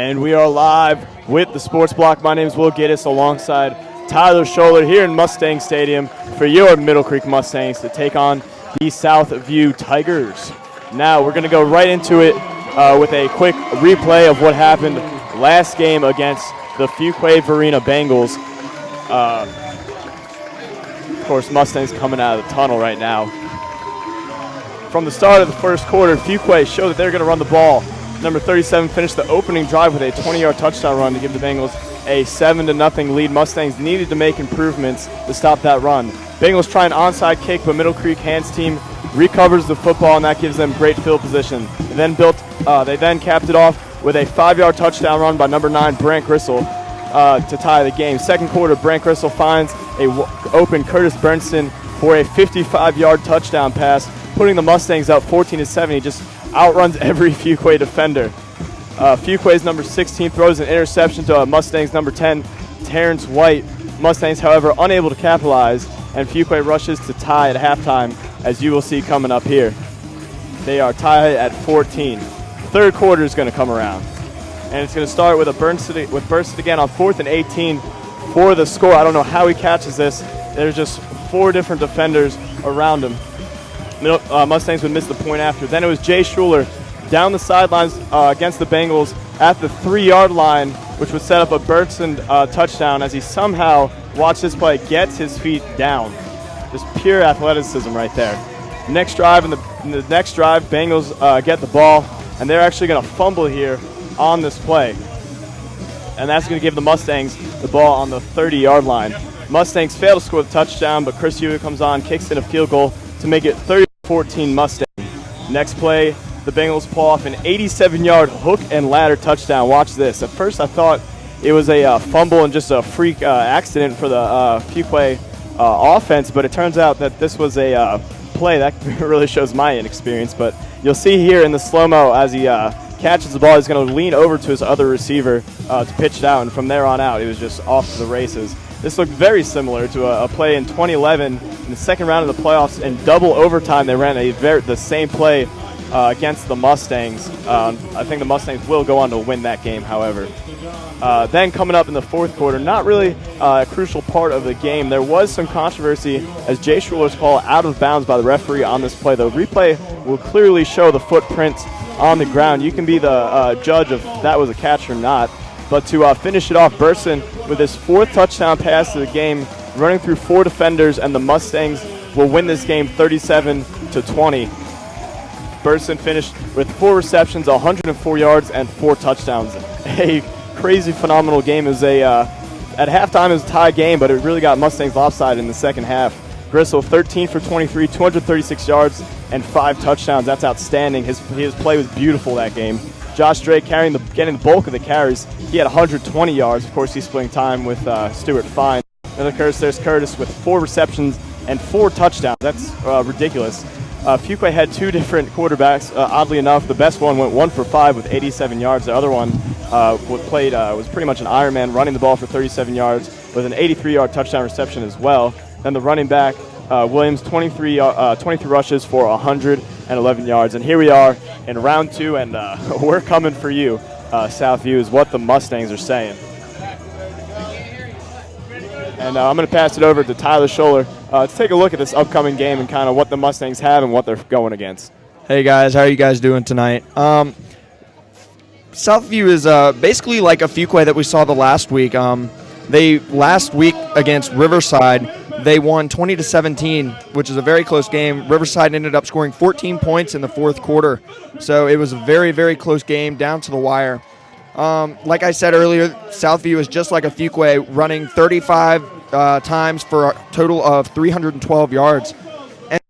And we are live with the Sports Block. My name is Will Giddis alongside Tyler Scholler here in Mustang Stadium for your Middle Creek Mustangs to take on the Southview Tigers. Now we're going to go right into it with a quick replay of what happened last game against the Fuquay-Varina Bengals. Of course, Mustangs coming out of the tunnel right now. From the start of the first quarter, Fuquay showed that they're going to run the ball. Number 37 finished the opening drive with a 20-yard touchdown run to give the Bengals a 7-0 lead. Mustangs needed to make improvements to stop that run. Bengals try an onside kick, but Middle Creek Hands team recovers the football, and that gives them great field position. They then capped it off with a 5-yard touchdown run by number 9, Brant Gristle, to tie the game. Second quarter, Brant Gristle finds a open Curtis Bernstein for a 55-yard touchdown pass, putting the Mustangs up 14-7. He just outruns every Fuquay defender. Fuquay's number 16 throws an interception to Mustangs number 10, Terrence White. Mustangs, however, unable to capitalize, and Fuquay rushes to tie at halftime, as you will see coming up here. They are tied at 14. Third quarter is going to come around, and it's going to start with Bernstein again on 4th and 18 for the score. I don't know how he catches this. There's just 4 different defenders around him. Mustangs would miss the point after. Then it was Jay Schuler down the sidelines against the Bengals at the 3-yard line, which would set up a Bernstein touchdown as he somehow, watch this play, gets his feet down. Just pure athleticism right there. Next drive, in the next drive, Bengals get the ball, and they're actually going to fumble here on this play. And that's going to give the Mustangs the ball on the 30-yard line. Mustangs fail to score the touchdown, but Chris Hewitt comes on, kicks in a field goal to make it 30-14 Mustangs. Next play, the Bengals pull off an 87-yard hook and ladder touchdown. Watch this. At first, I thought it was a fumble and just a freak accident for the Fuquay offense, but it turns out that this was a play. That really shows my inexperience, but you'll see here in the slow-mo as he catches the ball, he's going to lean over to his other receiver to pitch it out, and from there on out, he was just off to the races. This looked very similar to a play in 2011 in the second round of the playoffs. In double overtime, they ran the same play against the Mustangs. I think the Mustangs will go on to win that game, however. Then coming up in the fourth quarter, not really a crucial part of the game, there was some controversy as Jay Schuler's call out of bounds by the referee on this play. The replay will clearly show the footprints on the ground. You can be the judge of that was a catch or not. But to finish it off, Burson with his 4th touchdown pass of the game, running through 4 defenders, and the Mustangs will win this game 37-20. Burson finished with 4 receptions, 104 yards, and 4 touchdowns. A crazy, phenomenal game. It was at halftime, it was a tie game, but it really got Mustangs lopsided in the second half. Gristle, 13 for 23, 236 yards, and 5 touchdowns. That's outstanding. His play was beautiful that game. Josh Drake getting the bulk of the carries. He had 120 yards. Of course, he's splitting time with Stuart Fine. And there's Curtis with 4 receptions and 4 touchdowns. That's ridiculous. Fuquay had 2 different quarterbacks. Oddly enough, the best one went 1 for 5 with 87 yards. The other one was pretty much an Ironman, running the ball for 37 yards with an 83-yard touchdown reception as well. Then the running back, Williams, 23 rushes for 111 yards. And here we are in round 2, and we're coming for you, Southview, is what the Mustangs are saying. And I'm going to pass it over to Tyler Scholler to take a look at this upcoming game and kind of what the Mustangs have and what they're going against. Hey, guys. How are you guys doing tonight? Southview is basically like a Fuquay that we saw the last week. Last week against Riverside, they won 20-17, which is a very close game. Riverside ended up scoring 14 points in the fourth quarter. So it was a very, very close game down to the wire. Like I said earlier, Southview is just like a Fuquay, running 35 times for a total of 312 yards. And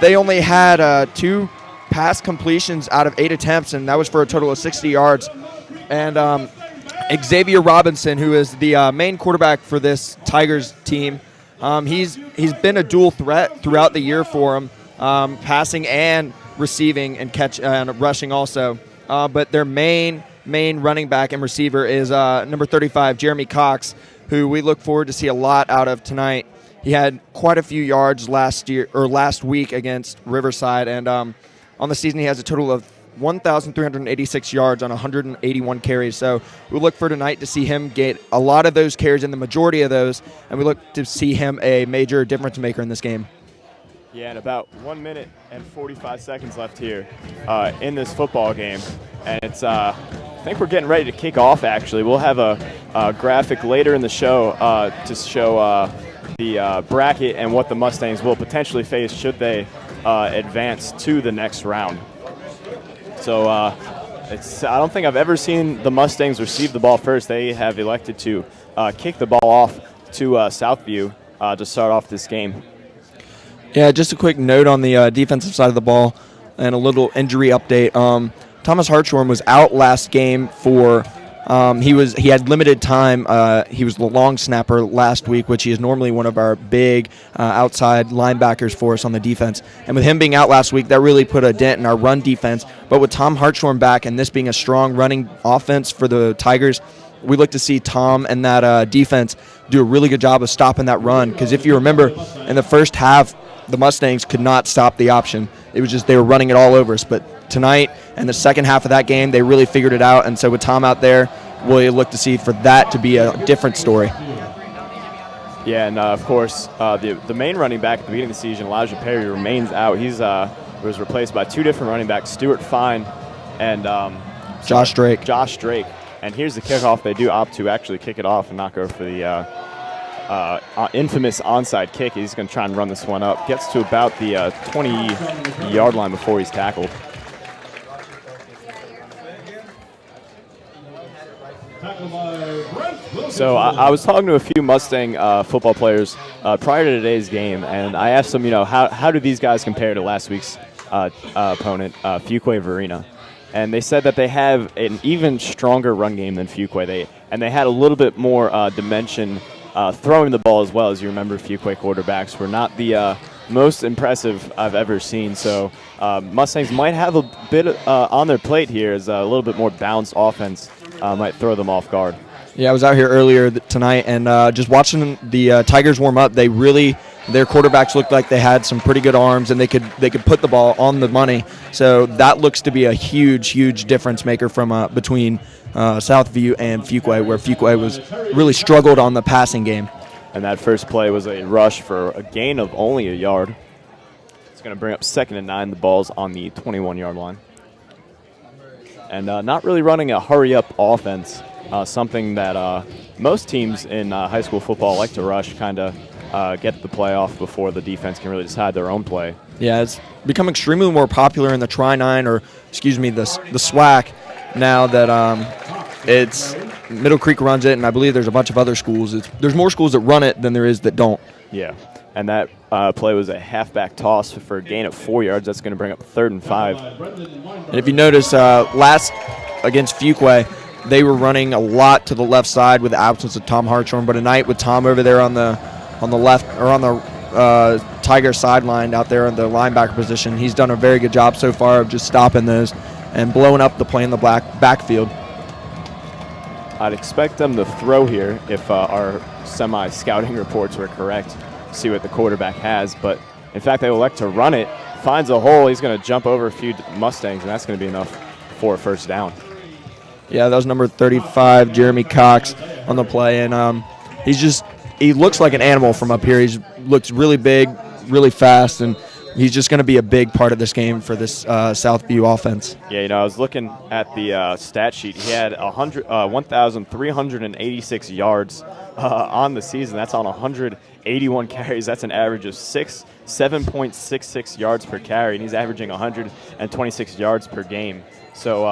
they only had 2 pass completions out of 8 attempts, and that was for a total of 60 yards. And Xavier Robinson, who is the main quarterback for this Tigers team, he's been a dual threat throughout the year for him, passing and receiving and rushing also. But their main running back and receiver is number 35, Jeremy Cox, who we look forward to see a lot out of tonight. He had quite a few yards last week against Riverside, and on the season he has a total of 1,386 yards on 181 carries. So we look for tonight to see him get a lot of those carries and the majority of those, and we look to see him a major difference maker in this game. Yeah, and about 1 minute and 45 seconds left here in this football game. And it's, I think we're getting ready to kick off, actually. We'll have a graphic later in the show to show the bracket and what the Mustangs will potentially face should they advance to the next round. So I don't think I've ever seen the Mustangs receive the ball first. They have elected to kick the ball off to Southview to start off this game. Yeah, just a quick note on the defensive side of the ball and a little injury update. Thomas Hartshorn was out last game for he had limited time. He was the long snapper last week, which he is normally one of our big outside linebackers for us on the defense. And with him being out last week, that really put a dent in our run defense. But with Tom Hartshorn back and this being a strong running offense for the Tigers, we look to see Tom and that defense do a really good job of stopping that run. Because if you remember, in the first half, the Mustangs could not stop the option. It was just they were running it all over us. But tonight and the second half of that game, they really figured it out. And so with Tom out there, we'll look to see for that to be a different story. Yeah, and of course, the main running back at the beginning of the season, Elijah Perry, remains out. He's was replaced by two different running backs, Stuart Fine and Josh Drake. And here's the kickoff. They do opt to actually kick it off and not go for the infamous onside kick. He's going to try and run this one up. Gets to about the 20-yard line before he's tackled. So I was talking to a few Mustang football players prior to today's game, and I asked them, how do these guys compare to last week's opponent, Fuquay Varina? And they said that they have an even stronger run game than Fuquay. They had a little bit more dimension throwing the ball as well. As you remember, Fuquay quarterbacks were not the most impressive I've ever seen. So Mustangs might have a bit on their plate here as a little bit more balanced offense might throw them off guard. Yeah, I was out here earlier tonight and just watching the Tigers warm up. Their quarterbacks looked like they had some pretty good arms and they could put the ball on the money. So that looks to be a huge difference maker from between Southview and Fuquay, where Fuquay was really struggled on the passing game. And that first play was a rush for a gain of only a yard. It's going to bring up 2nd and 9. The ball's on the 21-yard line. And not really running a hurry-up offense, something that most teams in high school football like to rush, kind of get the play off before the defense can really decide their own play. Yeah, it's become extremely more popular in the Tri-9, or excuse me, the SWAC, now that it's Middle Creek runs it, and I believe there's a bunch of other schools. There's more schools that run it than there is that don't. Yeah, and that play was a halfback toss for a gain of 4 yards. That's going to bring up 3rd and 5. And if you notice, last against Fuquay, they were running a lot to the left side with the absence of Tom Hartshorn. But tonight with Tom over there on the left, or on the Tiger sideline out there in the linebacker position, he's done a very good job so far of just stopping those and blowing up the play in the backfield. I'd expect them to throw here if our semi-scouting reports were correct, see what the quarterback has. But, in fact, they elect to run it, finds a hole. He's going to jump over a few Mustangs, and that's going to be enough for a first down. Yeah, that was number 35, Jeremy Cox, on the play. And he looks like an animal from up here. He looks really big, really fast, and he's just going to be a big part of this game for this Southview offense. Yeah, I was looking at the stat sheet. He had 1,386 yards on the season. That's on 181 carries. That's an average of 7.66 yards per carry, and he's averaging 126 yards per game. So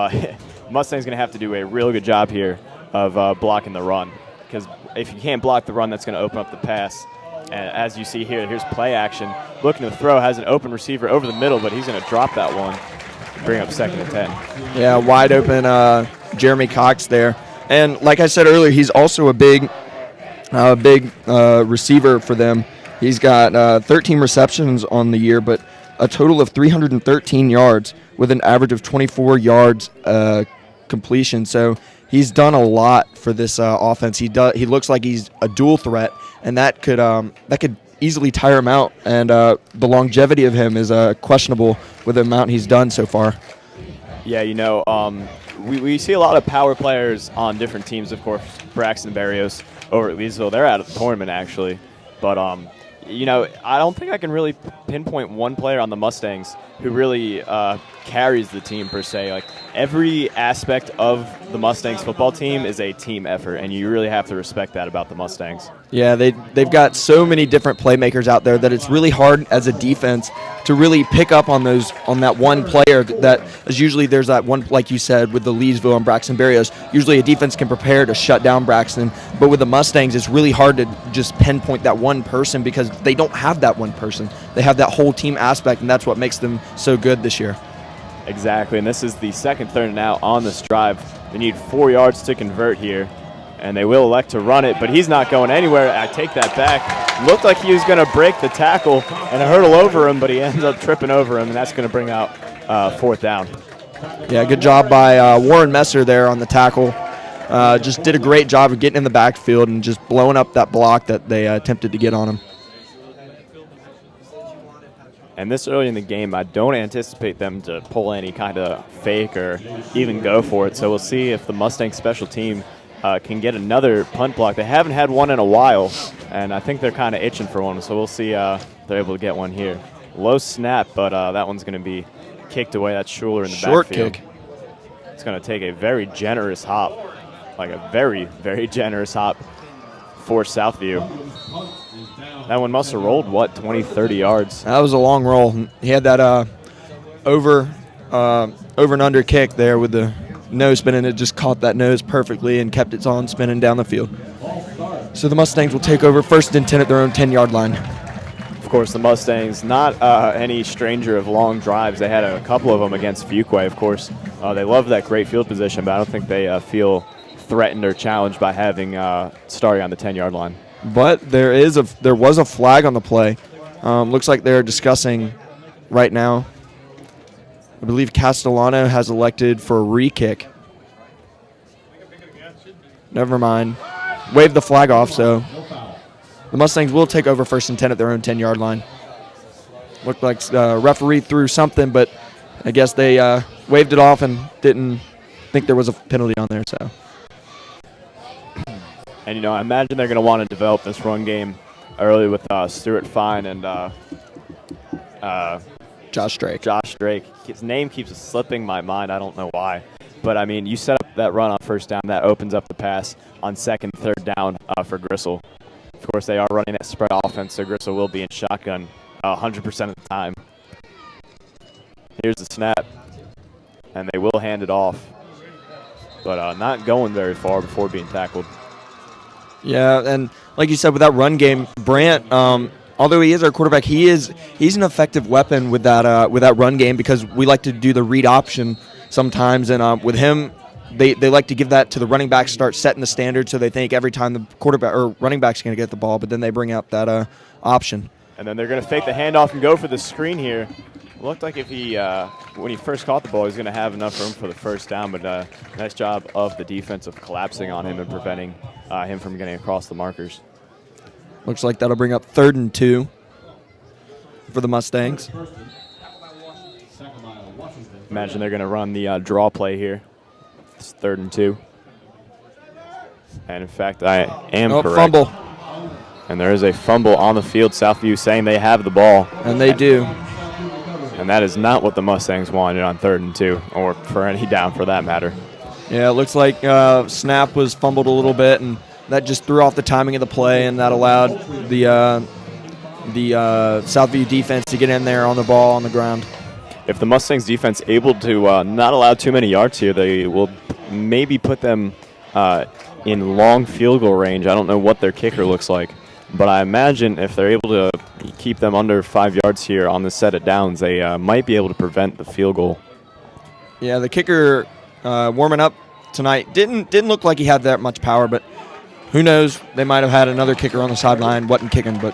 Mustang's going to have to do a real good job here of blocking the run, because if you can't block the run, that's going to open up the pass. And as you see here, here's play action. Looking to throw, has an open receiver over the middle, but he's going to drop that one, bring up 2nd and 10. Yeah, wide open Jeremy Cox there. And like I said earlier, he's also a big receiver for them. He's got 13 receptions on the year, but a total of 313 yards with an average of 24 yards completion. So he's done a lot for this offense. He looks like he's a dual threat, and that could easily tire him out. And the longevity of him is questionable with the amount he's done so far. Yeah, we see a lot of power players on different teams. Of course, Braxton Berrios over at Leesville, they're out of the tournament actually. But I don't think I can really pinpoint one player on the Mustangs who really carries the team per se. Like every aspect of the Mustangs football team is a team effort, and you really have to respect that about the Mustangs. Yeah, they've got so many different playmakers out there that it's really hard as a defense to really pick up on that one player that is usually there's that one, like you said, with the Leesville and Braxton Berrios. Usually a defense can prepare to shut down Braxton, but with the Mustangs, it's really hard to just pinpoint that one person because they don't have that one person. They have that whole team aspect, and that's what makes them so good this year. Exactly, and this is the second third and out on this drive. They need 4 yards to convert here, and they will elect to run it, but he's not going anywhere. I take that back. Looked like he was going to break the tackle and hurdle over him, but he ends up tripping over him, and that's going to bring out 4th down. Yeah, good job by Warren Messer there on the tackle. Just did a great job of getting in the backfield and just blowing up that block that they attempted to get on him. And this early in the game, I don't anticipate them to pull any kind of fake or even go for it. So we'll see if the Mustang special team can get another punt block. They haven't had one in a while, and I think they're kind of itching for one. So we'll see if they're able to get one here. Low snap, but that one's going to be kicked away. That's Schuler in the Short backfield. kick. It's going to take a very generous hop, like a very, very generous hop for Southview. That one must have rolled, 20, 30 yards? That was a long roll. He had that over and under kick there with the nose spinning. It just caught that nose perfectly and kept its on spinning down the field. So the Mustangs will take over 1st and 10 at their own 10-yard line. Of course, the Mustangs, not any stranger of long drives. They had a couple of them against Fuquay, of course. They love that great field position, but I don't think they feel threatened or challenged by having starting on the 10-yard line. But there was a flag on the play. Looks like they're discussing right now. I believe Castellano has elected for a re-kick. Never mind. Waved the flag off, so the Mustangs will take over 1st and 10 at their own 10-yard line. Looked like the referee threw something, but I guess they waved it off and didn't think there was a penalty on there. So. And, I imagine they're going to want to develop this run game early with Stuart Fine and Josh Drake. Josh Drake. His name keeps slipping my mind. I don't know why. But, you set up that run on 1st down. That opens up the pass on 2nd, 3rd down for Gristle. Of course, they are running that spread offense, so Gristle will be in shotgun 100% of the time. Here's the snap, and they will hand it off. But not going very far before being tackled. Yeah, and like you said, with that run game, Brandt, although he is our quarterback, he's an effective weapon with that run game because we like to do the read option sometimes, and with him, they like to give that to the running back, start setting the standard, so they think every time the quarterback or running back's going to get the ball, but then they bring out that option. And then they're going to fake the handoff and go for the screen here. Looked like if he, when he first caught the ball, he was going to have enough room for the 1st down, but nice job of the defense of collapsing on him and preventing him from getting across the markers. Looks like that'll bring up 3rd and 2 for the Mustangs. Imagine they're going to run the draw play here. It's 3rd and 2. And, in fact, I am correct. Fumble. And there is a fumble on the field. Southview saying they have the ball. And they do. And that is not what the Mustangs wanted on 3rd and 2, or for any down for that matter. Yeah, it looks like snap was fumbled a little bit, and that just threw off the timing of the play, and that allowed the Southview defense to get in there on the ball on the ground. If the Mustangs defense able to not allow too many yards here, they will maybe put them in long field goal range. I don't know what their kicker looks like, but I imagine if they're able to keep them under 5 yards here on the set of downs, they might be able to prevent the field goal. Yeah, the kicker warming up tonight didn't look like he had that much power, but who knows? They might have had another kicker on the sideline, wasn't kicking, but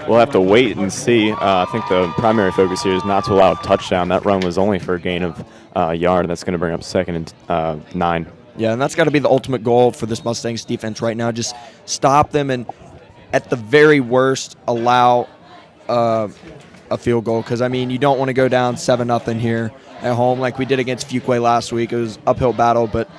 we'll have to wait and see. I think the primary focus here is not to allow a touchdown. That run was only for a gain of a yard, and that's going to bring up 2nd and 9. Yeah, and that's got to be the ultimate goal for this Mustangs defense right now. Just stop them and, at the very worst, allow a a field goal because, I mean, you don't want to go down 7-0 here at home like we did against Fuquay last week. It was uphill battle, but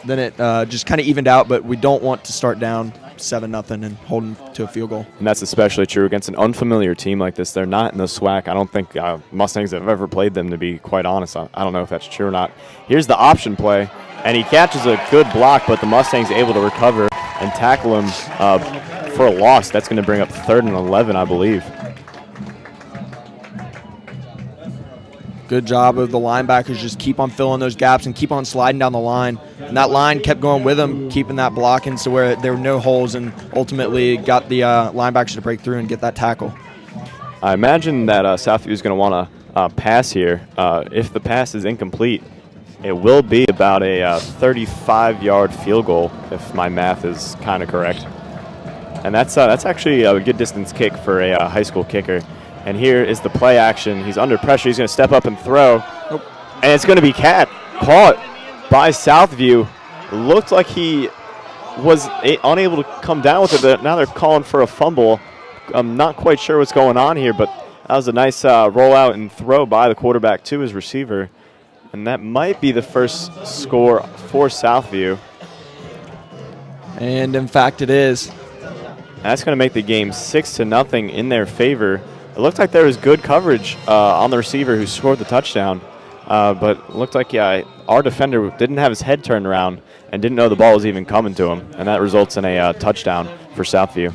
then it just kind of evened out. But we don't want to start down 7-0 and hold them to a field goal. And that's especially true against an unfamiliar team like this. They're not in the SWAC. I don't think Mustangs have ever played them, to be quite honest. I don't know if that's true or not. Here's the option play, and he catches a good block, but the Mustangs able to recover and tackle him for a loss. That's going to bring up 3rd and 11, I believe. Good job of the linebackers, just keep on filling those gaps and keep on sliding down the line. And that line kept going with them, keeping that blocking so where there were no holes, and ultimately got the linebackers to break through and get that tackle. I imagine that Southview is going to want to pass here. If the pass is incomplete, it will be about a 35-yard field goal, if my math is kind of correct. And that's actually a good distance kick for a high school kicker. And here is the play action. He's under pressure. He's going to step up and throw. Nope. And it's going to be caught by Southview. Looked like he was unable to come down with it, but now they're calling for a fumble. I'm not quite sure what's going on here, but that was a nice rollout and throw by the quarterback to his receiver. And that might be the first score for Southview. And, in fact, it is. That's going to make the game 6-0 in their favor. It looked like there was good coverage on the receiver who scored the touchdown, but it looked like our defender didn't have his head turned around and didn't know the ball was even coming to him, and that results in a touchdown for Southview.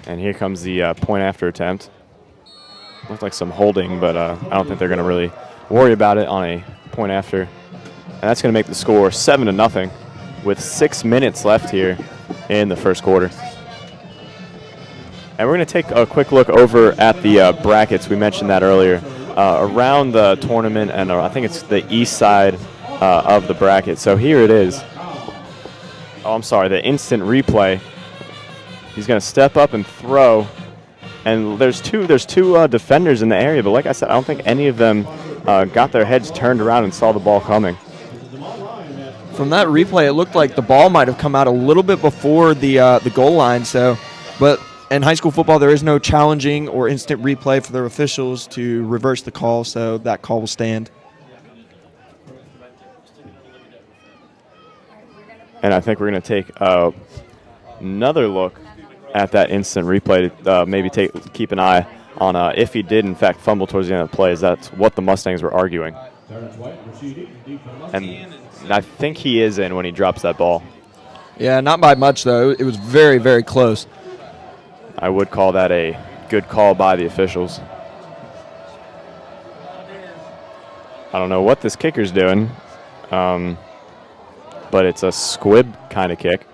And here comes the point after attempt. Looked like some holding, but I don't think they're going to really worry about it on a point after. And that's going to make the score 7-0 with 6 minutes left here in the first quarter. And we're going to take a quick look over at the brackets. We mentioned that earlier. Around the tournament, and I think it's the east side of the bracket. So here it is. Oh, I'm sorry, the instant replay. He's going to step up and throw. And there's two defenders in the area, but like I said, I don't think any of them got their heads turned around and saw the ball coming. From that replay, it looked like the ball might have come out a little bit before the goal line. But in high school football, there is no challenging or instant replay for their officials to reverse the call, so that call will stand. And I think we're going to take another look at that instant replay to maybe keep an eye on if he did, in fact, fumble towards the end of the play. That's what the Mustangs were arguing. And I think he is in when he drops that ball. Yeah, not by much, though. It was very, very close. I would call that a good call by the officials. I don't know what this kicker's doing, but it's a squib kind of kick.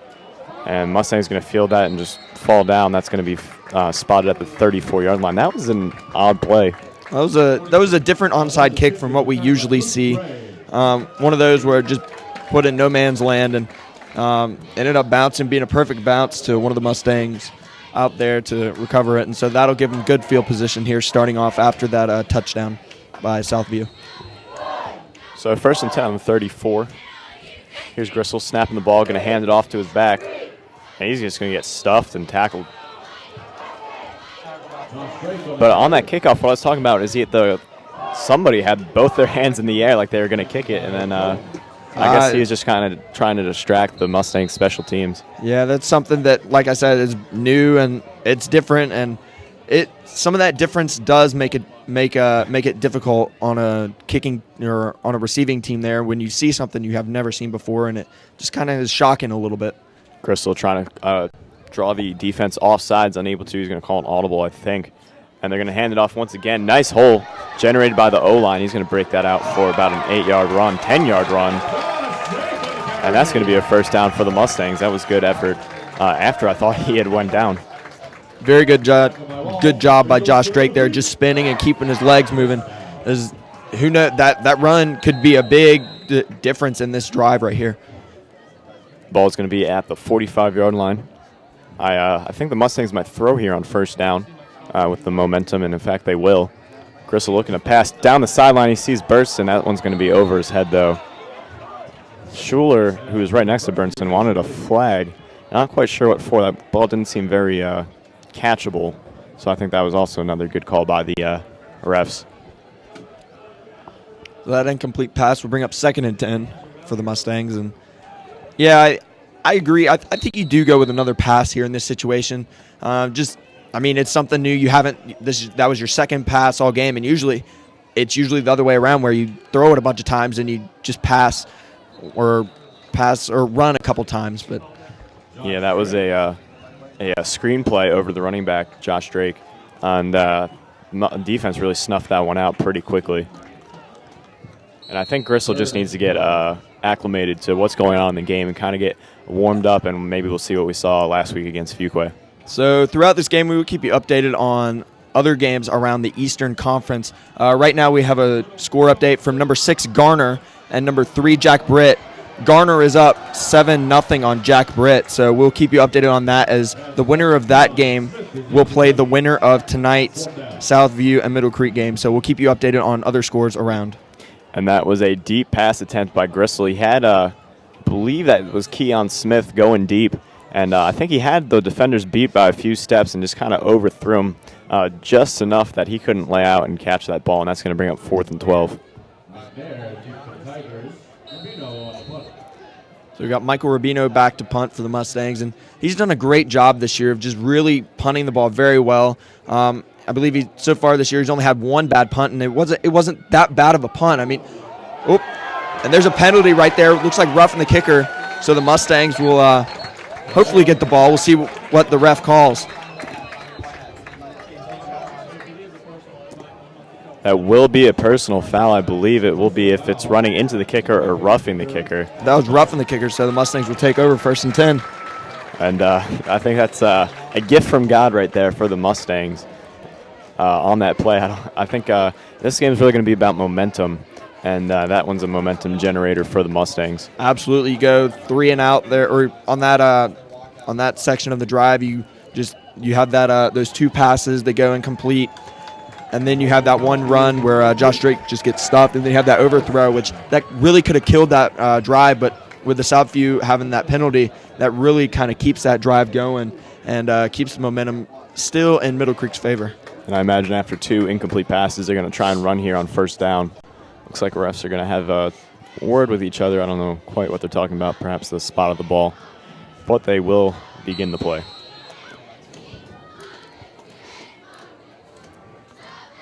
And Mustang's going to field that and just fall down. That's going to be spotted at the 34-yard line. That was an odd play. That was a different onside kick from what we usually see. One of those where it just put in no man's land and ended up bouncing, being a perfect bounce to one of the Mustangs out there to recover it. And so that'll give them good field position here starting off after that touchdown by Southview. So 1st and 10 on the 34. Here's Gristle snapping the ball, going to hand it off to his back. And he's just going to get stuffed and tackled. But on that kickoff, what I was talking about is somebody had both their hands in the air like they were going to kick it, and then I guess he was just kind of trying to distract the Mustang special teams. Yeah, that's something that, like I said, is new and it's different, and some of that difference does make it difficult on a kicking or on a receiving team there when you see something you have never seen before, and it just kind of is shocking a little bit. Crystal trying to draw the defense off sides, unable to. He's going to call an audible, I think. And they're going to hand it off once again. Nice hole generated by the O-line. He's going to break that out for about an 8-yard run, 10-yard run. And that's going to be a first down for the Mustangs. That was good effort after I thought he had went down. Very good job. Good job by Josh Drake there, just spinning and keeping his legs moving. Who knows, that run could be a big difference in this drive right here. Ball's going to be at the 45-yard line. I think the Mustangs might throw here on first down with the momentum, and in fact they will. Gristle looking to pass down the sideline. He sees Burston. That one's going to be over his head, though. Schuler, who was right next to Burnson, wanted a flag. Not quite sure what for. That ball didn't seem very catchable. So I think that was also another good call by the refs. So that incomplete pass will bring up 2nd and 10 for the Mustangs. And yeah, I agree. I think you do go with another pass here in this situation. It's something new. You haven't. That was your 2nd pass all game, and it's usually the other way around where you throw it a bunch of times and you just pass or run a couple times. But yeah, that was a screenplay over the running back Josh Drake, and defense really snuffed that one out pretty quickly. And I think Gristle just needs to get acclimated to what's going on in the game and kind of get warmed up, and maybe we'll see what we saw last week against Fuquay. So throughout this game, we will keep you updated on other games around the Eastern Conference. Right now, we have a score update from number 6 Garner and number 3 Jack Britt. Garner is up 7-0 on Jack Britt, so we'll keep you updated on that, as the winner of that game will play the winner of tonight's Southview and Middle Creek game. So we'll keep you updated on other scores around. And that was a deep pass attempt by Gristle. He had, I believe that was Keon Smith going deep, and I think he had the defenders beat by a few steps and just kind of overthrew him just enough that he couldn't lay out and catch that ball, and that's going to bring up 4th and 12. So we got Michael Rubino back to punt for the Mustangs, and he's done a great job this year of just really punting the ball very well. I believe so far this year he's only had 1 bad punt, and it wasn't that bad of a punt. And there's a penalty right there. Looks like roughing the kicker. So the Mustangs will hopefully get the ball. We'll see what the ref calls. That will be a personal foul. I believe it will be if it's running into the kicker or roughing the kicker. That was roughing the kicker, so the Mustangs will take over 1st and 10. And I think that's a gift from God right there for the Mustangs on that play. I think this game is really going to be about momentum, and that one's a momentum generator for the Mustangs. Absolutely. You go 3 and out there, or on that section of the drive, you have that those 2 passes that go incomplete. And then you have that one run where Josh Drake just gets stuffed, and then you have that overthrow, which that really could have killed that drive. But with the Southview having that penalty, that really kind of keeps that drive going and keeps the momentum still in Middle Creek's favor. And I imagine after 2 incomplete passes, they're going to try and run here on 1st down. Looks like refs are going to have a word with each other. I don't know quite what they're talking about, perhaps the spot of the ball. But they will begin the play.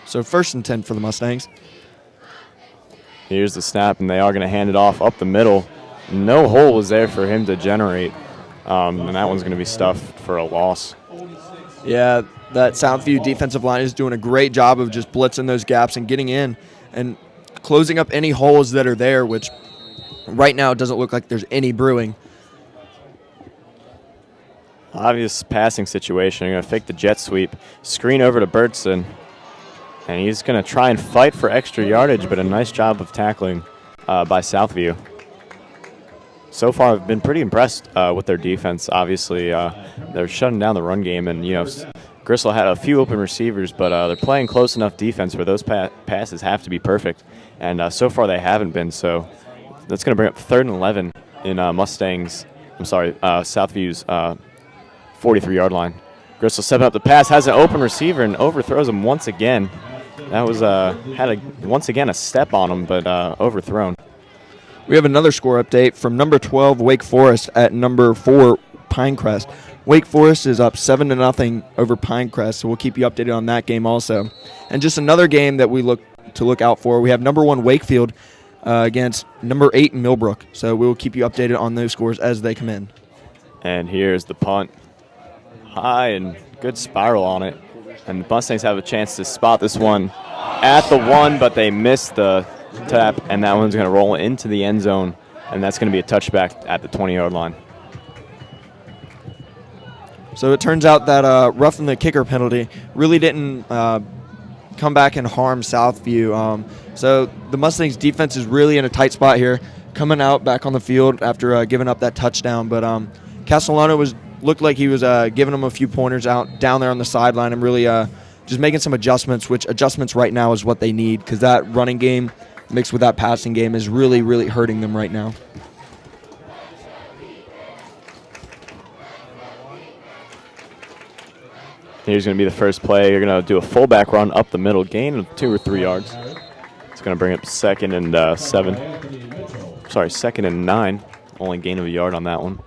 So 1st and 10 for the Mustangs. Here's the snap, and they are going to hand it off up the middle. No hole was there for him to generate, and that one's going to be stuffed for a loss. Yeah, that Southview defensive line is doing a great job of just blitzing those gaps and getting in and closing up any holes that are there, which right now it doesn't look like there's any brewing. Obvious passing situation. They're going to fake the jet sweep, screen over to Bertson. And he's going to try and fight for extra yardage, but a nice job of tackling by Southview. So far, I've been pretty impressed with their defense. Obviously, they're shutting down the run game, and Gristle had a few open receivers, but they're playing close enough defense where those passes have to be perfect. And so far, they haven't been. So that's going to bring up 3rd and 11 in Southview's 43-yard line. Gristle stepping up the pass, has an open receiver, and overthrows him once again. That was once again a step on him, but overthrown. We have another score update from number 12 Wake Forest at number 4 Pinecrest. Wake Forest is up 7-0 over Pinecrest, so we'll keep you updated on that game also. And just another game that we look out for. We have number 1 Wakefield against number 8 Millbrook, so we will keep you updated on those scores as they come in. And here's the punt. High and good spiral on it. And the Mustangs have a chance to spot this one at the 1, but they missed the tap, and that one's going to roll into the end zone, and that's going to be a touchback at the 20-yard line. So it turns out that roughing the kicker penalty really didn't come back and harm Southview. So the Mustangs defense is really in a tight spot here, coming out back on the field after giving up that touchdown. But Castellano looked like he was giving them a few pointers out down there on the sideline and really just making some adjustments, which adjustments right now is what they need, because that running game mixed with that passing game is really, really hurting them right now. Here's going to be the first play. You're going to do a fullback run up the middle, gain of 2 or 3 yards. It's going to bring up 2nd and 7. Sorry, 2nd and 9. Only gain of a yard on that one.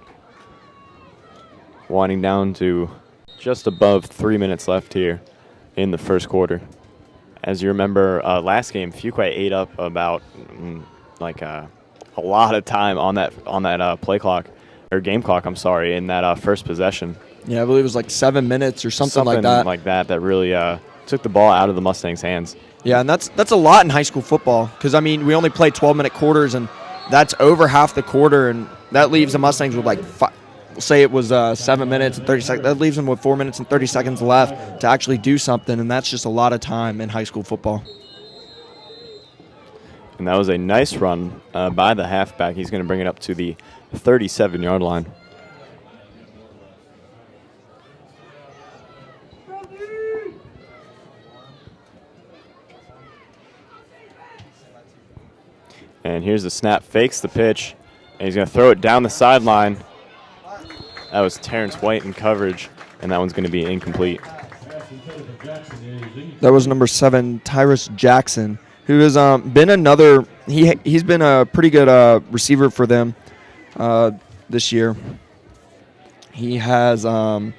Winding down to just above 3 minutes left here in the first quarter. As you remember, last game, Fuquay ate up about a lot of time on that play clock, or game clock, I'm sorry, in that first possession. Yeah, I believe it was like 7 minutes or something like that. Something like that really took the ball out of the Mustangs' hands. Yeah, and that's a lot in high school football because, I mean, we only play 12-minute quarters, and that's over half the quarter, and that leaves the Mustangs with say it was 7 minutes and 30 seconds. That leaves them with 4 minutes and 30 seconds left to actually do something, and that's just a lot of time in high school football. And that was a nice run by the halfback. He's going to bring it up to the 37-yard line. And here's the snap, fakes the pitch, and he's going to throw it down the sideline. That was Terrence White in coverage, and that one's going to be incomplete. That was number 7, Tyrus Jackson, who has been another. He's been a pretty good receiver for them this year. He has 2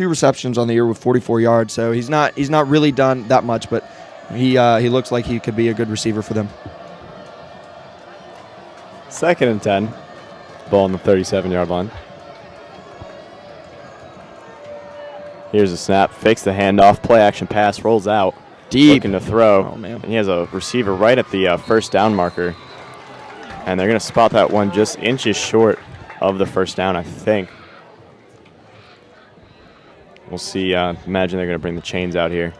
receptions on the year with 44 yards. So he's not really done that much, but he looks like he could be a good receiver for them. 2nd and 10. Ball on the 37-yard line. Here's a snap. Fakes the handoff. Play action pass. Rolls out. Deep. Looking to throw. Oh, man. And he has a receiver right at the first down marker. And they're going to spot that one just inches short of the first down, I think. We'll see. Imagine they're going to bring the chains out here.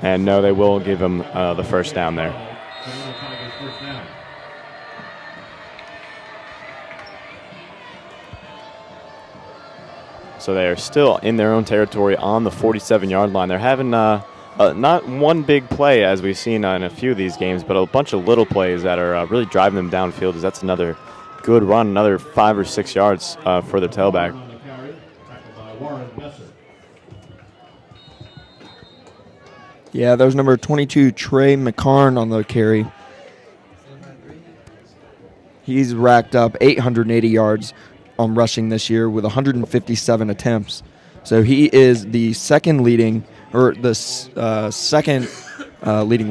And no, they will give him the first down there. So they are still in their own territory on the 47-yard line. They're having not one big play, as we've seen in a few of these games, but a bunch of little plays that are really driving them downfield. As that's another good run, another 5 or 6 yards for the tailback. Yeah, that was number 22, Trey McCarn on the carry. He's racked up 880 yards on rushing this year with 157 attempts. So he is the second leading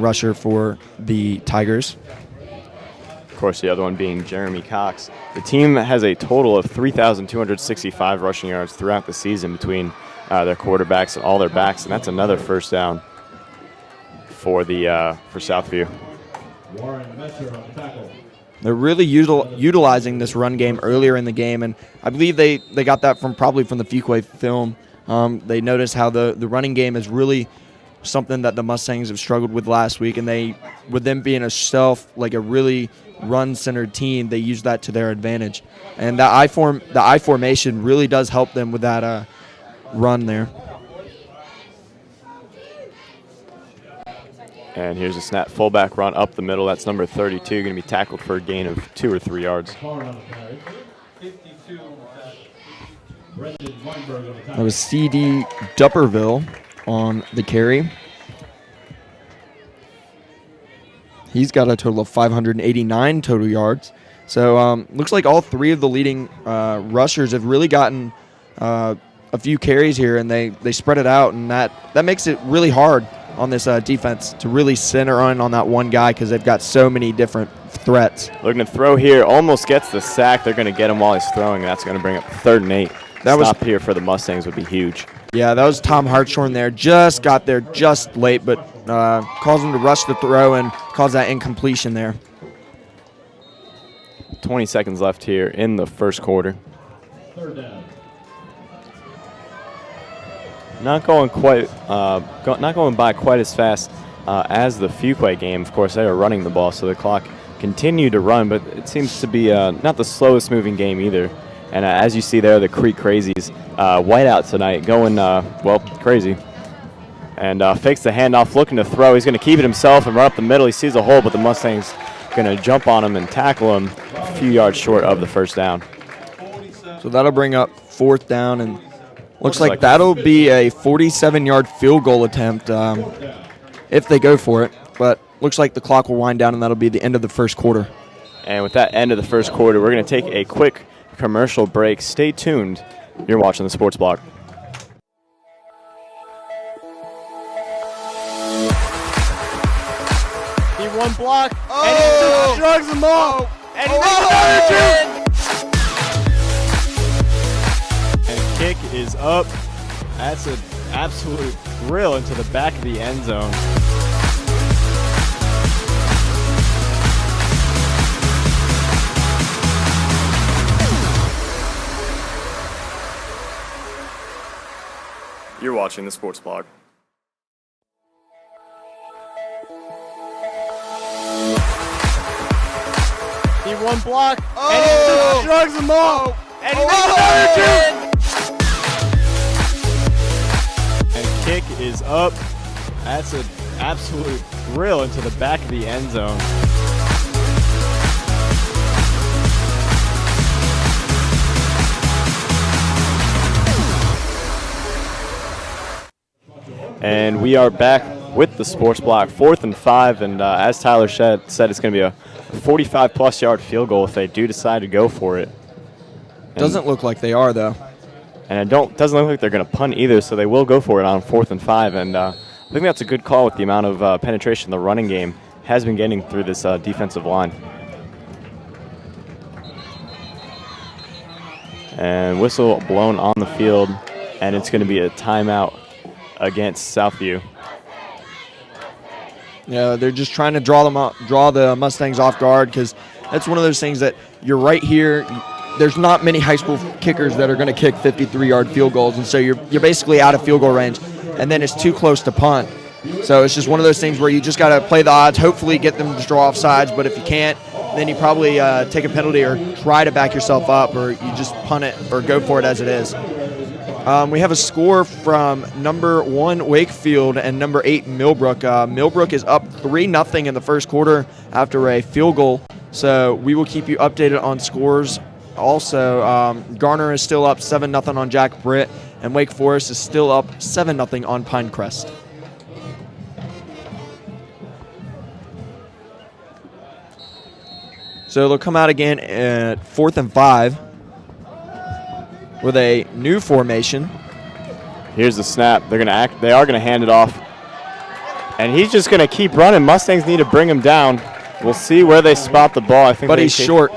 rusher for the Tigers. Of course, the other one being Jeremy Cox. The team has a total of 3,265 rushing yards throughout the season between their quarterbacks and all their backs, and that's another first down for Southview. They're really utilizing this run game earlier in the game, and I believe they got that probably from the Fuquay film. They noticed how the running game is really something that the Mustangs have struggled with last week, and with them being a really run-centered team, they use that to their advantage. And the I formation really does help them with that run there. And here's a snap, fullback run up the middle. That's number 32, going to be tackled for a gain of 2 or 3 yards. That was C.D. Dupperville on the carry. He's got a total of 589 total yards. So looks like all 3 of the leading rushers have really gotten a few carries here, and they spread it out, and that makes it really hard on this defense to really center on that one guy because they've got so many different threats. Looking to throw here, almost gets the sack. They're going to get him while he's throwing, and that's going to bring up 3rd and 8. Stop here for the Mustangs would be huge. Yeah, that was Tom Hartshorn there. Just got there just late, but caused him to rush the throw and caused that incompletion there. 20 seconds left here in the first quarter. 3rd down. Not going by quite as fast as the Fuquay game. Of course, they are running the ball, so the clock continued to run, but it seems to be not the slowest moving game either. And as you see there, the Creek Crazies white out tonight, going crazy. And fakes the handoff, looking to throw. He's going to keep it himself and run up the middle. He sees a hole, but the Mustangs going to jump on him and tackle him a few yards short of the first down. So that'll bring up 4th down, and looks like that'll be a 47-yard field goal attempt if they go for it. But looks like the clock will wind down, and that'll be the end of the first quarter. And with that end of the first quarter, we're going to take a quick commercial break. Stay tuned. You're watching the Sports Block. He one block, and he just shrugs them off, and he makes another 2. And kick is up. That's an absolute drill into the back of the end zone. You're watching the Sports Blog. He one block, and he just shrugs them off, and he makes another 2. And kick is up. That's an absolute drill into the back of the end zone. And we are back with the Sports Block, 4th and 5, and as Tyler said, it's going to be a 45-plus yard field goal if they do decide to go for it. Doesn't look like they are, though. And it doesn't look like they're going to punt either, so they will go for it on 4th and 5. And I think that's a good call with the amount of penetration the running game has been getting through this defensive line. And whistle blown on the field, and it's going to be a timeout against Southview. Yeah, they're just trying to draw the Mustangs off guard, because that's one of those things that you're right here. There's not many high school kickers that are going to kick 53-yard field goals, and so you're basically out of field goal range, and then it's too close to punt. So it's just one of those things where you just got to play the odds, hopefully get them to draw off sides, but if you can't, then you probably take a penalty or try to back yourself up, or you just punt it or go for it as it is. We have a score from number 1 Wakefield and number 8 Millbrook. Millbrook is up 3-0 in the first quarter after a field goal, so we will keep you updated on scores. Also, Garner is still up 7-0 on Jack Britt, and Wake Forest is still up 7-0 on Pinecrest. So they'll come out again at 4th and 5. With a new formation. Here's the snap. They are gonna hand it off. And he's just gonna keep running. Mustangs need to bring him down. We'll see where they spot the ball. I think but he's short.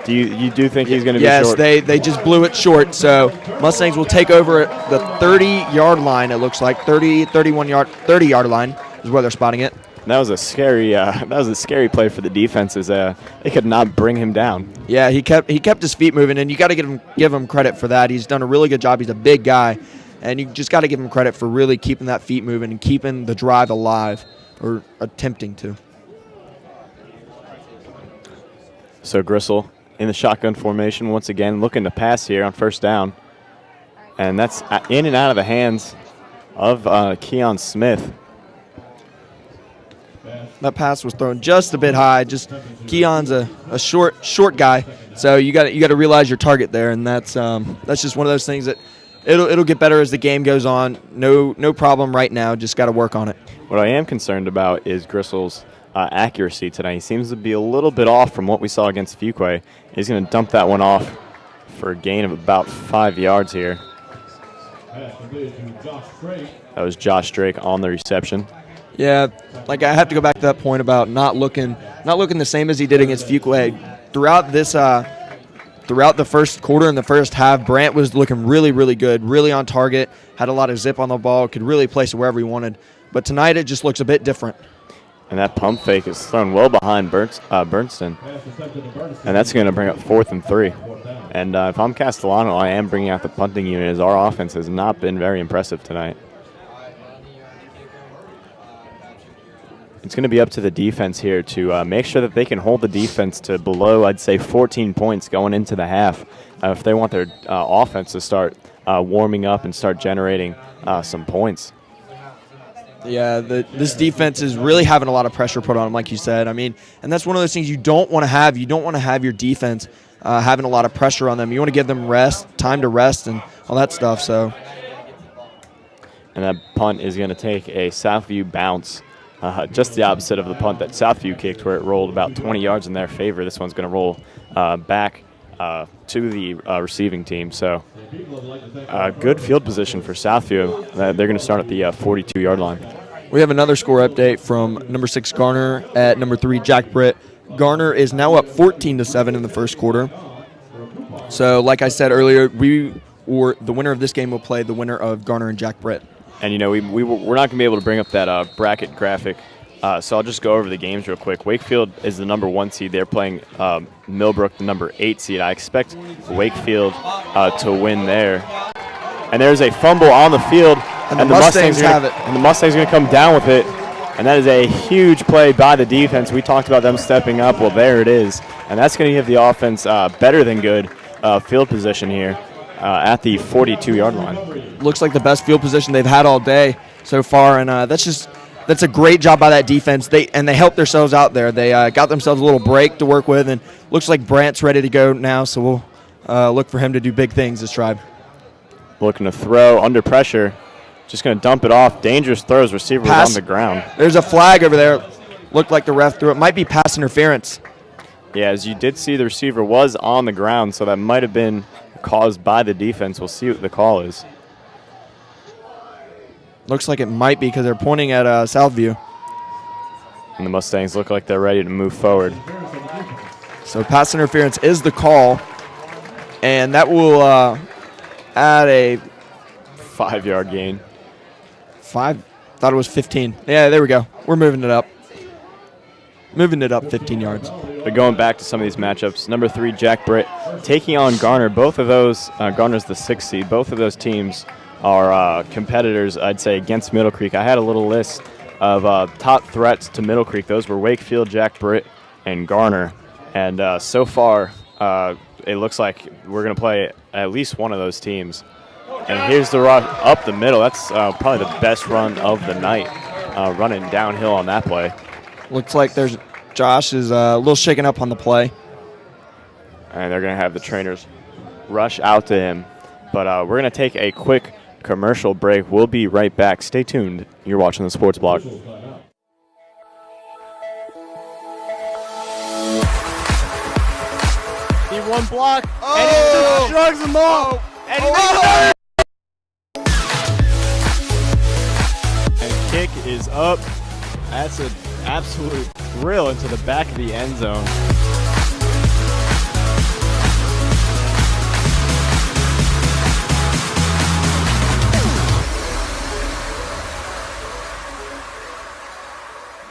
You do think he's gonna be short? Yes, they just blew it short. So Mustangs will take over at the 30-yard line, it looks like. 30-yard line is where they're spotting it. That was a scary play for the defenses. They could not bring him down. Yeah, he kept his feet moving, and you got to give him credit for that. He's done a really good job. He's a big guy, and you just got to give him credit for really keeping that feet moving and keeping the drive alive, or attempting to. So Gristle in the shotgun formation once again, looking to pass here on first down, and that's in and out of the hands of Keon Smith. That pass was thrown just a bit high. Just Keon's a short guy, so you got to realize your target there, and that's just one of those things that it'll get better as the game goes on. No problem right now. Just got to work on it. What I am concerned about is Gristle's accuracy tonight. He seems to be a little bit off from what we saw against Fuquay. He's going to dump that one off for a gain of about 5 yards here. That was Josh Drake on the reception. Yeah, like I have to go back to that point about not looking the same as he did against Fuquay. Throughout the first quarter and the first half, Brant was looking really, really good, really on target, had a lot of zip on the ball, could really place it wherever he wanted. But tonight it just looks a bit different. And that pump fake is thrown well behind Bernston. And that's going to bring up 4th and 3. And if I'm Castellano, I am bringing out the punting unit, as our offense has not been very impressive tonight. It's going to be up to the defense here to make sure that they can hold the defense to below, I'd say, 14 points going into the half if they want their offense to start warming up and start generating some points. Yeah, this defense is really having a lot of pressure put on them, like you said. I mean, and that's one of those things you don't want to have. You don't want to have your defense having a lot of pressure on them. You want to give them time to rest, and all that stuff. So, and that punt is going to take a Southview bounce, just the opposite of the punt that Southview kicked, where it rolled about 20 yards in their favor. This one's going to roll back to the receiving team. So, good field position for Southview. They're going to start at the 42-yard line. We have another score update from number 6 Garner at number 3 Jack Britt. Garner is now up 14-7 in the first quarter. So, like I said earlier, the winner of this game will play the winner of Garner and Jack Britt. And you know we're not going to be able to bring up that bracket graphic, so I'll just go over the games real quick. Wakefield is the number 1 seed. They're playing Millbrook, the number 8 seed. I expect Wakefield to win there. And there's a fumble on the field, and the Mustangs have it. And the Mustangs are going to come down with it. And that is a huge play by the defense. We talked about them stepping up. Well, there it is. And that's going to give the offense better than good field position here at the 42-yard line. Looks like the best field position they've had all day so far, and that's a great job by that defense. They helped themselves out there. They got themselves a little break to work with, and looks like Brant's ready to go now, so we'll look for him to do big things this drive. Looking to throw under pressure. Just going to dump it off. Dangerous throws. Receiver was on the ground. There's a flag over there. Looked like the ref threw it. Might be pass interference. Yeah, as you did see, the receiver was on the ground, so that might have been caused by the defense. We'll see what the call is. Looks like it might be because they're pointing at Southview. And the Mustangs look like they're ready to move forward. So pass interference is the call, and that will add a 5-yard gain. 5? Thought it was 15. Yeah, there we go. We're moving it up. Moving it up 15 yards. But going back to some of these matchups, number 3, Jack Britt, taking on Garner. Both of those, Garner's the 6th seed. Both of those teams are competitors, I'd say, against Middle Creek. I had a little list of top threats to Middle Creek. Those were Wakefield, Jack Britt, and Garner. And so far, it looks like we're going to play at least one of those teams. And here's the run up the middle. That's probably the best run of the night, running downhill on that play. Looks like Josh is a little shaken up on the play. And they're going to have the trainers rush out to him. But we're going to take a quick commercial break. We'll be right back. Stay tuned. You're watching the Sports Blog. He one block, and he just shrugs them off. And he makes another. And kick is up. That's an absolute thrill into the back of the end zone.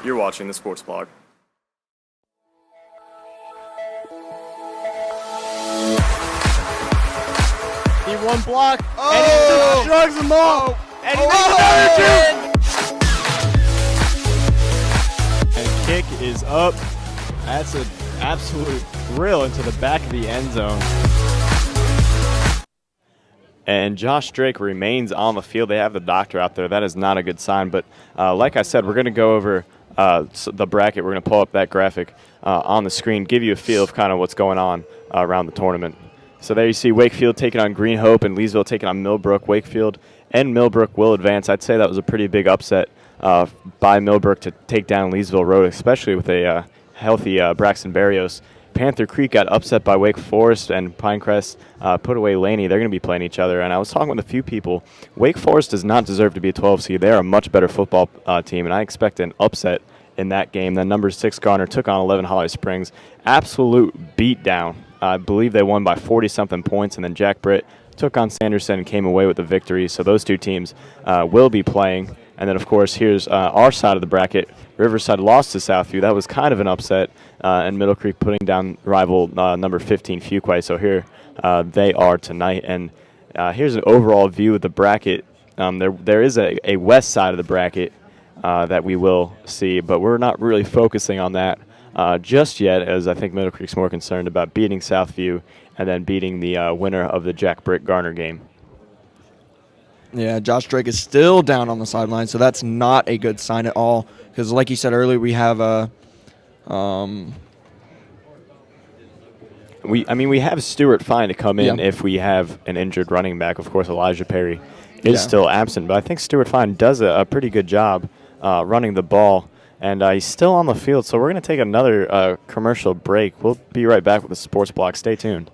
You're watching the Sports Blog. He one block, and he just shrugs them off. And he makes another two. And kick is up. That's an absolute thrill into the back of the end zone. And Josh Drake remains on the field. They have the doctor out there. That is not a good sign. But like I said, we're going to go over the bracket. We're going to pull up that graphic on the screen, give you a feel of kind of what's going on around the tournament. So there you see Wakefield taking on Green Hope and Leesville taking on Millbrook. Wakefield and Millbrook will advance. I'd say that was a pretty big upset by Millbrook to take down Leesville Road, especially with a healthy Braxton Barrios. Panther Creek got upset by Wake Forest, and Pinecrest put away Laney. They're going to be playing each other. And I was talking with a few people. Wake Forest does not deserve to be a 12 seed. They're a much better football team, and I expect an upset in that game. Then number 6 Garner took on 11 Holly Springs. Absolute beatdown. I believe they won by 40-something points, and then Jack Britt took on Sanderson and came away with the victory. So those two teams will be playing. And then, of course, here's our side of the bracket. Riverside lost to Southview. That was kind of an upset. And Middle Creek putting down rival number 15, Fuquay. So here they are tonight. And here's an overall view of the bracket. There is a west side of the bracket that we will see, but we're not really focusing on that just yet, as I think Middle Creek's more concerned about beating Southview and then beating the winner of the Jack Britt Garner game. Yeah, Josh Drake is still down on the sideline, so that's not a good sign at all. Because, like you said earlier, we have a. We have Stuart Fine to come in Yeah. if we have an injured running back. Of course, Elijah Perry is Yeah. still absent, but I think Stuart Fine does a pretty good job running the ball, and he's still on the field. So we're going to take another commercial break. We'll be right back with the Sports Block. Stay tuned.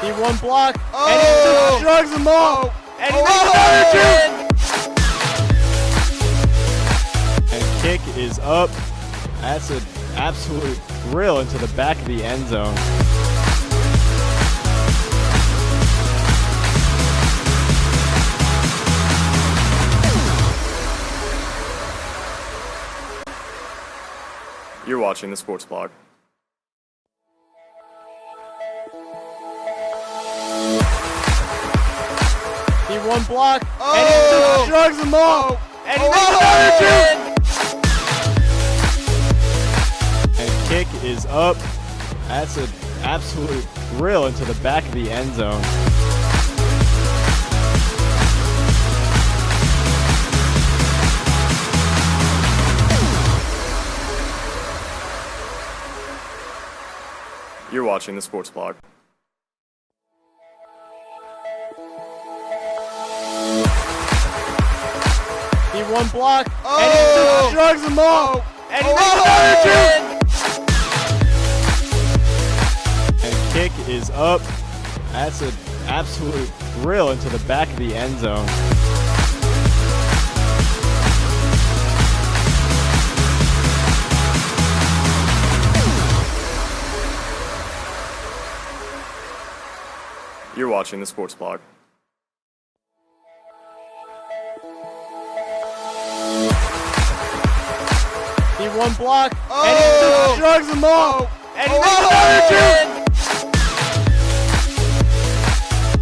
He one block, and he just drugs them all, and he makes another two. And kick is up. That's an absolute drill into the back of the end zone. You're watching the Sports Blog. He one block, and he just drugs them all, and he makes another two. And kick is up. That's an absolute drill into the back of the end zone. You're watching the Sports Blog. He one block, and he just drugs them all, and he makes another two. And kick is up. That's an absolute drill into the back of the end zone. You're watching the Sports Blog. He one block, and he just drugs them all, and he makes another two.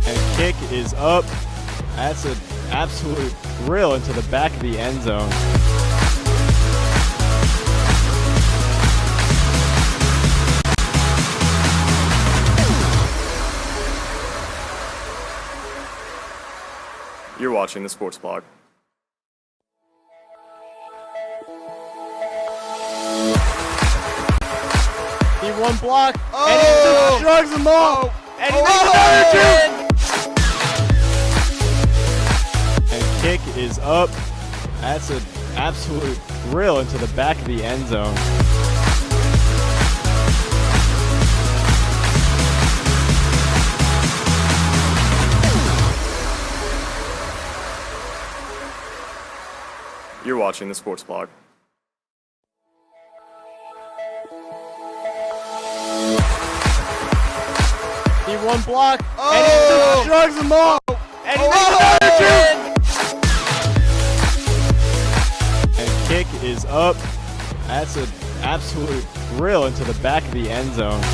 And kick is up. That's an absolute drill into the back of the end zone. You're watching the Sports Blog. He one block, and he just drugs them all, and he makes another two. And kick is up. That's an absolute drill into the back of the end zone. You're watching the Sports Blog. He one block, and he just drugs them all, and he makes another two. And kick is up. That's an absolute drill into the back of the end zone.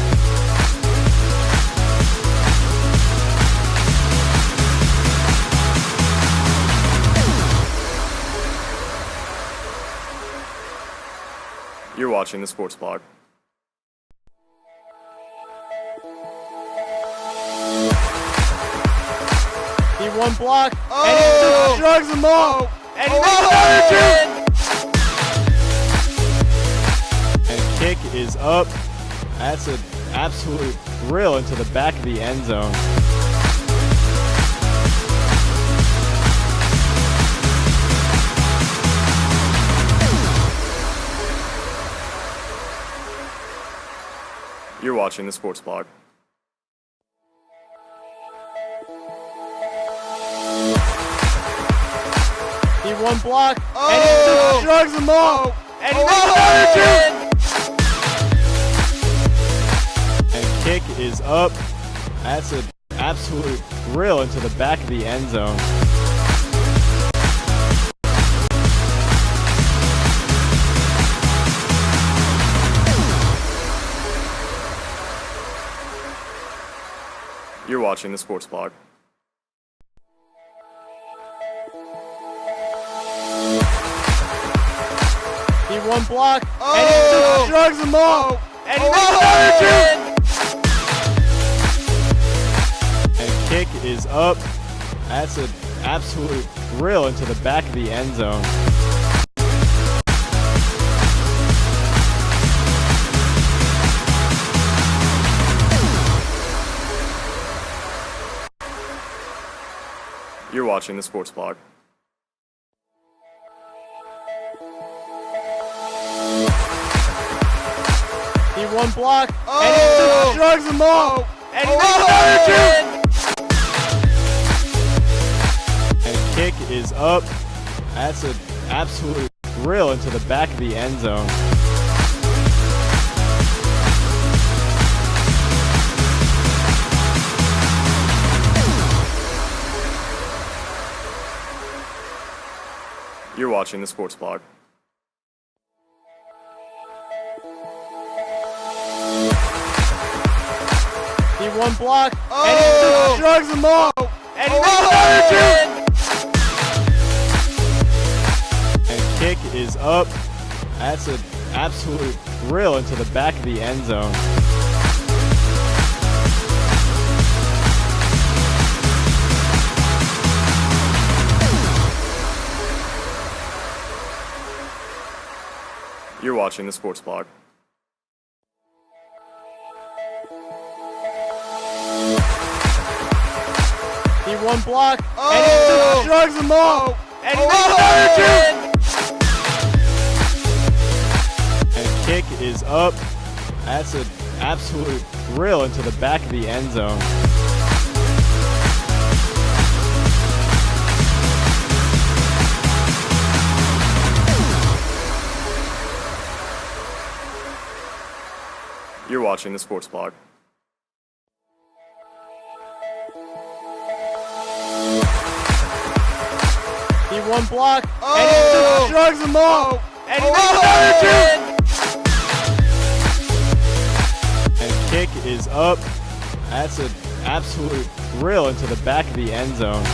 You're watching the Sports Blog. He one block, and he just drugs them all, and he makes another two. And kick is up. That's an absolute drill into the back of the end zone. You're watching the Sports Blog. He one block, and he just drugs them all, and he makes another two. And kick is up. That's an absolute drill into the back of the end zone. You're watching the Sports Blog. He one block, and he just drugs them all, and he makes another two. is up. That's an absolute drill into the back of the end zone. You're watching the Sports Blog. He one block, and he just drugs them all, and he makes another two. And kick is up. That's an absolute drill into the back of the end zone. You're watching the Sports Blog. He one block, and he just drugs them all, and he makes another two. And kick is up. That's an absolute drill into the back of the end zone. You're watching the Sports Blog. He one block, and he just drugs them all, and he makes another two. And kick is up. That's an absolute drill into the back of the end zone. You're watching the Sports Blog. He one block, and he just drugs them all, and he makes another two. And kick is up. That's an absolute drill into the back of the end zone.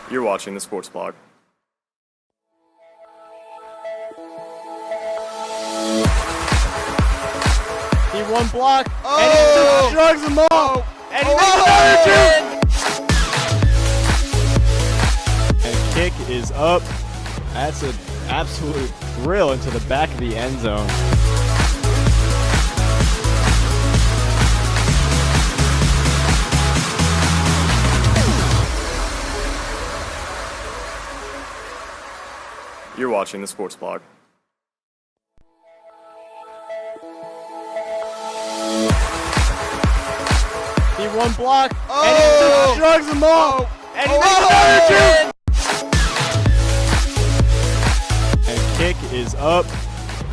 You're watching the Sports Blog. He one block, and he just drugs them all, and he makes another two. And kick is up. That's an absolute drill into the back of the end zone. You're watching the Sports Blog. He one block, and he just drugs them all, and he makes another two. And kick is up.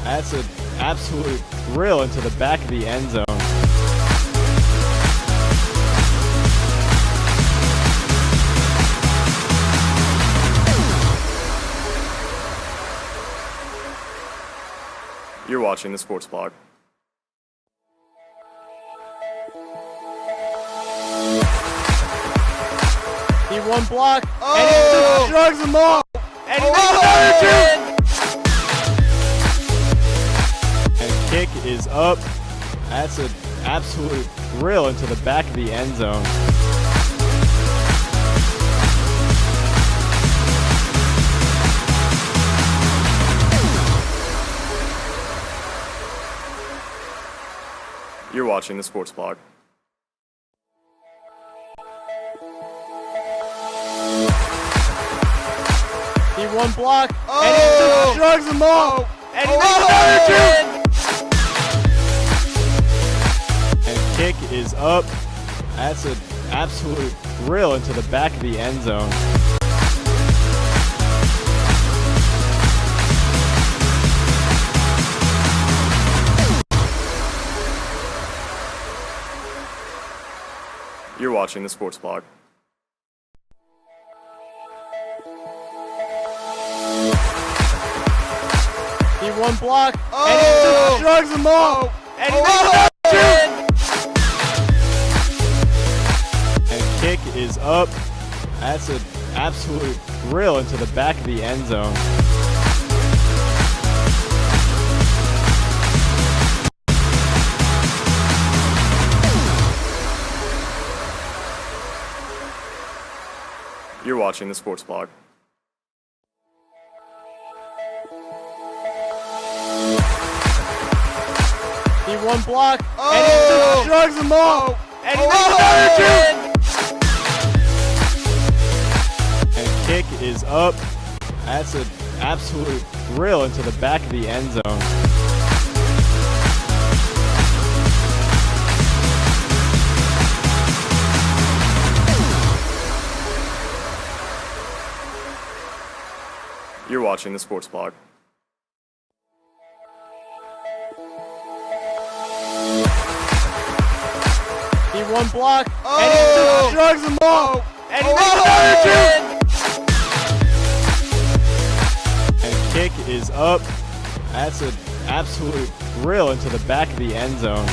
That's an absolute drill into the back of the end zone. You're watching the Sports Blog. He one block, and he just drugs them all, and he makes another two. And kick is up. That's an absolute drill into the back of the end zone. You're watching the Sports Blog. He one block, and he just drugs them all, and he makes another two. And kick is up. That's an absolute drill into the back of the end zone. You're watching the Sports Blog. He one block, and he just drugs them all, and he makes another two. And kick is up. That's an absolute drill into the back of the end zone. You're watching the Sports Blog. He one block, and he drugs them all, and he and kick is up. That's an absolute drill into the back of the end zone. You're watching the Sports Blog. He one block, and he drugs them all, and he and kick is up. That's an absolute drill into the back of the end zone.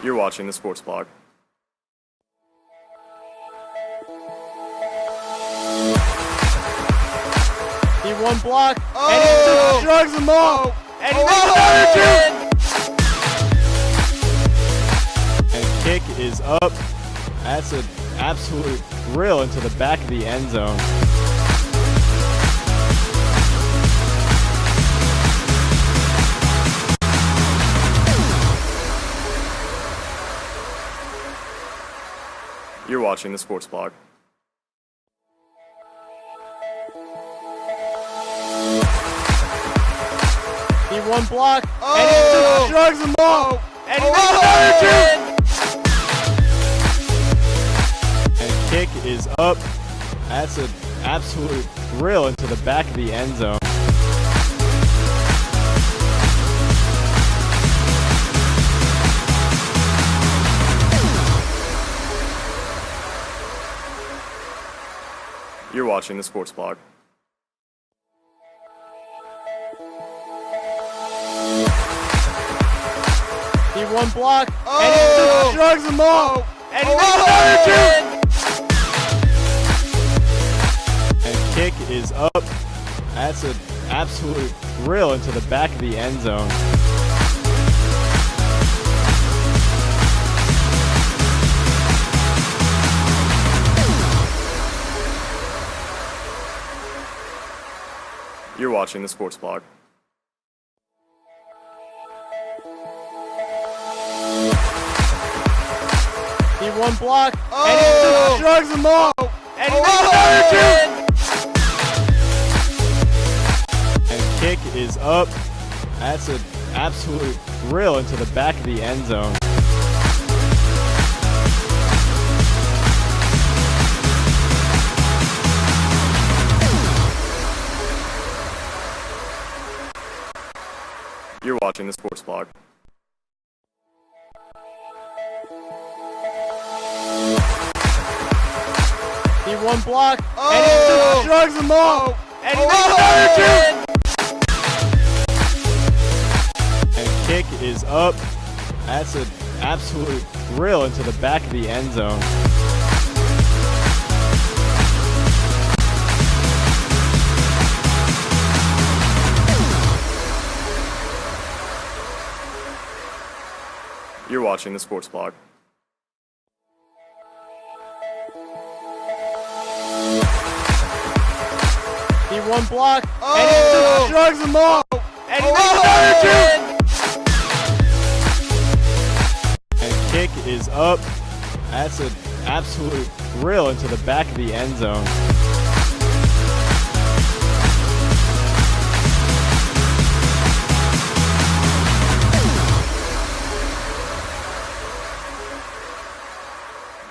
You're watching the Sports Blog. He one block, and he drugs them all, and he and kick is up. That's an absolute drill into the back of the end zone. You're watching the Sports Blog. He one block, and he drugs them all, and he and kick is up. That's an absolute drill into the back of the end zone. You're watching the Sports Blog. He one block, and he drugs them all, and he and kick is up. That's an absolute drill into the back of the end zone. You're watching the Sports Blog. He one block, and he drugs them all, and he and kick is up. That's an absolute drill into the back of the end zone. You're watching the Sports Blog. He one block, and he drugs them all, and he and kick is up. That's an absolute drill into the back of the end zone. You're watching the Sports Blog. He one block, and he drugs them all, and he and kick is up. That's an absolute drill into the back of the end zone.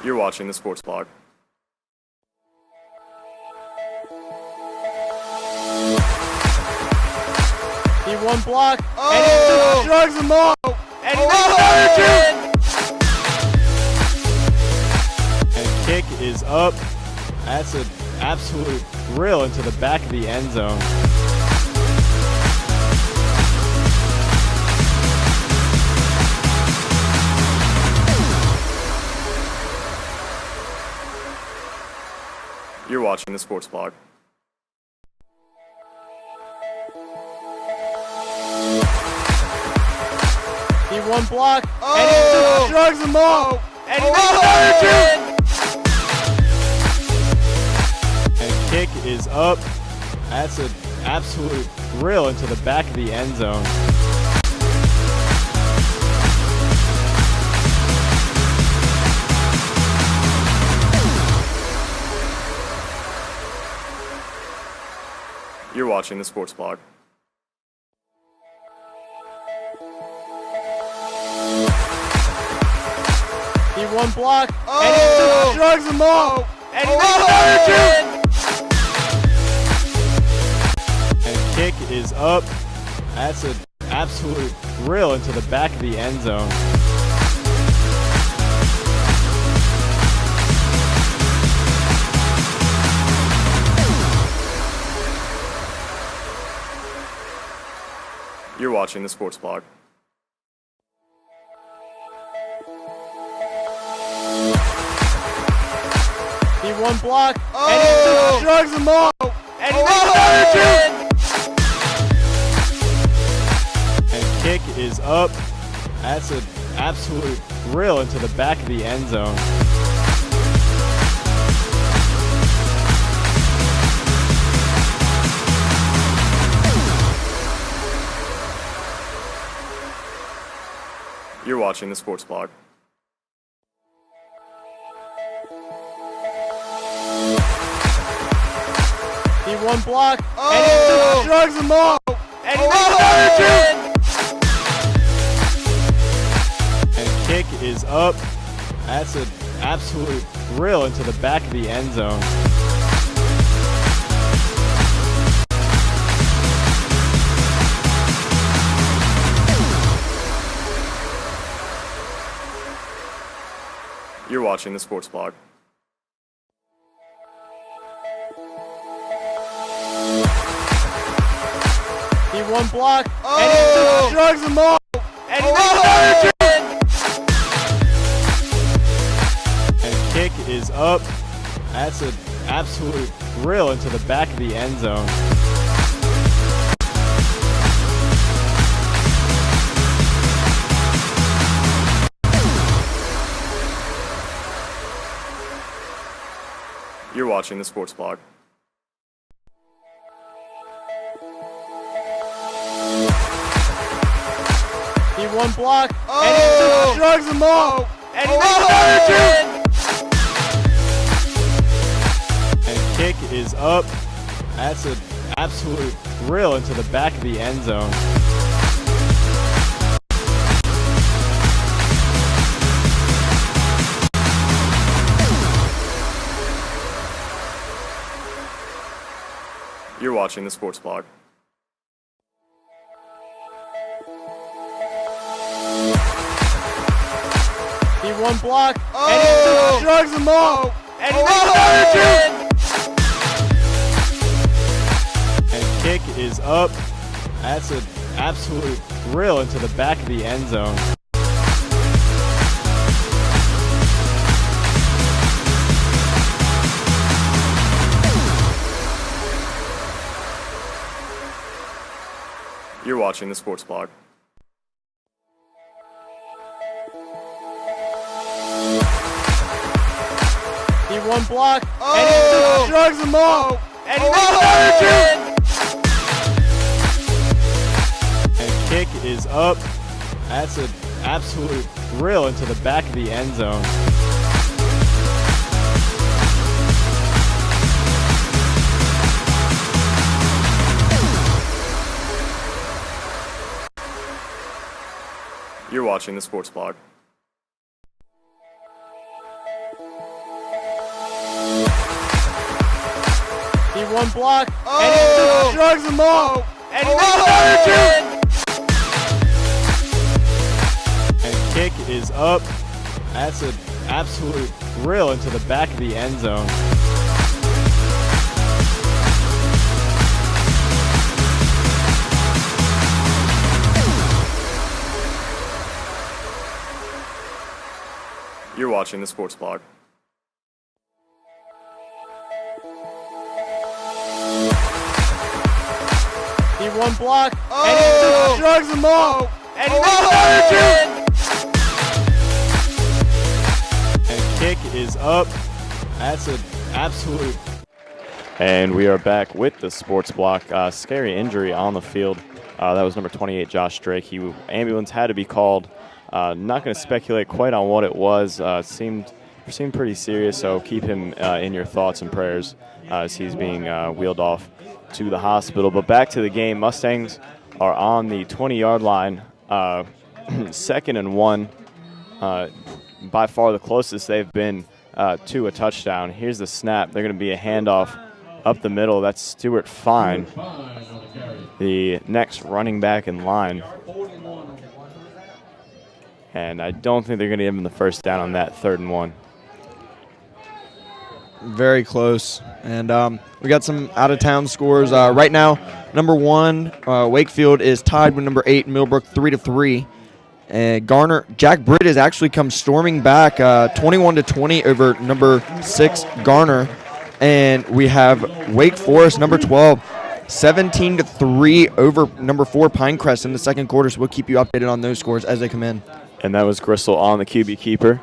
You're watching the Sports Blog. He one block, and he drugs them all, and he and kick is up. That's an absolute drill into the back of the end zone. You're watching the Sports Blog. He one block, and he just drugs them all, and he makes another two. And kick is up. That's an absolute drill into the back of the end zone. You're watching the Sports Blog. He one block, and he just drugs them all, and he makes another two. And kick is up. That's an absolute drill into the back of the end zone. You're watching the Sports Blog. He one block, and he just drugs them all, and he makes another two. And kick is up. That's an absolute drill into the back of the end zone. You're watching the Sports Blog. He one block, and he just drugs them all, and he makes another two. And kick is up. That's an absolute drill into the back of the end zone. You're watching the Sports Blog. He one block, and he just drugs them all, and he makes another two. And kick is up. That's an absolute drill into the back of the end zone. You're watching the Sports Blog. He one block, and he just drugs them all, and he makes another two. And kick is up. That's an absolute drill into the back of the end zone. You're watching the Sports Blog. He one block, and he just drugs them all, and he makes another two. And kick is up. That's an absolute drill into the back of the end zone. You're watching the Sports Blog. He one block, and he just drugs them all, and he makes another two. And kick is up. That's an absolute drill into the back of the end zone. You're watching the Sports Blog. He one block, and he just drugs them all, and he makes another two. And kick is up. That's an absolute drill into the back of the end zone. You're watching the Sports Blog. one block, Oh. and he just shrugs them off, and he makes another two. And kick is up. That's an absolute. And we are back with the sports block. Scary injury on the field. That was number 28, Josh Drake. Ambulance had to be called. Not going to speculate quite on what it was. Seemed pretty serious, so keep him in your thoughts and prayers as he's being wheeled off to the hospital. But back to the game. Mustangs are on the 20-yard line, 2nd and 1. By far the closest they've been to a touchdown. Here's the snap. They're going to be a handoff up the middle. That's Stuart Fine, the next running back in line. And I don't think they're going to give him the first down on that 3rd and 1. Very close. And we got some out-of-town scores. Right now, number 1, Wakefield is tied with number 8, Millbrook, 3-3. And Jack Britt has actually come storming back 21-20 over number 6, Garner. And we have Wake Forest, number 12, 17-3 over number 4, Pinecrest in the second quarter. So we'll keep you updated on those scores as they come in. And that was Gristle on the QB keeper.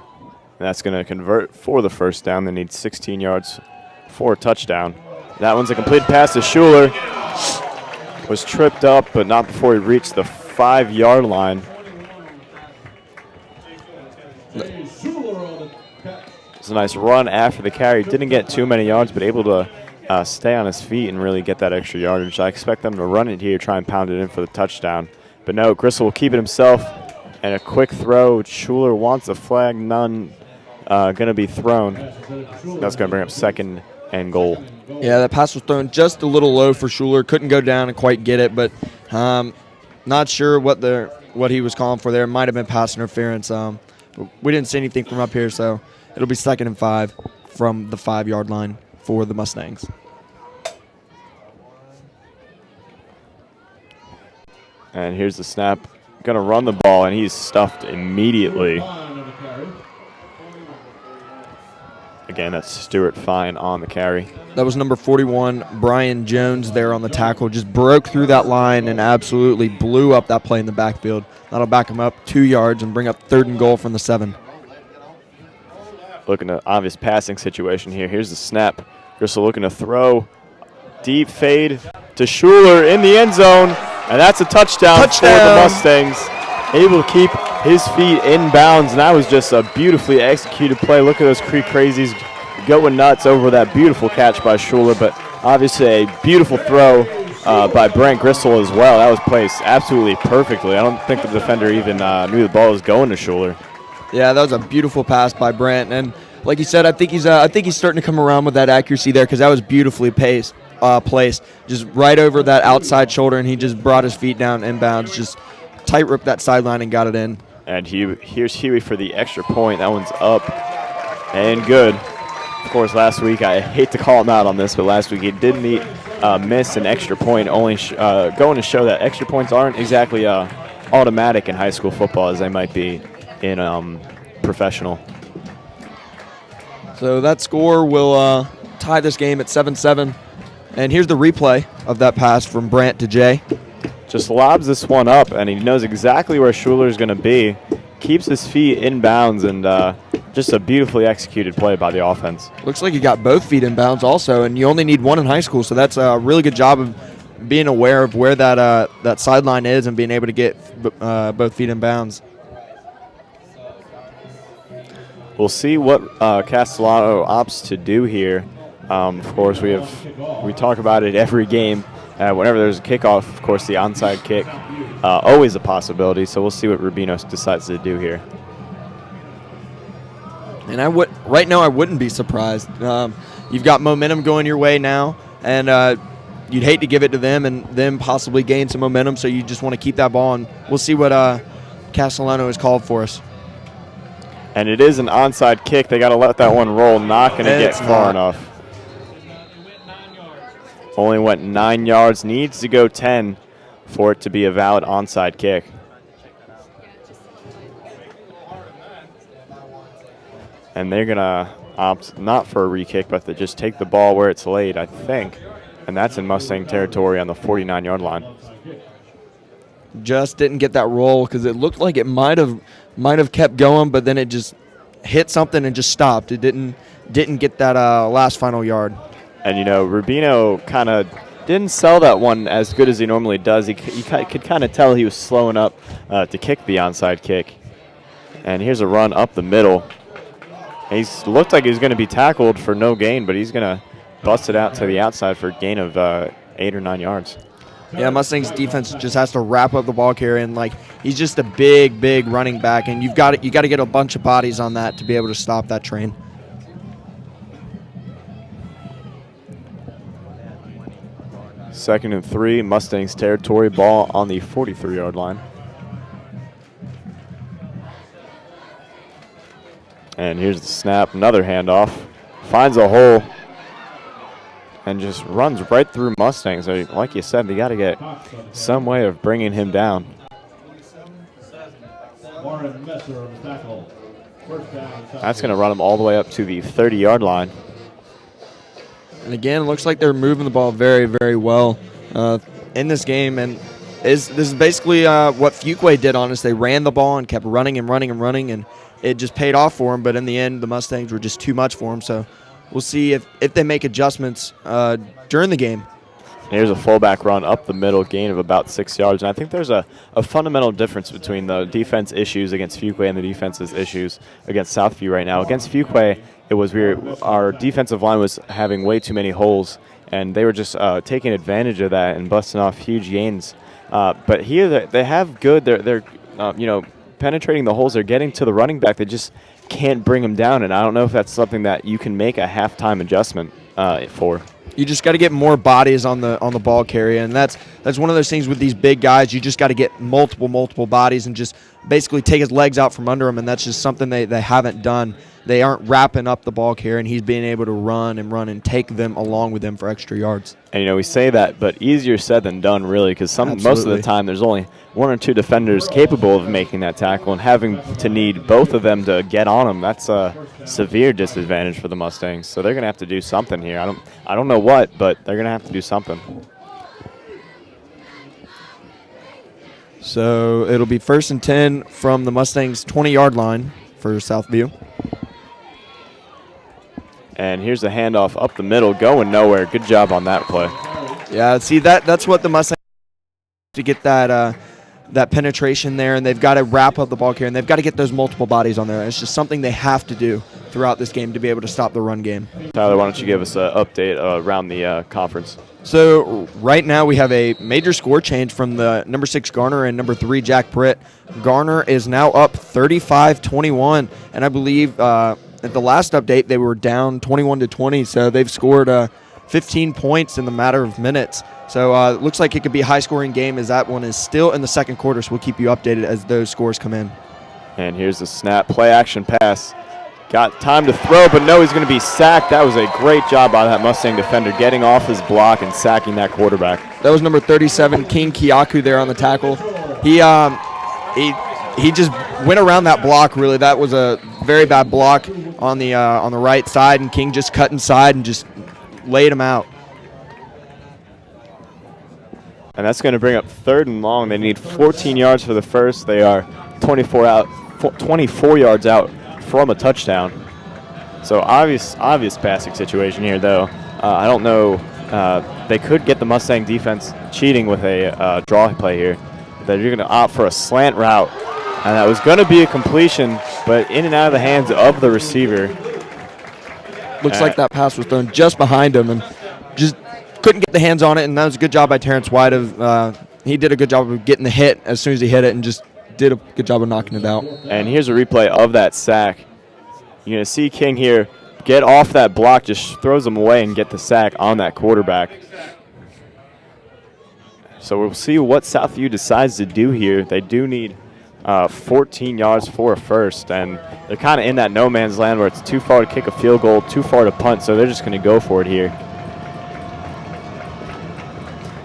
That's going to convert for the first down. They need 16 yards for a touchdown. That one's a complete pass to Schuler. Was tripped up, but not before he reached the 5-yard line. It's a nice run after the carry. Didn't get too many yards, but able to stay on his feet and really get that extra yardage. I expect them to run it here, try and pound it in for the touchdown. But no, Gristle will keep it himself. And a quick throw. Schuler wants a flag. None going to be thrown. That's going to bring up 2nd and goal. Yeah, that pass was thrown just a little low for Schuler. Couldn't go down and quite get it, but not sure what he was calling for there. Might have been pass interference. We didn't see anything from up here, so it'll be 2nd and 5 from the 5-yard line for the Mustangs. And here's the snap. Going to run the ball, and he's stuffed immediately. Again, that's Stuart Fine on the carry. That was number 41, Brian Jones, there on the tackle. Just broke through that line and absolutely blew up that play in the backfield. That'll back him up 2 yards and bring up 3rd and goal from the 7. Looking at obvious passing situation here. Here's the snap. Gristle looking to throw. Deep fade to Schuler in the end zone. And that's a touchdown for the Mustangs. Able to keep his feet in bounds. And that was just a beautifully executed play. Look at those Creek Crazies going nuts over that beautiful catch by Schuler. But obviously a beautiful throw by Brent Gristle as well. That was placed absolutely perfectly. I don't think the defender even knew the ball was going to Schuler. Yeah, that was a beautiful pass by Brent. And like you said, I think he's starting to come around with that accuracy there because that was beautifully placed just right over that outside shoulder, and he just brought his feet down inbounds, just tight-roped that sideline and got it in. And here's Huey for the extra point. That one's up and good. Of course, last week, I hate to call him out on this, but last week he did miss an extra point, only going to show that extra points aren't exactly automatic in high school football as they might be in professional. So that score will tie this game at 7-7. And here's the replay of that pass from Brant to Jay. Just lobs this one up, and he knows exactly where Schuler's going to be. Keeps his feet in bounds, and just a beautifully executed play by the offense. Looks like he got both feet in bounds also, and you only need one in high school, so that's a really good job of being aware of where that sideline is and being able to get both feet in bounds. We'll see what Castellano opts to do here. Of course, we talk about it every game. Whenever there's a kickoff, of course, the onside kick, always a possibility. So we'll see what Rubino decides to do here. And right now I wouldn't be surprised. You've got momentum going your way now, and you'd hate to give it to them and them possibly gain some momentum. So you just want to keep that ball, and we'll see what Castellano has called for us. And it is an onside kick. They got to let that one roll. Not going to get far enough. Only went 9 yards. Needs to go 10 for it to be a valid onside kick. And they're going to opt not for a re-kick, but to just take the ball where it's laid, I think. And that's in Mustang territory on the 49-yard line. just didn't get that roll because it looked like it might have kept going, but then it just hit something and just stopped. It didn't get that last final yard. And, Rubino kind of didn't sell that one as good as he normally does. He could kind of tell he was slowing up to kick the onside kick. And here's a run up the middle. He's looked like he's going to be tackled for no gain, but he's going to bust it out to the outside for a gain of 8 or 9 yards. Yeah, Mustangs defense just has to wrap up the ball carrier, and he's just a big running back, and you got to get a bunch of bodies on that to be able to stop that train. Second and 3, Mustangs territory, ball on the 43-yard line. And here's the snap, another handoff. Finds a hole and just runs right through Mustangs. Like you said, they got to get some way of bringing him down. That's going to run him all the way up to the 30-yard line. And again, it looks like they're moving the ball very, very well in this game. And this is basically what Fuquay did on us. They ran the ball and kept running, and it just paid off for them. But in the end, the Mustangs were just too much for them. So we'll see if they make adjustments during the game. Here's a fullback run up the middle, gain of about 6 yards. And I think there's a fundamental difference between the defense issues against Fuquay and the defense's issues against Southview right now. Against Fuquay, it was our defensive line was having way too many holes, and they were just taking advantage of that and busting off huge gains. But here they have good. They're penetrating the holes. They're getting to the running back. They just can't bring him down, and I don't know if that's something that you can make a halftime adjustment for. You just got to get more bodies on the ball carrier, and that's one of those things with these big guys. You just got to get multiple bodies and just basically take his legs out from under him, and that's just something they haven't done. They aren't wrapping up the ball carrier, and he's being able to run and take them along with them for extra yards. And, we say that, but easier said than done, really, because most of the time there's only one or two defenders capable of making that tackle, and having to need both of them to get on them, that's a severe disadvantage for the Mustangs. So they're going to have to do something here. I don't know what, but they're going to have to do something. So it'll be 1st and 10 from the Mustangs' 20-yard line for Southview. And here's the handoff up the middle, going nowhere. Good job on that play. Yeah, see, that's what the Mustangs to get that penetration there, and they've got to wrap up the ball carrier, and they've got to get those multiple bodies on there. It's just something they have to do throughout this game to be able to stop the run game. Tyler, why don't you give us an update around the conference? So right now we have a major score change from the number 6 Garner and number 3 Jack Britt. Garner is now up 35-21, and I believe at the last update they were down 21-20, so they've scored 15 points in the matter of minutes. So it looks like it could be a high-scoring game, as that one is still in the second quarter, so we'll keep you updated as those scores come in. And here's the snap, play-action pass. Got time to throw, but no, he's going to be sacked. That was a great job by that Mustang defender, getting off his block and sacking that quarterback. That was number 37, King Kiaku, there on the tackle. He just went around that block, really. That was a very bad block on the right side, and King just cut inside and just laid him out. And that's going to bring up 3rd and long. They need 14 yards for the first. They are 24 yards out from a touchdown. So obvious passing situation here, though. I don't know. They could get the Mustang defense cheating with a draw play here. They're going to opt for a slant route. And that was going to be a completion, but in and out of the hands of the receiver. Looks like that pass was thrown just behind him and just couldn't get the hands on it, and that was a good job by Terrence White. He did a good job of getting the hit as soon as he hit it and just did a good job of knocking it out. And here's a replay of that sack. You're going to see King here get off that block, just throws him away and get the sack on that quarterback. So we'll see what Southview decides to do here. They do need 14 yards for a first, and they're kind of in that no man's land where it's too far to kick a field goal, too far to punt, so they're just going to go for it here.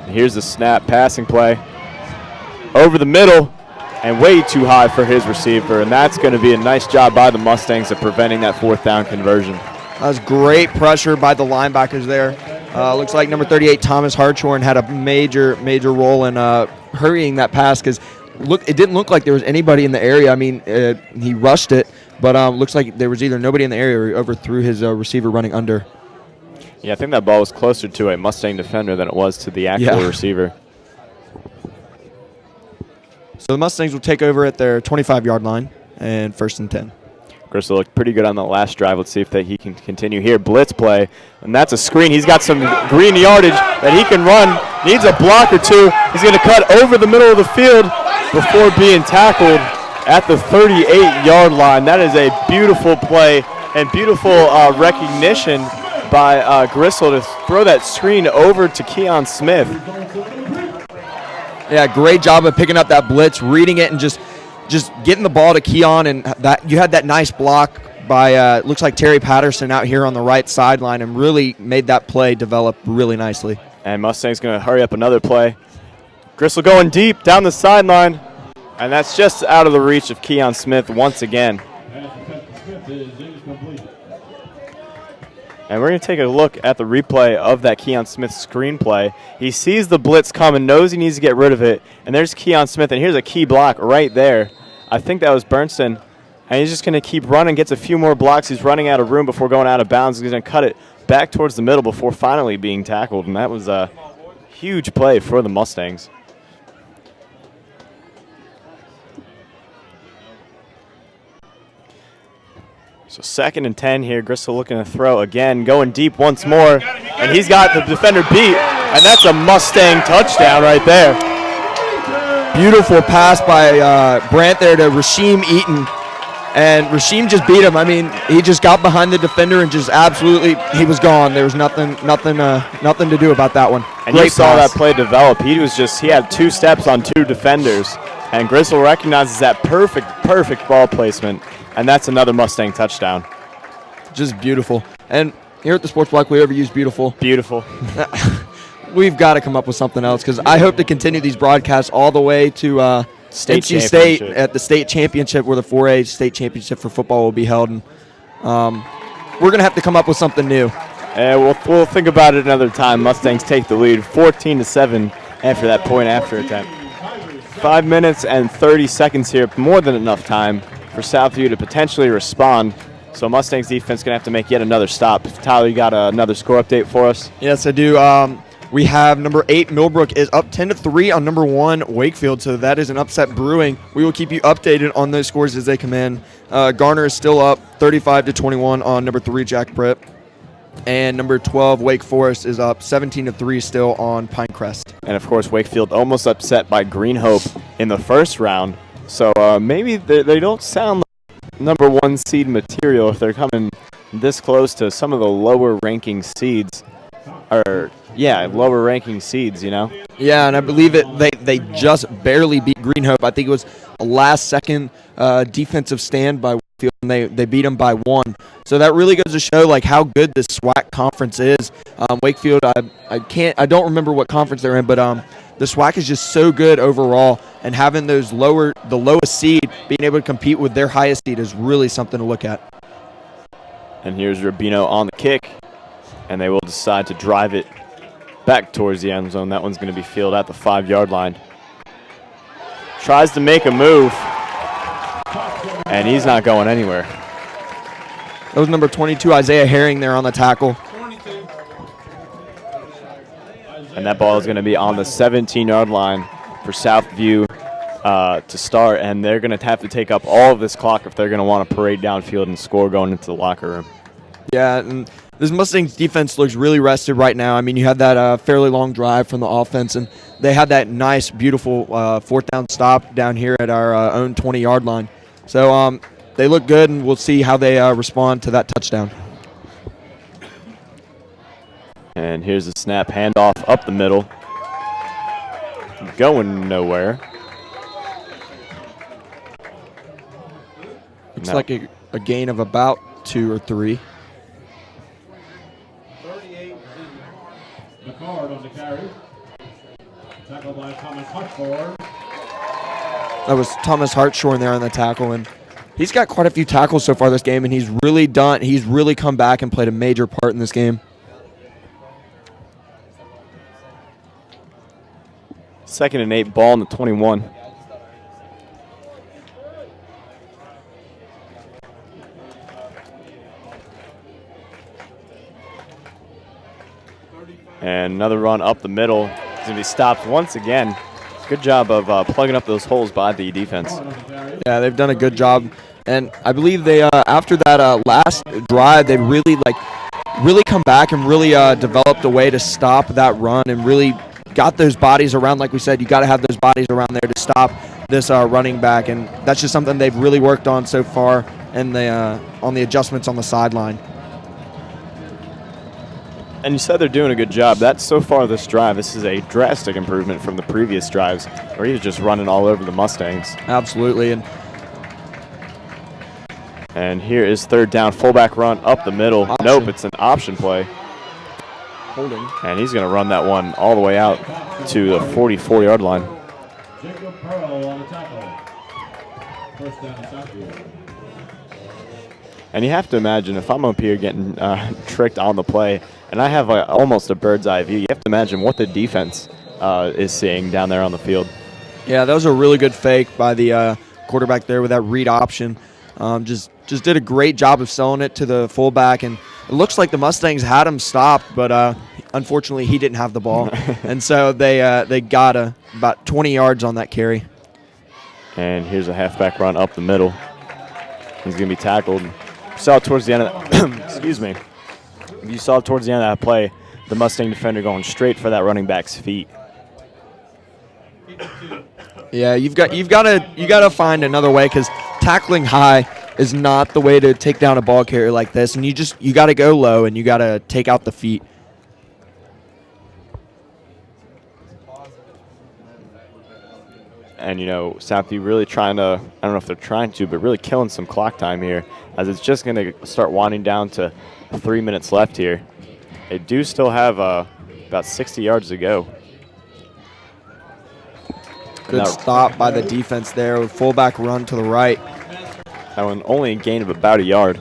And here's the snap, passing play over the middle, and way too high for his receiver, and that's going to be a nice job by the Mustangs of preventing that 4th down conversion. That was great pressure by the linebackers there. Looks like number 38, Thomas Hartshorn, had a major role in hurrying that pass because it didn't look like there was anybody in the area. I mean, he rushed it, but looks like there was either nobody in the area or he overthrew his receiver running under. Yeah, I think that ball was closer to a Mustang defender than it was to the actual receiver. So the Mustangs will take over at their 25-yard line and 1st and 10. Gristle looked pretty good on the last drive. Let's see if he can continue here. Blitz play, and that's a screen. He's got some green yardage that he can run. Needs a block or two. He's going to cut over the middle of the field before being tackled at the 38-yard line. That is a beautiful play and beautiful recognition by Gristle to throw that screen over to Keon Smith. Yeah, great job of picking up that blitz, reading it, and just getting the ball to Keon. And that you had that nice block by looks like Terry Patterson out here on the right sideline, and really made that play develop really nicely. And Mustang's going to hurry up another play. Gristle going deep down the sideline, and that's just out of the reach of Keon Smith once again. And we're going to take a look at the replay of that Keon Smith screenplay. He sees the blitz coming, knows he needs to get rid of it, and there's Keon Smith, and here's a key block right there. I think that was Bernston, and he's just going to keep running, gets a few more blocks. He's running out of room before going out of bounds. He's going to cut it back towards the middle before finally being tackled, and that was a huge play for the Mustangs. So 2nd and 10 here. Gristle looking to throw again, going deep once more, and he's got the defender beat, and that's a Mustang touchdown right there. Beautiful pass by Brandt there to Rasheem Eaton, and Rasheem just beat him. I mean, he just got behind the defender and just absolutely, he was gone. There was nothing to do about that one. And you saw that play develop. He had 2 steps on 2 defenders, and Gristle recognizes that perfect ball placement. And that's another Mustang touchdown. Just beautiful. And here at the Sports Block, we ever use beautiful. Beautiful. We've got to come up with something else because I hope to continue these broadcasts all the way to NC State at the state championship where the 4A state championship for football will be held. And we're going to have to come up with something new. We'll think about it another time. Mustangs take the lead 14-7 after that point after attempt. 5 minutes and 30 seconds here, more than enough time for Southview to potentially respond. So Mustangs defense going to have to make yet another stop. Tyler, you got another score update for us? Yes, I do. We have number 8, Millbrook, is up 10-3 on number 1, Wakefield. So that is an upset brewing. We will keep you updated on those scores as they come in. Garner is still up 35-21 on number 3, Jack Britt. And number 12, Wake Forest, is up 17-3 still on Pinecrest. And, of course, Wakefield almost upset by Green Hope in the first round. So maybe they don't sound like number 1 seed material if they're coming this close to some of the lower-ranking seeds. Lower-ranking seeds, you know? Yeah, and I believe they just barely beat Green Hope. I think it was a last-second defensive stand by Wakefield, and they beat them by 1. So that really goes to show like how good this SWAC conference is. Wakefield, I don't remember what conference they're in, but the SWAC is just so good overall, and having the lowest seed being able to compete with their highest seed is really something to look at. And here's Rubino on the kick, and they will decide to drive it back towards the end zone. That one's going to be fielded at the 5-yard line. Tries to make a move, and he's not going anywhere. That was number 22, Isaiah Herring, there on the tackle. And that ball is going to be on the 17-yard line for Southview to start, and they're going to have to take up all of this clock if they're going to want to parade downfield and score going into the locker room. Yeah, and this Mustangs defense looks really rested right now. I mean, you had that fairly long drive from the offense, and they had that nice, beautiful 4th down stop down here at our own 20-yard line. So they look good, and we'll see how they respond to that touchdown. And here's the snap, handoff up the middle. Going nowhere. Looks like a gain of about 2 or 3. 38, the card on the carry. Tackled by Thomas Hartshorn. That was Thomas Hartshorn there on the tackle, and he's got quite a few tackles so far this game, and he's really come back and played a major part in this game. 2nd and 8, ball in the 21. And another run up the middle. He's going to be stopped once again. Good job of plugging up those holes by the defense. Yeah, they've done a good job. And I believe they, after that last drive, they really come back and really developed a way to stop that run and really got those bodies around. Like we said, you got to have those bodies around there to stop this running back. And that's just something they've really worked on so far and on the adjustments on the sideline. And you said they're doing a good job. That's so far this drive. This is a drastic improvement from the previous drives where he was just running all over the Mustangs. Absolutely. And here is 3rd down, fullback run up the middle. Option. Nope, it's an option play. Holding. And he's going to run that one all the way out to the 44-yard line. Jacob Pearl on the tackle. First down to Southview. And you have to imagine if I'm up here getting tricked on the play and I have almost a bird's eye view, you have to imagine what the defense is seeing down there on the field. Yeah, that was a really good fake by the quarterback there with that read option. Just did a great job of selling it to the fullback, and it looks like the Mustangs had him stopped, but unfortunately he didn't have the ball. And so they got about 20 yards on that carry. And here's a halfback run up the middle. He's going to be tackled. Saw towards the end of that, excuse me. You saw towards the end of that play, the Mustang defender going straight for that running back's feet. Yeah, you got to find another way, because tackling high is not the way to take down a ball carrier like this, and you got to go low and you got to take out the feet. And, Southview really trying to, I don't know if they're trying to, but really killing some clock time here, as it's just going to start winding down to 3 minutes left here. They do still have about 60 yards to go. Good stop by the defense there with fullback run to the right. That one only a gain of about a yard.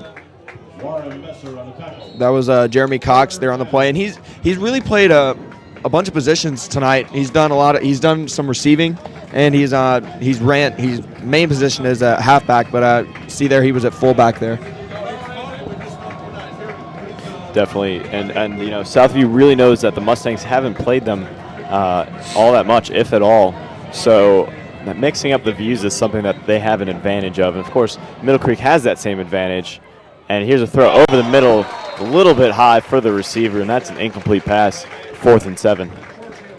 That was Jeremy Cox there on the play, and he's really played a bunch of positions tonight. He's done some receiving, and his main position is a halfback, but see there he was at fullback there. Definitely, and Southview really knows that the Mustangs haven't played them all that much, if at all. So mixing up the views is something that they have an advantage of. And, of course, Middle Creek has that same advantage. And here's a throw over the middle, a little bit high for the receiver, and that's an incomplete pass, 4th and 7. Yeah,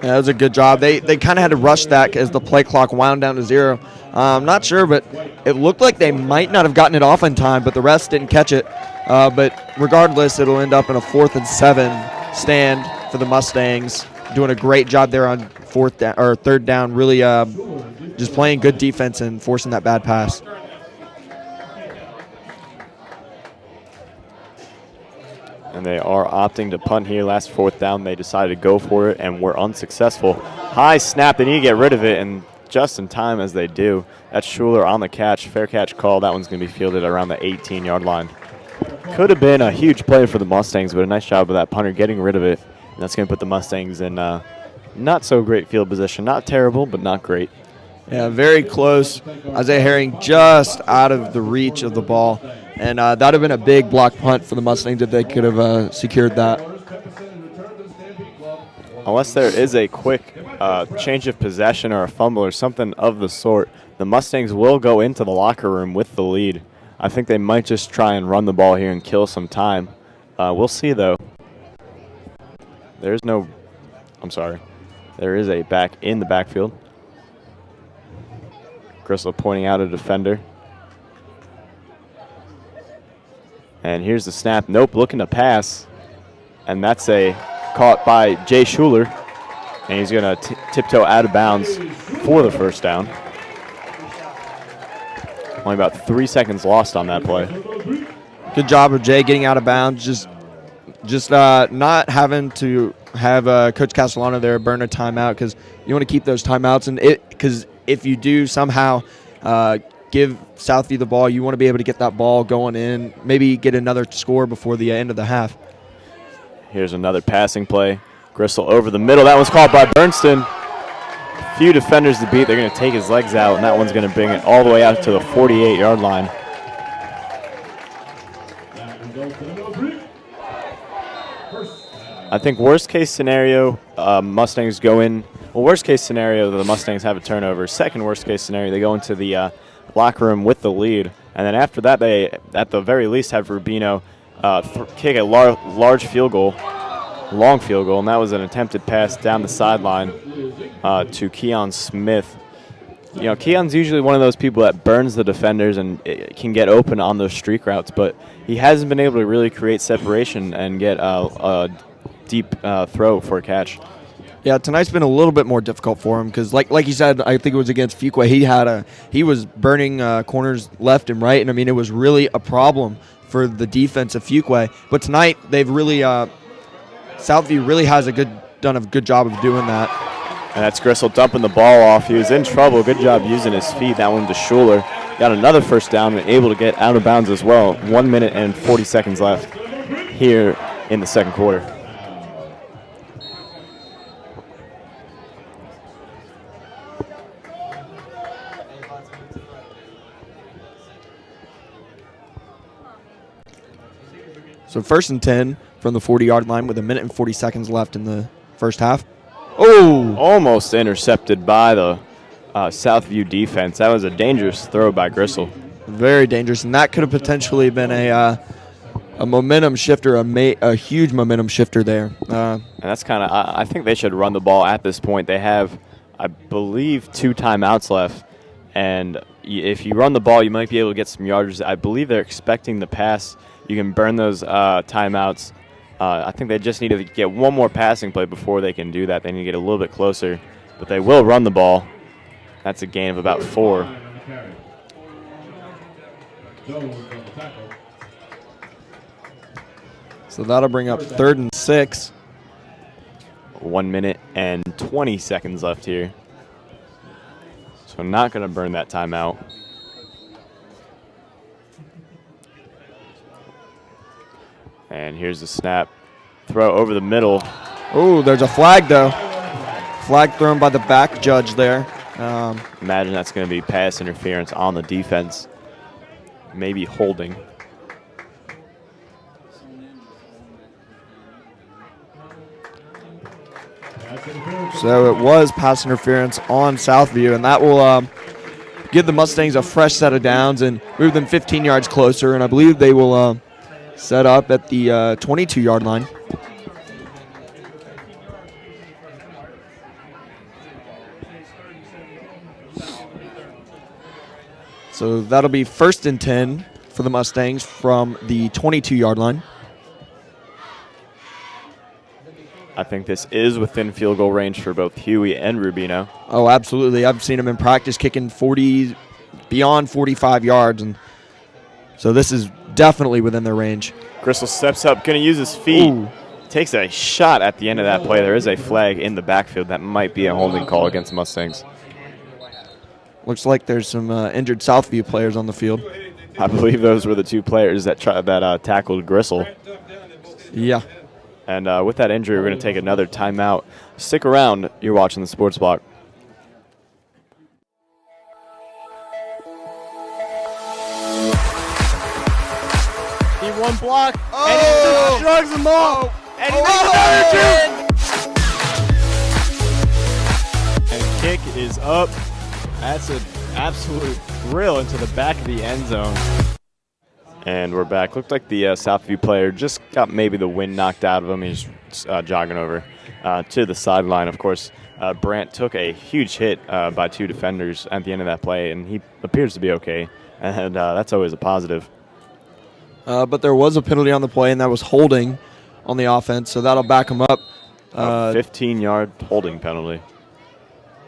that was a good job. They kind of had to rush that as the play clock wound down to 0. I'm not sure, but it looked like they might not have gotten it off in time, but the refs didn't catch it. But regardless, it'll end up in a 4th and 7 stand for the Mustangs. Doing a great job there on 3rd down, really just playing good defense and forcing that bad pass. And they are opting to punt here. Last 4th down, they decided to go for it and were unsuccessful. High snap, they need to get rid of it, and just in time as they do. That's Schuler on the catch, fair catch call. That one's going to be fielded around the 18-yard line. Could have been a huge play for the Mustangs, but a nice job of that punter getting rid of it. And that's going to put the Mustangs in not so great field position. Not terrible, but not great. Yeah, very close. Isaiah Herring just out of the reach of the ball. And that would have been a big block punt for the Mustangs if they could have secured that. Unless there is a quick change of possession or a fumble or something of the sort, the Mustangs will go into the locker room with the lead. I think they might just try and run the ball here and kill some time. We'll see, though. There is a back in the backfield. Gristle pointing out a defender. And here's the snap. Nope, looking to pass. And that's a caught by Jay Schuler. And he's going to tiptoe out of bounds for the 1st down. Only about 3 seconds lost on that play. Good job of Jay getting out of bounds. Just not having to have Coach Castellano there burn a timeout, because you want to keep those timeouts. And because if you do somehow give Southview the ball, you want to be able to get that ball going in, maybe get another score before the end of the half. Here's another passing play. Gristle over the middle. That was caught by Bernston. few defenders to beat. They're going to take his legs out, and that one's going to bring it all the way out to the 48-yard line. I think worst case scenario, Mustangs go in. Well, worst case scenario, the Mustangs have a turnover. Second worst case scenario, they go into the locker room with the lead. And then after that, they, at the very least, have Rubino kick a large field goal, long field goal, and that was an attempted pass down the sideline to Keon Smith. You know, Keon's usually one of those people that burns the defenders and can get open on those streak routes, but he hasn't been able to really create separation and get a deep throw for a catch. Yeah, tonight's been a little bit more difficult for him because, like you said, I think it was against Fuqua. He was burning corners left and right, and I mean it was really a problem for the defense of Fuqua. But tonight they've really Southview really has done a good job of doing that. And that's Gristle dumping the ball off. He was in trouble. Good job using his feet. That one to Schuler. Got another first down and able to get out of bounds as well. 1 minute and 40 seconds left here in the second quarter. So 1st and 10 from the 40-yard line with 1 minute and 40 seconds left in the first half. Oh! Almost intercepted by the Southview defense. That was a dangerous throw by Gristle. Very dangerous, and that could have potentially been a momentum shifter, a huge momentum shifter there. And that's kind of, I think they should run the ball at this point. They have, I believe, 2 timeouts left. And if you run the ball, you might be able to get some yardage. I believe they're expecting the pass. You can burn those timeouts. I think they just need to get one more passing play before they can do that. They need to get a little bit closer. But they will run the ball. That's a gain of about 4. So that'll bring up 3rd and 6. 1 minute and 20 seconds left here. So not going to burn that timeout. And here's the snap. Throw over the middle. Oh, there's a flag, though. Flag thrown by the back judge there. Imagine that's going to be pass interference on the defense. Maybe holding. So it was pass interference on Southview, and that will give the Mustangs a fresh set of downs and move them 15 yards closer, and I believe they will set up at the 22-yard line. So that'll be 1st and 10 for the Mustangs from the 22-yard line. I think this is within field goal range for both Huey and Rubino. Oh, absolutely. I've seen him in practice kicking beyond 45 yards, and so this is definitely within their range. Gristle steps up, going to use his feet. Ooh. Takes a shot at the end of that play. There is a flag in the backfield. That might be a holding call against the Mustangs. Looks like there's some injured Southview players on the field. I believe those were the 2 players that tackled Gristle. Yeah. And with that injury, we're going to take another timeout. Stick around. You're watching the Sports Block. He one block, and he just shrugs them off, and he makes another 2. And kick is up. That's an absolute drill into the back of the end zone. And we're back. Looked like the Southview player just got maybe the wind knocked out of him. He's jogging over to the sideline. Of course, Brandt took a huge hit by 2 defenders at the end of that play, and he appears to be okay. And that's always a positive. But there was a penalty on the play, and that was holding on the offense, so that'll back him up. A 15-yard holding penalty.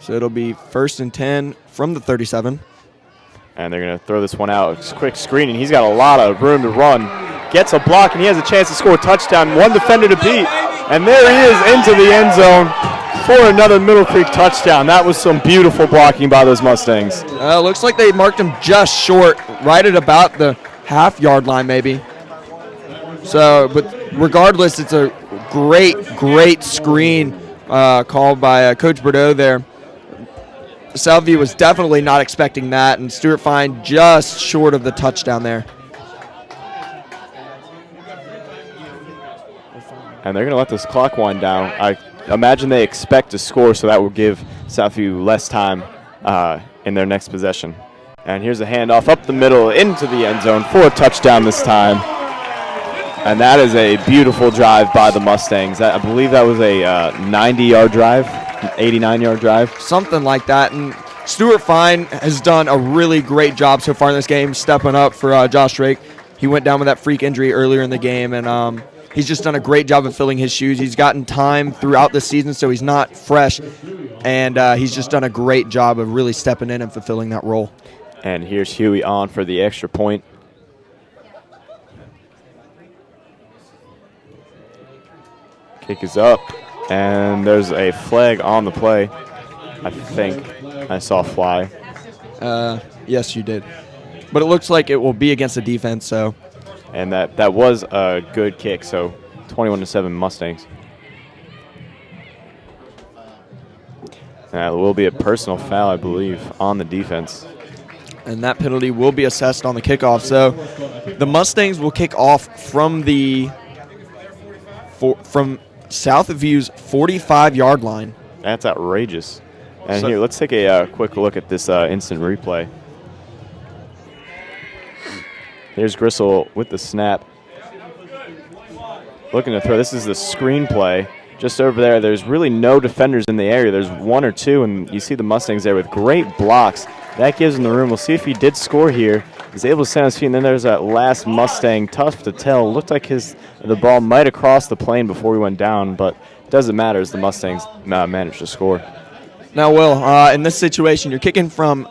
So it'll be 1st and 10 from the 37. And they're going to throw this one out. It's quick screening. He's got a lot of room to run. Gets a block, and he has a chance to score a touchdown. 1 defender to beat. And there he is into the end zone for another Middle Creek touchdown. That was some beautiful blocking by those Mustangs. Looks like they marked him just short, right at about the half-yard line maybe. So, but regardless, it's a great screen called by Coach Bordeaux there. Southview was definitely not expecting that, and Stuart Fine just short of the touchdown there. And they're going to let this clock wind down. I imagine they expect to score, so that will give Southview less time in their next possession. And here's a handoff up the middle into the end zone for a touchdown this time. And that is a beautiful drive by the Mustangs. I believe that was a 90-yard drive, 89-yard drive. Something like that. And Stuart Fine has done a really great job so far in this game, stepping up for Josh Drake. He went down with that freak injury earlier in the game, and he's just done a great job of filling his shoes. He's gotten time throughout the season, so he's not fresh, and he's just done a great job of really stepping in and fulfilling that role. And here's Huey on for the extra point. Kick is up, and there's a flag on the play. I think I saw fly. Yes, you did. But it looks like it will be against the defense, so. And that was a good kick, so 21-7 Mustangs. That will be a personal foul, I believe, on the defense. And that penalty will be assessed on the kickoff. So the Mustangs will kick off from from Southview's 45-yard line. That's outrageous. And so, here, let's take a quick look at this instant replay. Here's Gristle with the snap. Looking to throw. This is the screen play. Just over there, there's really no defenders in the area. There's one or two, and you see the Mustangs there with great blocks. That gives him the room. We'll see if he did score here. He's able to stand on his feet, and then there's that last Mustang. Tough to tell. Looked like the ball might have crossed the plane before we went down, but it doesn't matter as the Mustangs managed to score. Now, Will, in this situation, you're kicking from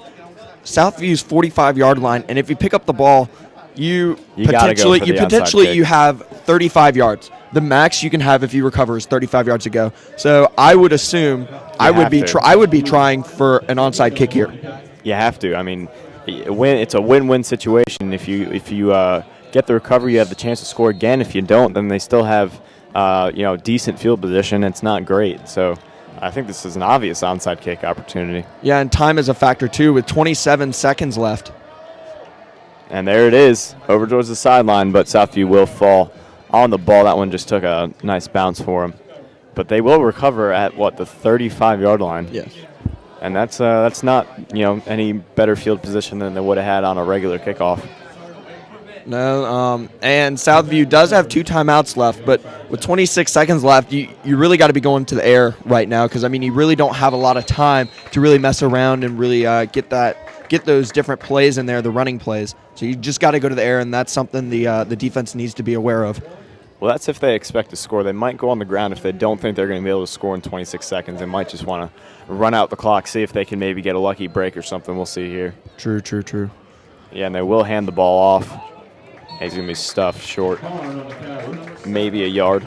Southview's 45-yard line, and if you pick up the ball, you potentially have 35 yards. The max you can have if you recover is 35 yards to go. So I would assume I would be trying for an onside kick here. You have to. I mean, it's a win-win situation. If you get the recovery, you have the chance to score again. If you don't, then they still have decent field position. It's not great. So I think this is an obvious onside kick opportunity. Yeah, and time is a factor too with 27 seconds left. And there it is, over towards the sideline, but Southview will fall on the ball. That one just took a nice bounce for him. But they will recover at, the 35-yard line. Yes. And that's not, any better field position than they would have had on a regular kickoff. No, and Southview does have 2 timeouts left, but with 26 seconds left, you really got to be going to the air right now because, you really don't have a lot of time to really mess around and really get those different plays in there, the running plays. So you just got to go to the air, and that's something the defense needs to be aware of. Well, that's if they expect to score. They might go on the ground if they don't think they're going to be able to score in 26 seconds. They might just want to run out the clock, see if they can maybe get a lucky break or something. We'll see here. True. Yeah, and they will hand the ball off. He's going to be stuffed short, maybe a yard.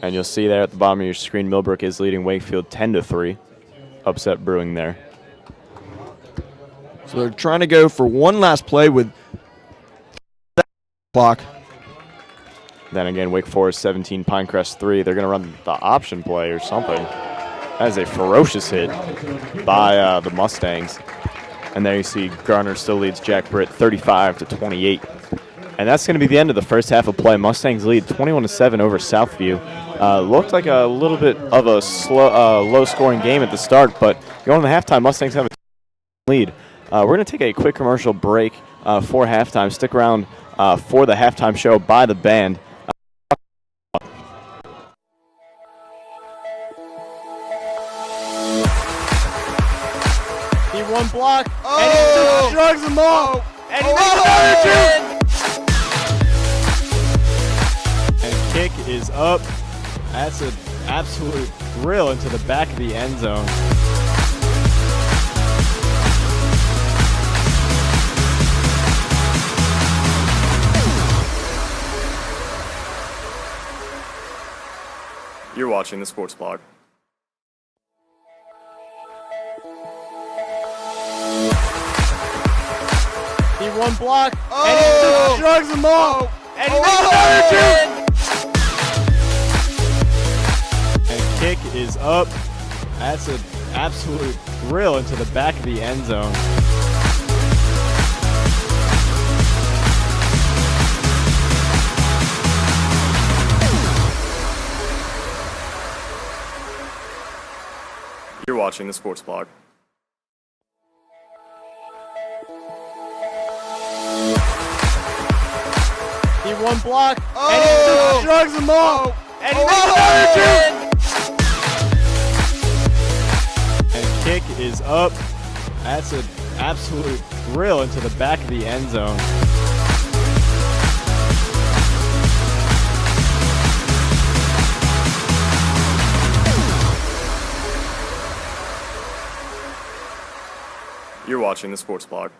And you'll see there at the bottom of your screen, Millbrook is leading Wakefield 10-3. Upset brewing there. So they're trying to go for one last play with clock. Then again, Wake Forest 17, Pinecrest 3. They're going to run the option play or something. That is a ferocious hit by the Mustangs. And there you see Garner still leads Jack Britt 35-28. And that's going to be the end of the first half of play. Mustangs lead 21-7 over Southview. Looked like a little bit of a low-scoring game at the start, but going to halftime, Mustangs have a lead. We're going to take a quick commercial break for halftime. Stick around for the halftime show by the band. He one block, and he just shrugs them off, and he makes another two. And kick is up. That's an absolute drill into the back of the end zone. You're watching the Sports Blog. He one block, and he just shrugs them off, and he makes another two. is up. That's an absolute drill into the back of the end zone. You're watching the Sports Blog. He one block, and he just shrugs them off, and he makes another two. And kick is up. That's an absolute drill into the back of the end zone. You're watching the Sports Blog.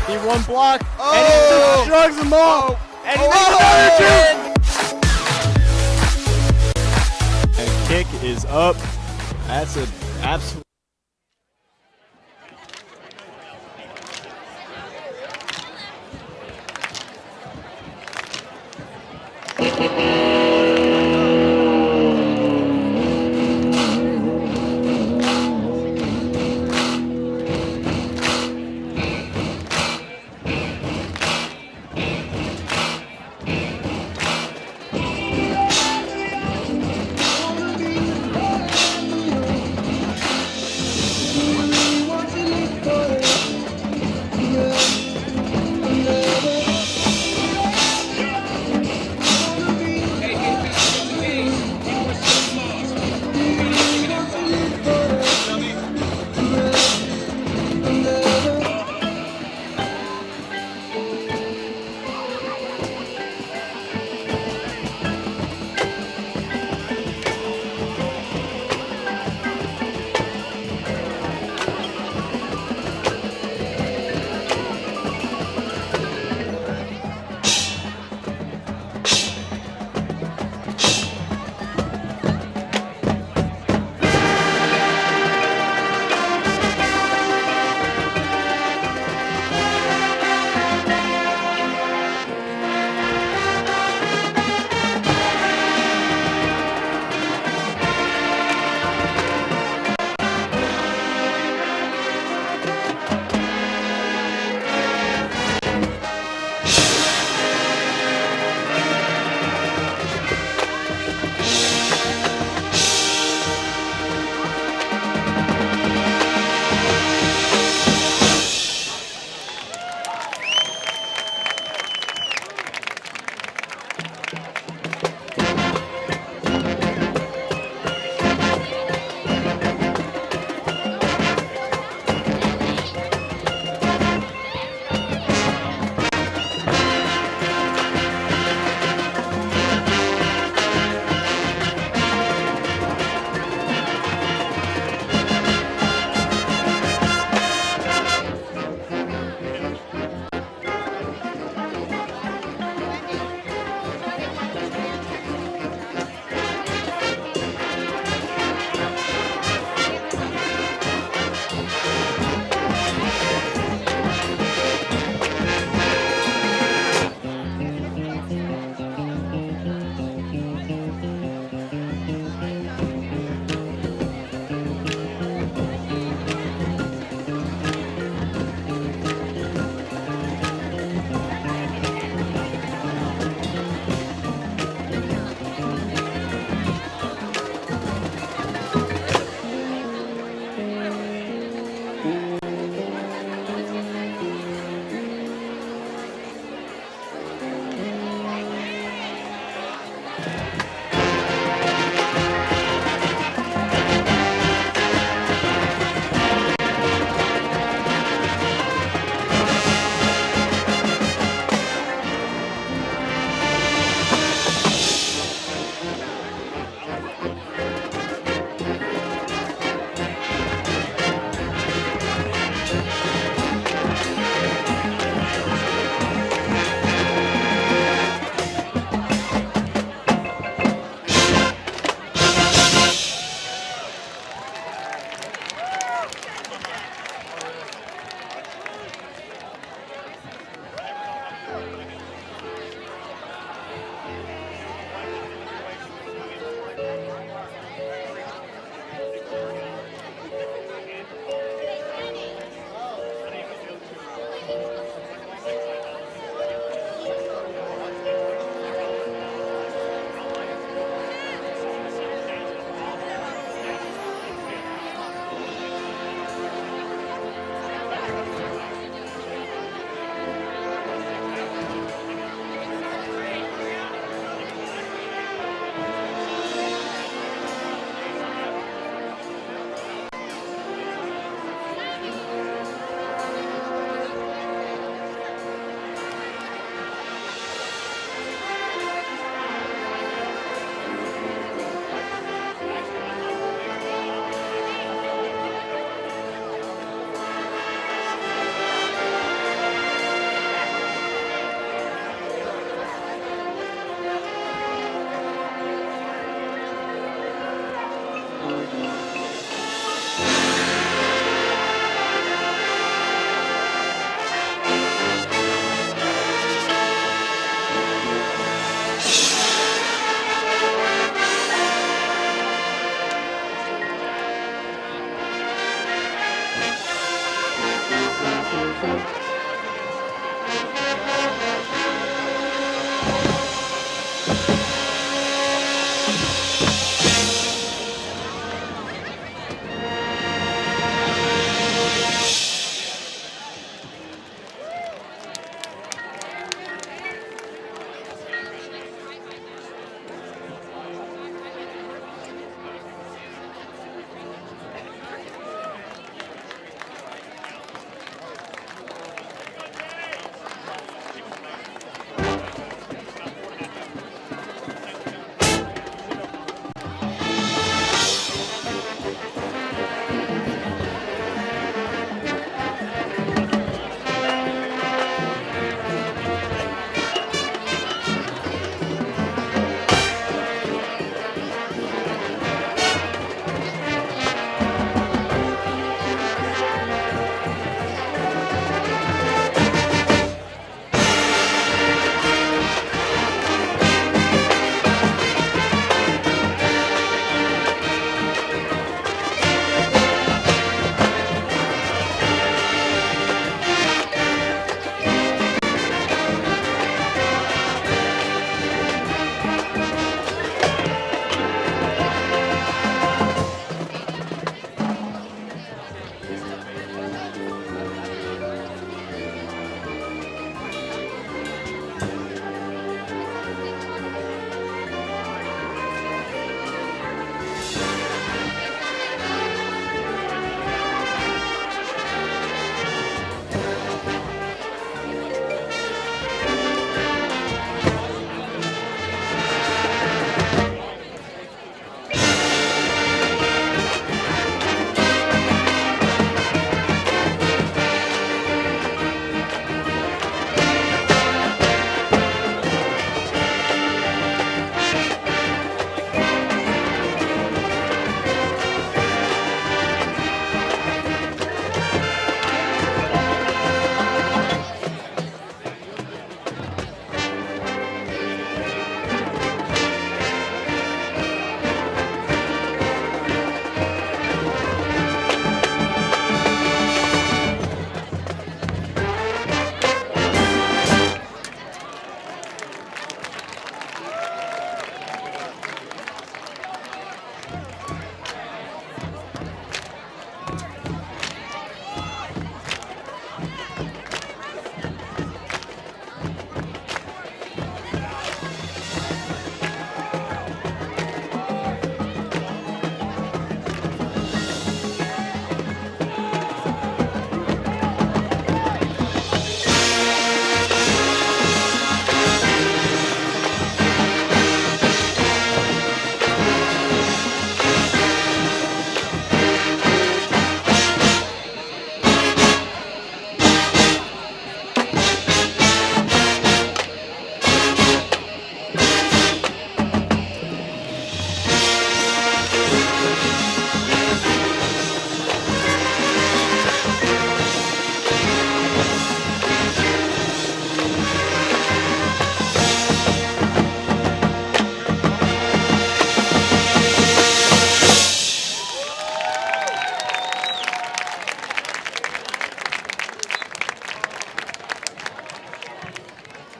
He one block, and he just shrugs them off, and he makes another two. And kick is up. That's an absolute.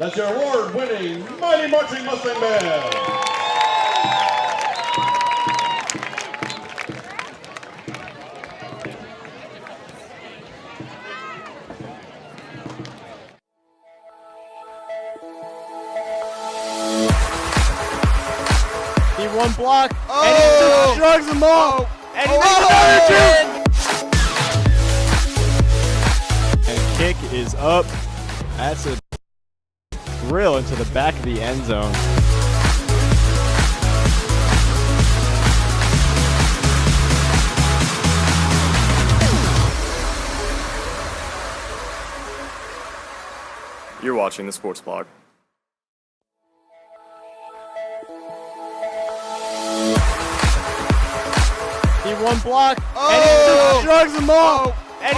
That's your award-winning Mighty Marching Mustang Band. One block, and he drugs them all, and he and kick is up. That's a drill into the back of the end zone. You're watching the Sports Blog. One block, and he drugs them all, and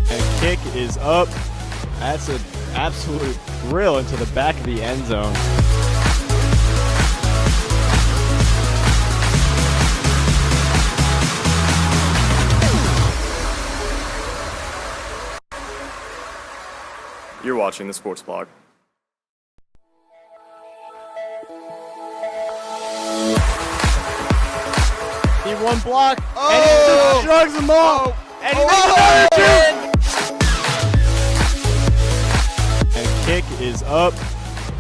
and kick is up. That's an absolute drill into the back of the end zone. You're watching the Sports Blog. One block, and he drugs them all, and and kick is up.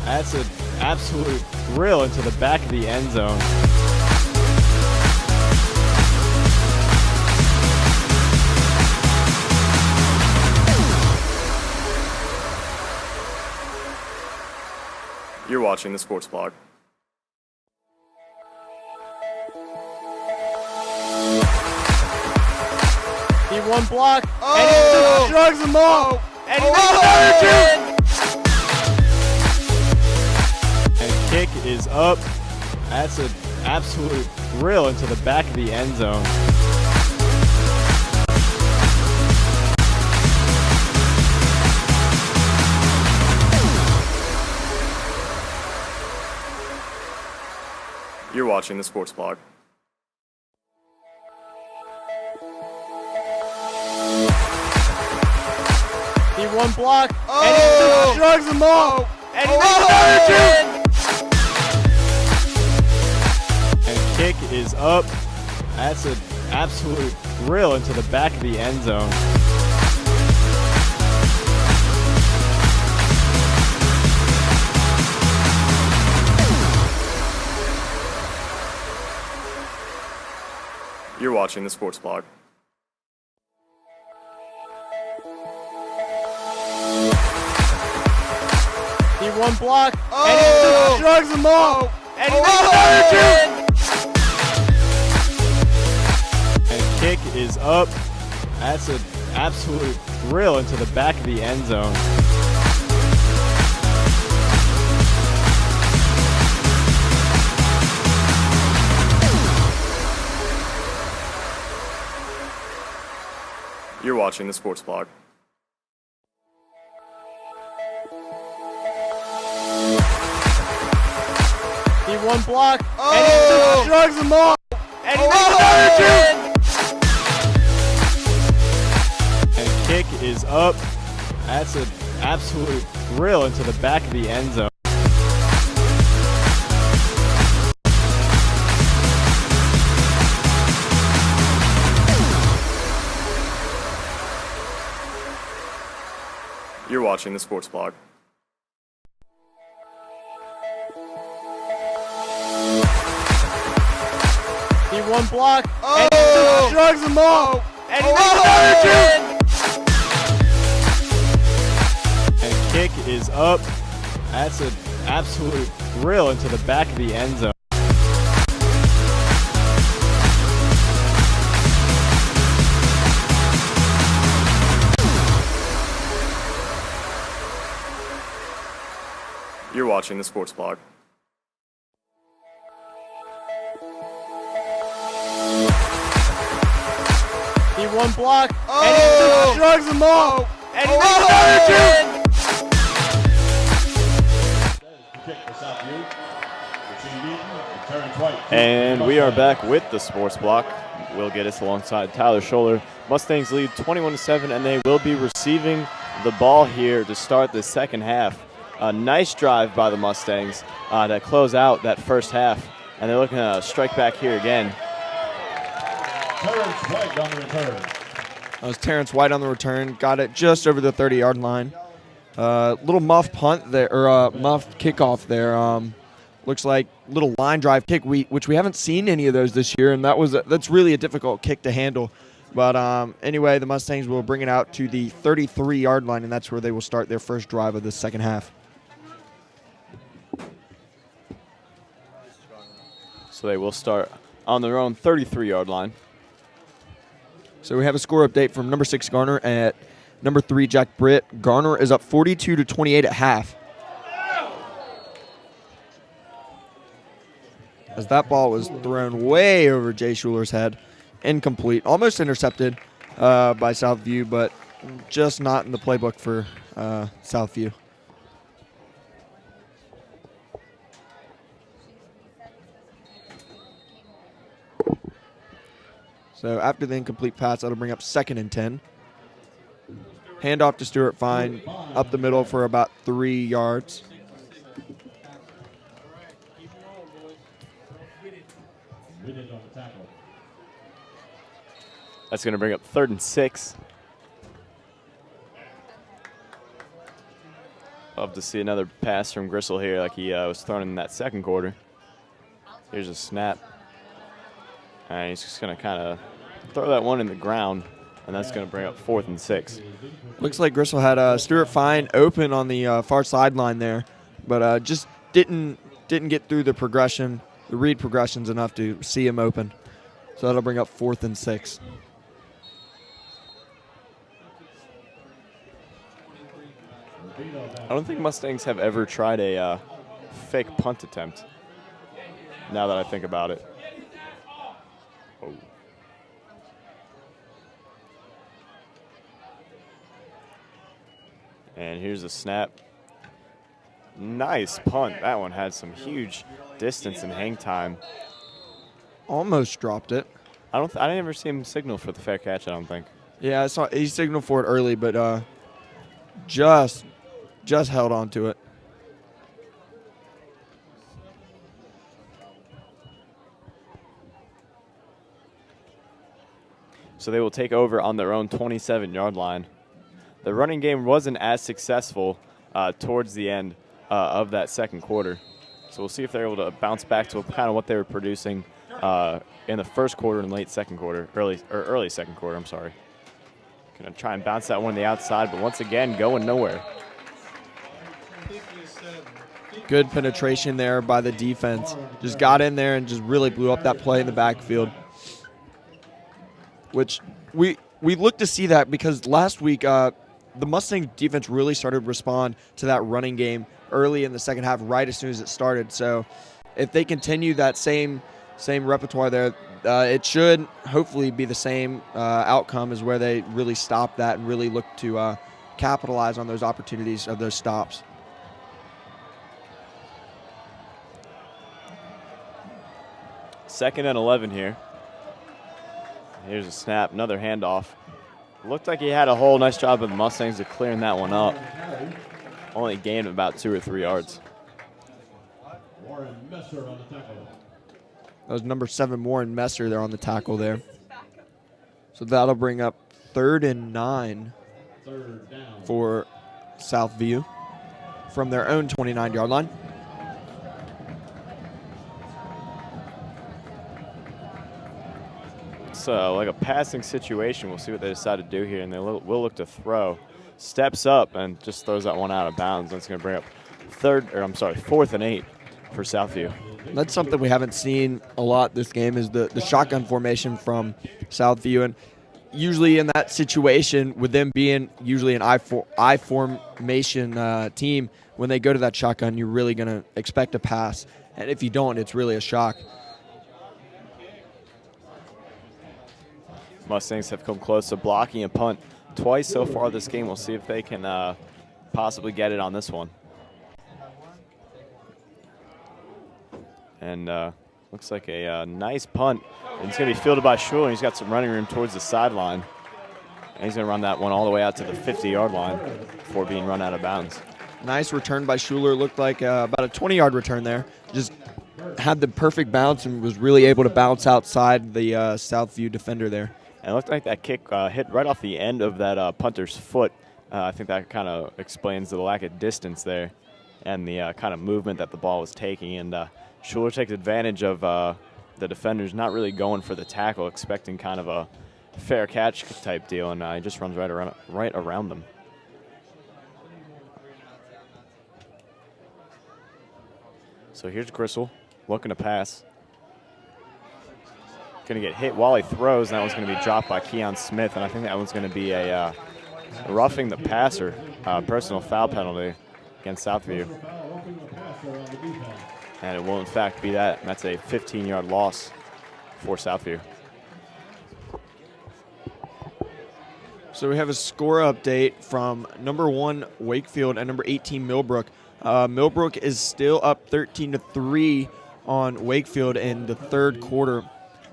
That's an absolute drill into the back of the end zone. You're watching the Sports Blog. One block, and he drugs them all, and and kick is up. That's an absolute drill into the back of the end zone. You're watching the Sports Blog. One block, and he drugs them all, and and kick is up. That's an absolute drill into the back of the end zone. You're watching the Sports Blog. One block, and he drugs them all, and and kick is up. That's an absolute drill into the back of the end zone. You're watching the Sports Blog. One block, and he drugs them all, and and kick is up. That's an absolute drill into the back of the end zone. You're watching the Sports Blog. One block, and he drugs them all, and and kick is up. That's an absolute drill into the back of the end zone. You're watching the Sports Blog. One block, and he drugs them all, and Kick for Southview. Terrence White. And we are back with the Sports Block. Will get us alongside Tyler Scholler. Mustangs lead 21-7, and they will be receiving the ball here to start the second half. A nice drive by the Mustangs to close out that first half, and they're looking to strike back here again. Terrence White on the return. That was Terrence White on the return. Got it just over the 30-yard line. Little muff punt there, or muff kickoff there. Looks like little line drive kick, which we haven't seen any of those this year, and that's really a difficult kick to handle. But anyway, the Mustangs will bring it out to the 33-yard line, and that's where they will start their first drive of the second half. So they will start on their own 33-yard line. So we have a score update from number 6 Garner at number 3 Jack Britt. Garner is up 42-28 at half. As that ball was thrown way over Jay Schuler's head. Incomplete. Almost intercepted by Southview, but just not in the playbook for Southview. So after the incomplete pass, that'll bring up 2nd and 10. Handoff to Stuart Fine up the middle for about 3 yards. That's going to bring up 3rd and 6. Love to see another pass from Gristle here like he was thrown in that second quarter. Here's a snap. And he's just going to kind of throw that one in the ground, and that's going to bring up 4th and 6. Looks like Gristle had Stuart Fine open on the far sideline there, but just didn't get through the progression, the read progressions enough to see him open. So that'll bring up 4th and 6. I don't think Mustangs have ever tried a fake punt attempt, now that I think about it. Oh. And here's a snap. Nice punt. That one had some huge distance and hang time. Almost dropped it. I didn't ever see him signal for the fair catch, I don't think. Yeah, I saw he signaled for it early, but just held on to it. So they will take over on their own 27-yard line. The running game wasn't as successful towards the end of that second quarter. So we'll see if they're able to bounce back to kind of what they were producing in the first quarter and late second quarter, early second quarter, I'm sorry. Gonna try and bounce that one on the outside, but once again, going nowhere. Good penetration there by the defense. Just got in there and just really blew up that play in the backfield. Which we looked to see that because last week the Mustangs defense really started to respond to that running game early in the second half, right as soon as it started. So if they continue that same repertoire there, it should hopefully be the same outcome as where they really stop that and really look to capitalize on those opportunities of those stops. Second and 11 here. Here's a snap, another handoff. Looked like he had a whole nice job of the Mustangs of clearing that one up. Only gained about 2 or 3 yards. Warren Messer on the tackle. That was number 7, Warren Messer there on the tackle there. So that'll bring up 3rd and 9 for Southview from their own 29-yard line. It's like a passing situation. We'll see what they decide to do here, and they will look to throw. Steps up and just throws that one out of bounds. That's going to bring up 4th and 8 for Southview. That's something we haven't seen a lot this game is the shotgun formation from Southview. And usually in that situation, with them being usually an I formation team, when they go to that shotgun, you're really going to expect a pass. And if you don't, it's really a shock. Mustangs have come close to blocking a punt twice so far this game. We'll see if they can possibly get it on this one. And looks like a nice punt. And it's going to be fielded by Schuler. He's got some running room towards the sideline. And he's going to run that one all the way out to the 50-yard line before being run out of bounds. Nice return by Schuler. Looked like about a 20-yard return there. Just had the perfect bounce and was really able to bounce outside the Southview defender there. And it looked like that kick hit right off the end of that punter's foot. I think that kind of explains the lack of distance there and the kind of movement that the ball was taking. And Schuler takes advantage of the defenders not really going for the tackle, expecting kind of a fair catch type deal, and he just runs right around them. So here's Gristle looking to pass. Going to get hit while he throws, and that one's going to be dropped by Keon Smith, and I think that one's going to be a roughing the passer, personal foul penalty against Southview. And it will, in fact, be that. And that's a 15-yard loss for Southview. So we have a score update from number 1 Wakefield and number 18 Millbrook. Millbrook is still up 13-3 on Wakefield in the third quarter.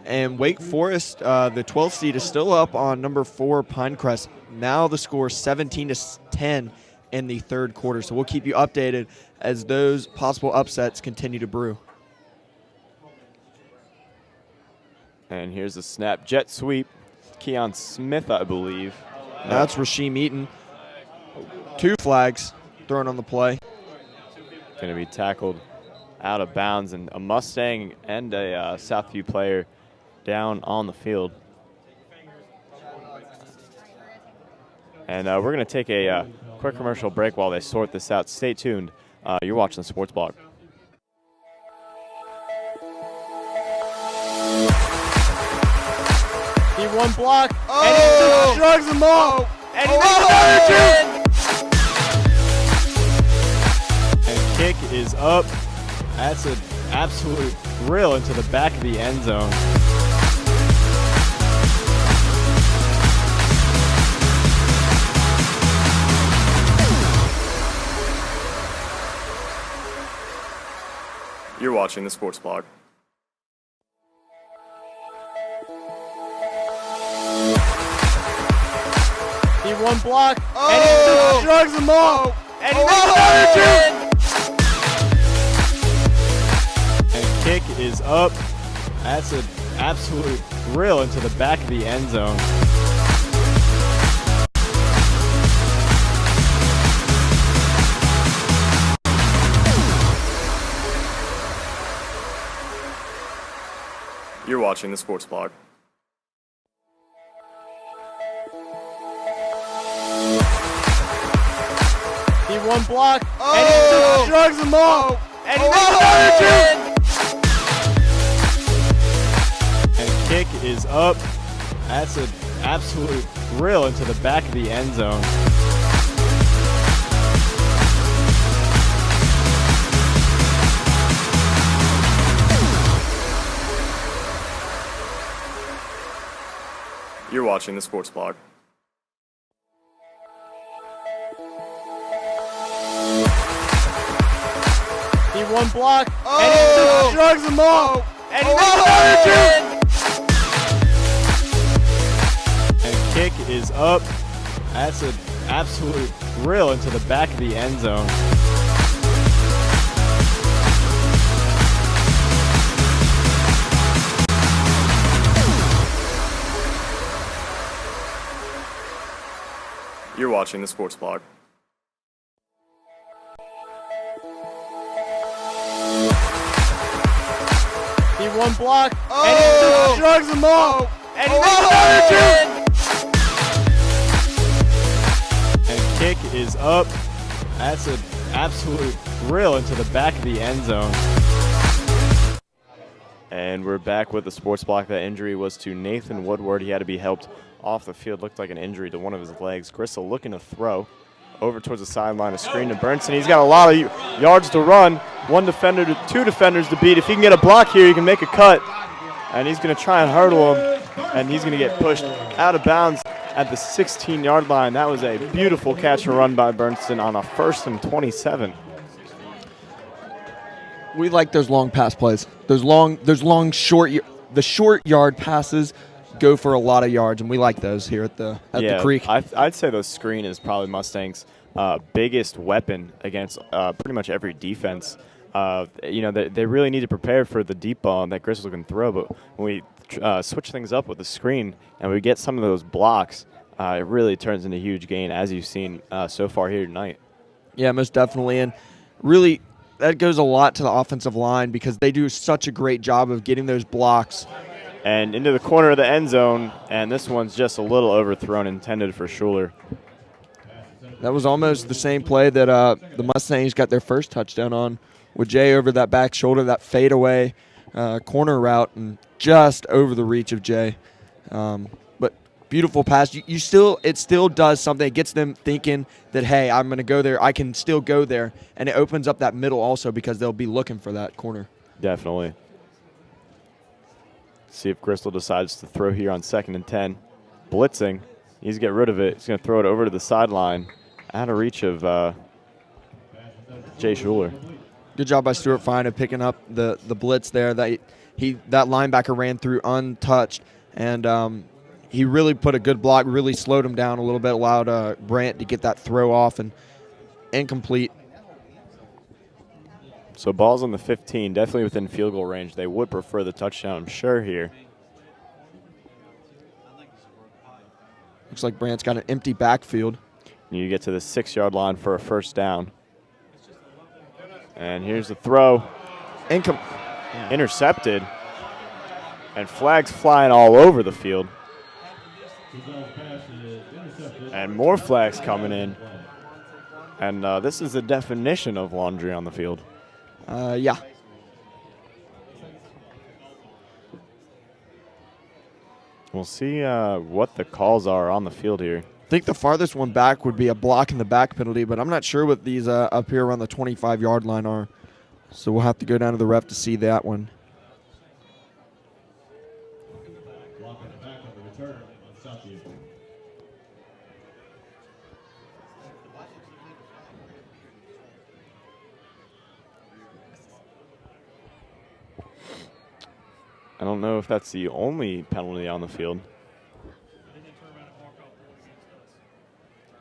And Wake Forest, the 12th seed, is still up on number 4 Pinecrest. Now the score is 17-10 in the third quarter. So we'll keep you updated as those possible upsets continue to brew. And here's the snap. Jet sweep. Keon Smith, I believe. That's Rasheem Eaton. 2 flags thrown on the play. Going to be tackled out of bounds, and a Mustang and a Southview player down on the field. And we're going to take a quick commercial break while they sort this out. Stay tuned. You're watching the Sports Blog. He one block, and he just shrugs them off, and he makes another 2. And kick is up. That's an absolute drill into the back of the end zone. You're watching the Sports Blog. He one block, and he just shrugs them off, and he makes another 2. And kick is up. That's an absolute drill into the back of the end zone. You're watching the Sports Blog. He one block, and he just shrugs them off, and he makes another 2. And kick is up. That's an absolute drill into the back of the end zone. You're watching the Sports Blog. He one block, and he just shrugs them off, and he makes another 2. And kick is up. That's an absolute drill into the back of the end zone. You're watching the Sports Blog. He one block, and he just shrugs them off, and he makes another 2. And kick is up. That's an absolute drill into the back of the end zone. And we're back with the Sports Block. That injury was to Nathan Woodward. He had to be helped off the field. Looked like an injury to one of his legs. Gristle looking to throw over towards the sideline, a screen to Burnson. He's got a lot of yards to run. 1 defender to 2 defenders to beat. If he can get a block here, he can make a cut. And he's going to try and hurdle him. And he's going to get pushed out of bounds at the 16-yard line. That was a beautiful catch and run by Burnson on a 1st and 27. We like those long pass plays. Those long short. The short yard passes go for a lot of yards, and we like those here at the Creek. I'd say those screen is probably Mustangs' biggest weapon against pretty much every defense. They really need to prepare for the deep ball that Gristle can throw, but when we switch things up with the screen and we get some of those blocks, it really turns into a huge gain, as you've seen so far here tonight. Yeah, most definitely, and really that goes a lot to the offensive line because they do such a great job of getting those blocks. And into the corner of the end zone, and this one's just a little overthrown, intended for Schuler. That was almost the same play that the Mustangs got their first touchdown on, with Jay over that back shoulder, that fadeaway corner route, and just over the reach of Jay. But beautiful pass. It still does something. It gets them thinking that, hey, I'm going to go there. I can still go there. And it opens up that middle also because they'll be looking for that corner. Definitely. See if Gristle decides to throw here on 2nd and 10. Blitzing. He's going to get rid of it. He's going to throw it over to the sideline. Out of reach of Jay Schuler. Good job by Stuart Fine of picking up the blitz there. That linebacker ran through untouched. And he really put a good block, really slowed him down a little bit, allowed Brandt to get that throw off and incomplete. So ball's on the 15, definitely within field goal range. They would prefer the touchdown, I'm sure, here. Looks like Brandt's got an empty backfield. You get to the 6-yard line for a first down. And here's the throw. Intercepted. And flags flying all over the field. And more flags coming in. And this is the definition of laundry on the field. Yeah. We'll see what the calls are on the field here. I think the farthest one back would be a block in the back penalty, but I'm not sure what these up here around the 25-yard line are. So we'll have to go down to the ref to see that one. Block in the back of the return on Southview. I don't know if that's the only penalty on the field.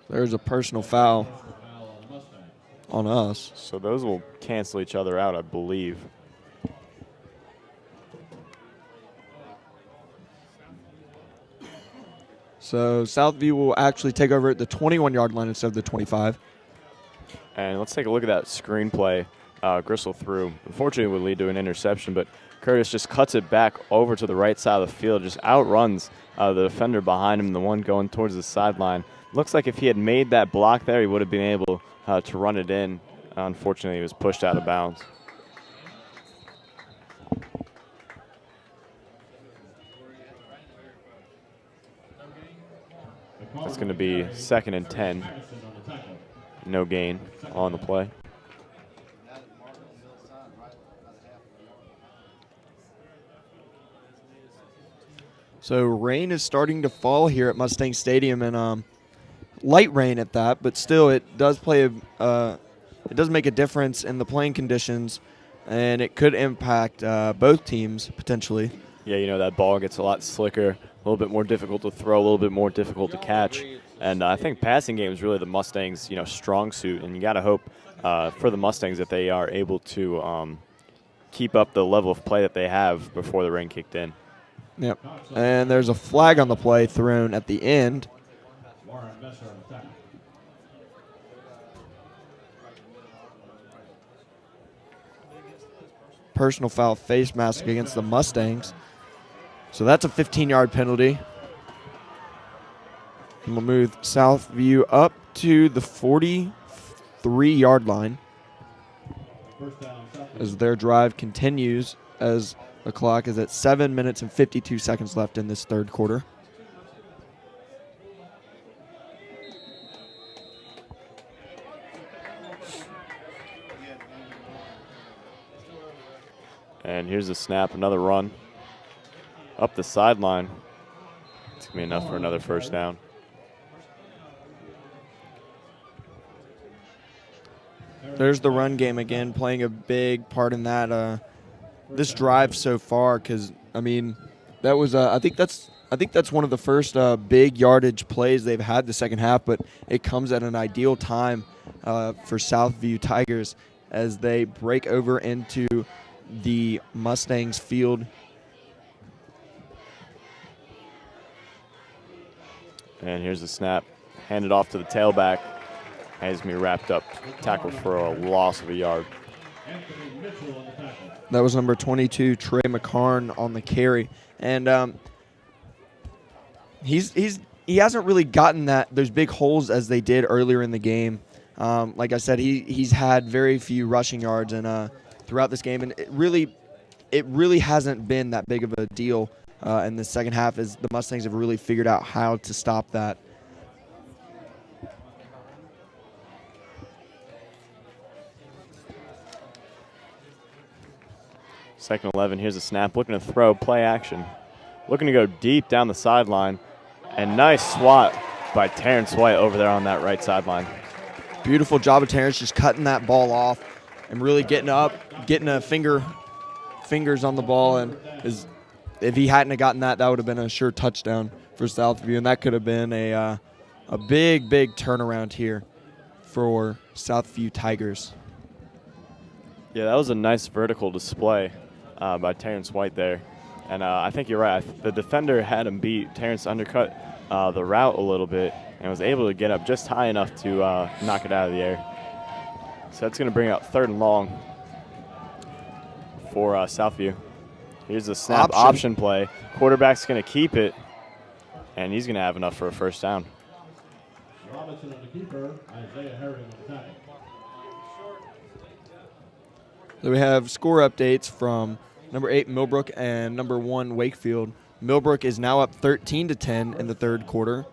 There's a personal foul on us. So those will cancel each other out, I believe. So Southview will actually take over at the 21-yard line instead of the 25. And let's take a look at that screenplay Gristle threw. Unfortunately, it would lead to an interception, but Curtis just cuts it back over to the right side of the field, just outruns the defender behind him, the one going towards the sideline. Looks like if he had made that block there, he would have been able to run it in. Unfortunately, he was pushed out of bounds. That's going to be 2nd and 10. No gain on the play. So rain is starting to fall here at Mustang Stadium, and light rain at that, but still it does play it does make a difference in the playing conditions, and it could impact both teams potentially. Yeah, you know, that ball gets a lot slicker, a little bit more difficult to throw, a little bit more difficult to catch. And I think passing game is really the Mustangs' strong suit, and you got to hope for the Mustangs that they are able to keep up the level of play that they have before the rain kicked in. Yep. And there's a flag on the play thrown at the end. Personal foul face mask against the Mustangs. So that's a 15-yard penalty. And we'll move Southview up to the 43-yard line as their drive continues, as the clock is at 7 minutes and 52 seconds left in this third quarter. And here's the snap, another run up the sideline. It's going to be enough for another first down. There's the run game again, playing a big part in that this drive so far. Because I mean, that was I think that's one of the first big yardage plays they've had the second half. But it comes at an ideal time for Southview Tigers as they break over into the Mustangs field. And here's the snap. Handed off to the tailback. Has me wrapped up. Tackle for a loss of a yard. That was number 22, Trey McCarn, on the carry. And he hasn't really gotten those big holes as they did earlier in the game. Like I said, he's had very few rushing yards and throughout this game, and it really hasn't been that big of a deal in the second half as the Mustangs have really figured out how to stop that. Second 11, here's a snap, looking to throw, play action. Looking to go deep down the sideline. And nice swat by Terrence White over there on that right sideline. Beautiful job of Terrence just cutting that ball off and really getting up, getting fingers on the ball. And if he hadn't have gotten that would have been a sure touchdown for Southview. And that could have been a big, big turnaround here for Southview Tigers. Yeah, that was a nice vertical display by Terrence White there. And I think you're right. The defender had him beat. Terrence undercut the route a little bit and was able to get up just high enough to knock it out of the air. So that's going to bring out 3rd and long for Southview. Here's the snap option play. Quarterback's going to keep it, and he's going to have enough for a first down. Robinson on the keeper, Isaiah Herring on the tackle. So we have score updates from number 8 Millbrook and number 1 Wakefield. Millbrook is now up 13-10 in the third quarter.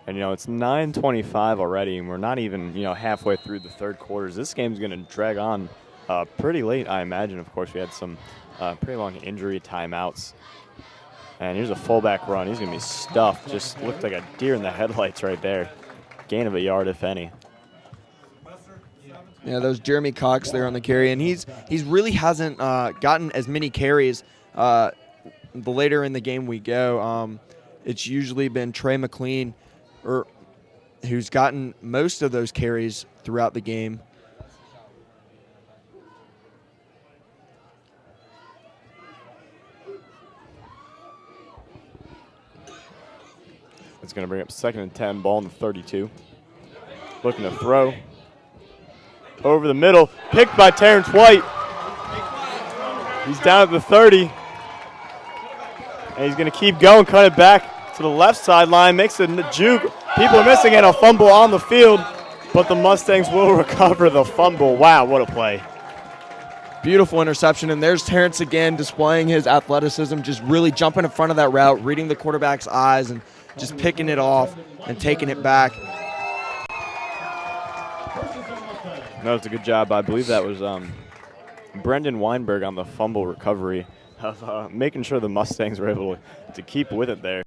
And, it's 9:25 already, and we're not even, halfway through the third quarters. This game's going to drag on pretty late, I imagine. Of course, we had some pretty long injury timeouts. And here's a fullback run. He's going to be stuffed. Just looked like a deer in the headlights right there. Gain of a yard, if any. Yeah, that was Jeremy Cox there on the carry, and he's really hasn't gotten as many carries. The later in the game we go, it's usually been Trey McLean who's gotten most of those carries throughout the game. It's going to bring up 2nd and 10, ball in the 32. Looking to throw. Over the middle, picked by Terrence White. He's down at the 30. And he's going to keep going, cut it back to the left sideline, makes a juke. People are missing and a fumble on the field, but the Mustangs will recover the fumble. Wow, what a play. Beautiful interception, and there's Terrence again displaying his athleticism, just really jumping in front of that route, reading the quarterback's eyes, and just picking it off and taking it back. No, it's a good job. I believe that was Brendan Weinberg on the fumble recovery of making sure the Mustangs were able to keep with it there.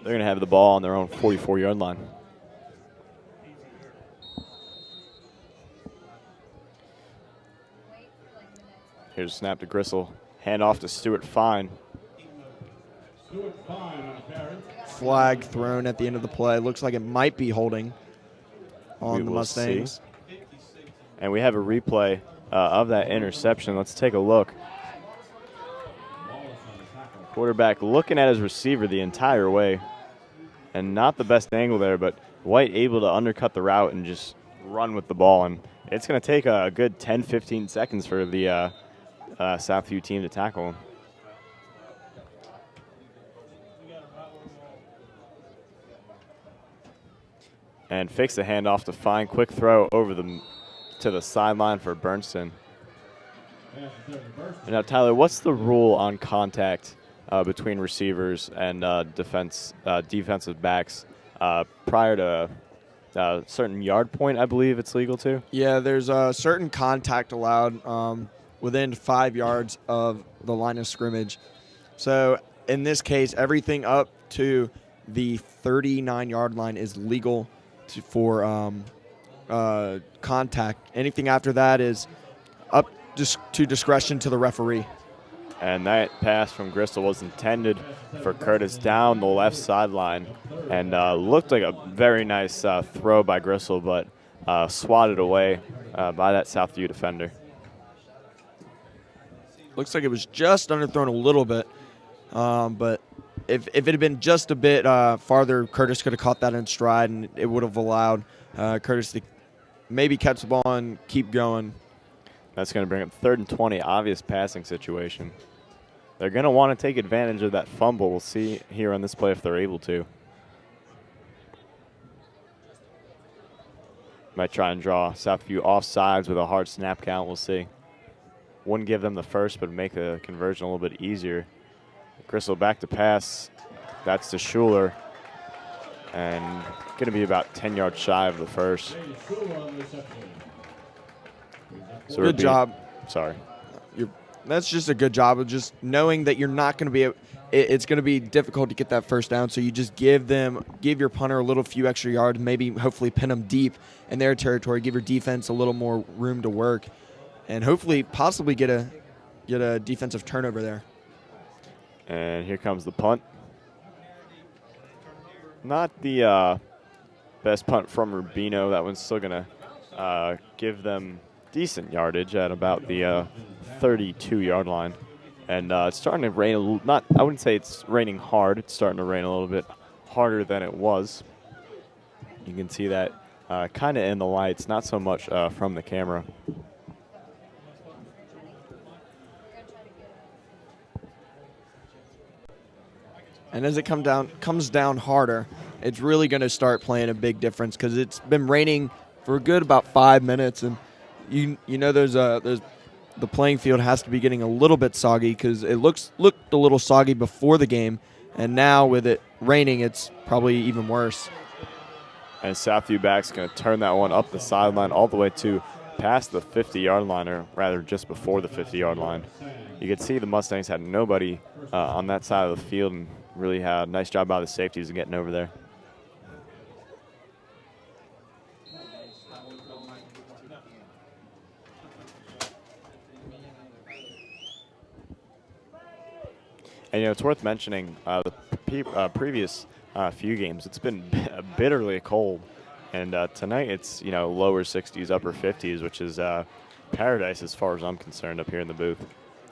They're going to have the ball on their own 44-yard line. Here's a snap to Gristle. Hand off to Stuart Fine. Flag thrown at the end of the play. Looks like it might be holding on the Mustangs. See. And we have a replay of that interception. Let's take a look. Quarterback looking at his receiver the entire way. And not the best angle there, but White able to undercut the route and just run with the ball. And it's going to take a good 10, 15 seconds for the Southview team to tackle him. And fakes the handoff to Fine. Quick throw over to the sideline for Bernston. And now, Tyler, what's the rule on contact between receivers and defensive backs prior to a certain yard point? I believe it's legal to. Yeah, there's a certain contact allowed within 5 yards of the line of scrimmage. So in this case, everything up to the 39-yard line is legal for contact. Anything after that is up to discretion to the referee. And that pass from Gristle was intended for Curtis down the left sideline, and looked like a very nice throw by Gristle, but swatted away by that Southview defender. Looks like it was just underthrown a little bit, but if it had been just a bit farther, Curtis could have caught that in stride, and it would have allowed Curtis to maybe catch the ball and keep going. That's going to bring up 3rd and 20, obvious passing situation. They're going to want to take advantage of that fumble. We'll see here on this play if they're able to. Might try and draw Southview offsides with a hard snap count. We'll see. Wouldn't give them the first, but make the conversion a little bit easier. Gristle back to pass. That's to Schuler. And going to be about 10 yards shy of the first. So good job. Sorry. That's just a good job of just knowing that you're not going to be it's going to be difficult to get that first down, so you just give your punter a few extra yards, maybe hopefully pin them deep in their territory, give your defense a little more room to work, and hopefully possibly get a defensive turnover there. And here comes the punt. Not the best punt from Rubino. That one's still going to give them decent yardage at about the 32-yard line. And it's starting to rain I wouldn't say it's raining hard. It's starting to rain a little bit harder than it was. You can see that kind of in the lights, not so much from the camera. And as it comes down harder, it's really going to start playing a big difference because it's been raining for a good about 5 minutes, and you know there's the playing field has to be getting a little bit soggy because it looked a little soggy before the game, and now with it raining, it's probably even worse. And Southview back's going to turn that one up the sideline all the way to past the 50-yard line, or rather just before the 50-yard line. You could see the Mustangs had nobody on that side of the field, and really had a nice job by the safeties of getting over there. And, it's worth mentioning the previous few games, it's been bitterly cold. And tonight it's, lower 60s, upper 50s, which is paradise as far as I'm concerned up here in the booth.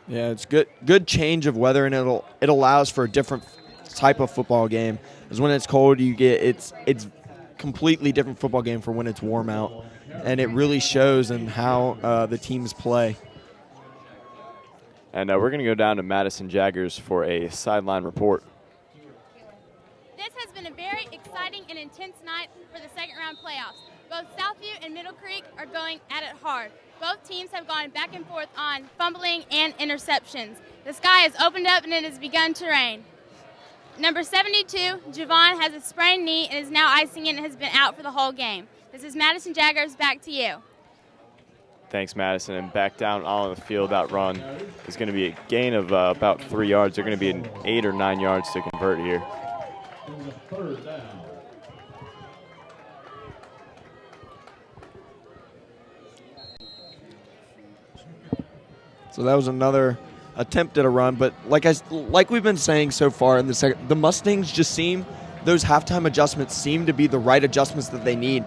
Yeah, it's good change of weather, and it allows for a different type of football game. Because when it's cold, it's completely different football game for when it's warm out, and it really shows in how the teams play. And we're going to go down to Madison Jaggers for a sideline report. This has been a very exciting and intense night for the second-round playoffs. Both Southview and Middle Creek are going at it hard. Both teams have gone back and forth on fumbling and interceptions. The sky has opened up and it has begun to rain. Number 72, Javon, has a sprained knee and is now icing it and has been out for the whole game. This is Madison Jaggers, back to you. Thanks, Madison. And back down on the field, that run is going to be a gain of about 3 yards. They're going to be in 8 or 9 yards to convert here. Third down. So that was another attempt at a run, but like we've been saying so far in the Mustangs those halftime adjustments seem to be the right adjustments that they need.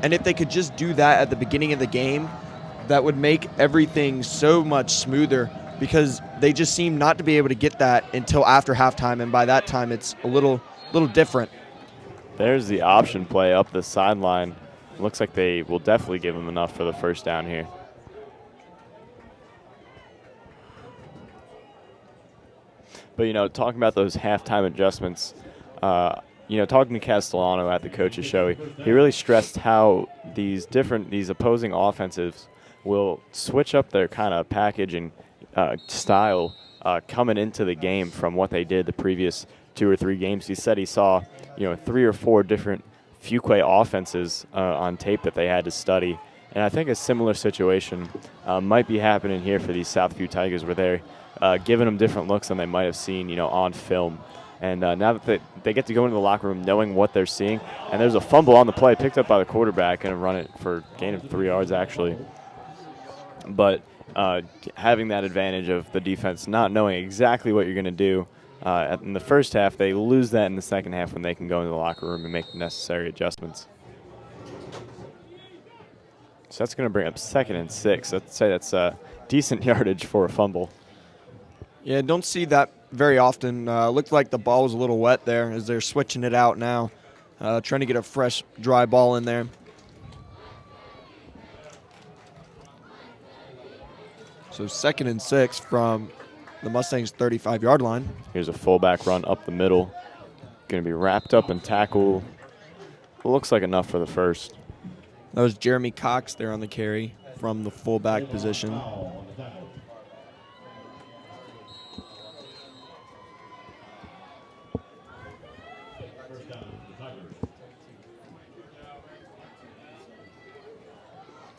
And if they could just do that at the beginning of the game, that would make everything so much smoother, because they just seem not to be able to get that until after halftime, and by that time it's a little different. There's the option play up the sideline. Looks like they will definitely give them enough for the first down here. But, talking about those halftime adjustments, talking to Castellano at the coach's show, he really stressed how these opposing offensives will switch up their kind of package and style coming into the game from what they did the previous 2 or 3 games. He said he saw, 3 or 4 different Fuquay offenses on tape that they had to study. And I think a similar situation might be happening here for these Southview Tigers, where they're giving them different looks than they might have seen, on film. And now that they get to go into the locker room knowing what they're seeing, and there's a fumble on the play picked up by the quarterback and run it for a gain of 3 yards actually. But having that advantage of the defense not knowing exactly what you're going to do in the first half, they lose that in the second half when they can go into the locker room and make the necessary adjustments. So that's going to bring up 2nd and 6. I'd say that's decent yardage for a fumble. Yeah, don't see that very often. Looked like the ball was a little wet there as they're switching it out now, trying to get a fresh, dry ball in there. So 2nd and 6 from the Mustangs' 35-yard line. Here's a fullback run up the middle. Going to be wrapped up and tackled. Looks like enough for the first. That was Jeremy Cox there on the carry from the fullback position.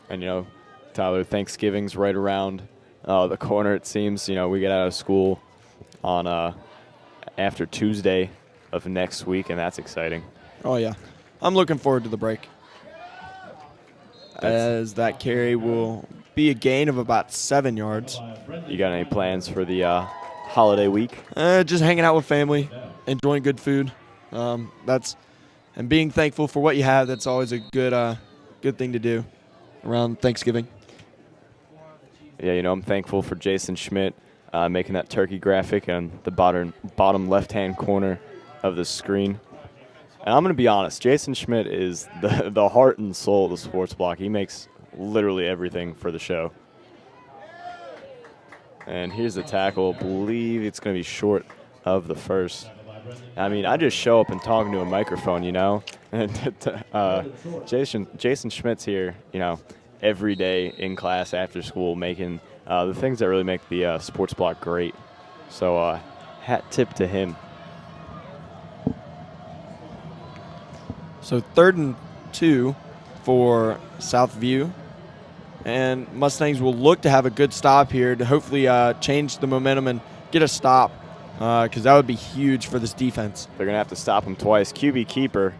And, Tyler, Thanksgiving's right around the corner, it seems. We get out of school on after Tuesday of next week, and that's exciting. Oh, yeah. I'm looking forward to the break. As that carry will be a gain of about 7 yards. You got any plans for the holiday week? Just hanging out with family, enjoying good food. And being thankful for what you have. That's always a good thing to do around Thanksgiving. Yeah, I'm thankful for Jason Schmidt making that turkey graphic on the bottom left-hand corner of the screen. And I'm going to be honest, Jason Schmidt is the heart and soul of the Sports Block. He makes literally everything for the show. And here's the tackle. I believe it's going to be short of the first. I mean, I just show up and talk into a microphone, And Jason Schmidt's here, every day in class after school making the things that really make the Sports Block great. So hat tip to him. So 3rd and 2 for Southview. And Mustangs will look to have a good stop here to hopefully change the momentum and get a stop because that would be huge for this defense. They're going to have to stop him twice. QB keeper.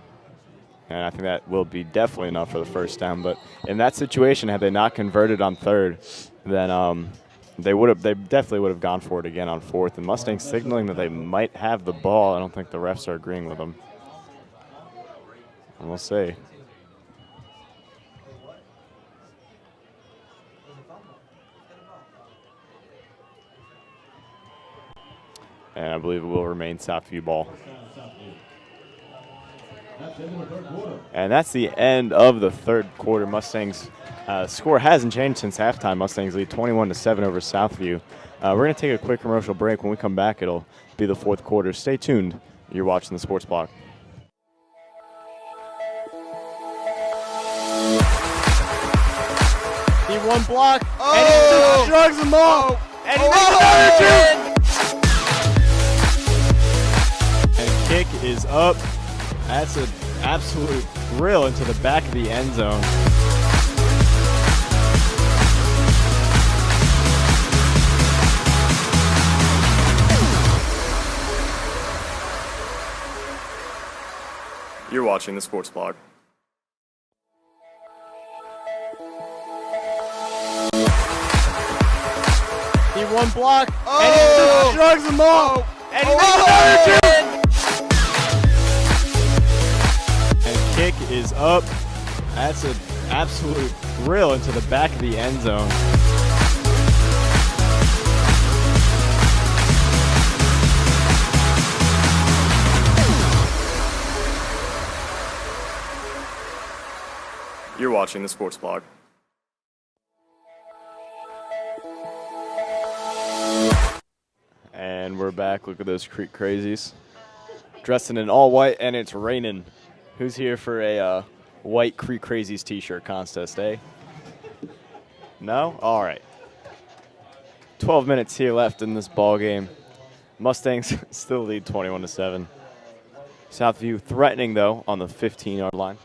And I think that will be definitely enough for the first down. But in that situation, had they not converted on 3rd, then they definitely would have gone for it again on 4th. And Mustangs signaling that they might have the ball. I don't think the refs are agreeing with them. And we'll see. And I believe it will remain Southview ball. And that's the end of the 3rd quarter. Mustangs score hasn't changed since halftime. Mustangs lead 21-7 over Southview. We're going to take a quick commercial break. When we come back, it'll be the 4th quarter. Stay tuned. You're watching the Sports Block. He one block, and he just shrugs them off, and he makes another 2. And kick is up. That's an absolute drill into the back of the end zone. You're watching the Sports Block. He one block, and he just shrugs them off, and he makes another 2. And kick is up. That's an absolute drill into the back of the end zone. You're watching the Sports Block. And we're back. Look at those Creek Crazies. Dressed in all white, and it's raining. Who's here for a white Creek Crazies t-shirt contest, eh? No? All right. 12 minutes here left in this ball game. Mustangs still lead 21-7. Southview threatening, though, on the 15-yard line.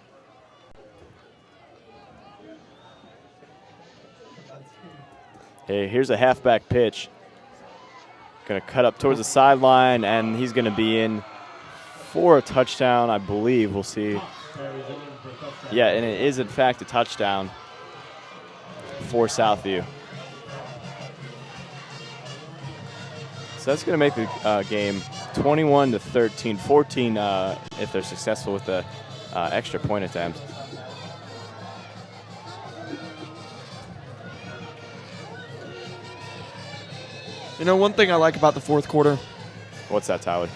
Hey, here's a halfback pitch. Going to cut up towards the sideline, and he's going to be in for a touchdown, I believe. We'll see. Yeah, and it is, in fact, a touchdown for Southview. So that's going to make the game 21-13, 14 if they're successful with the extra point attempt. You know, one thing I like about the fourth quarter, What's that, Tyler?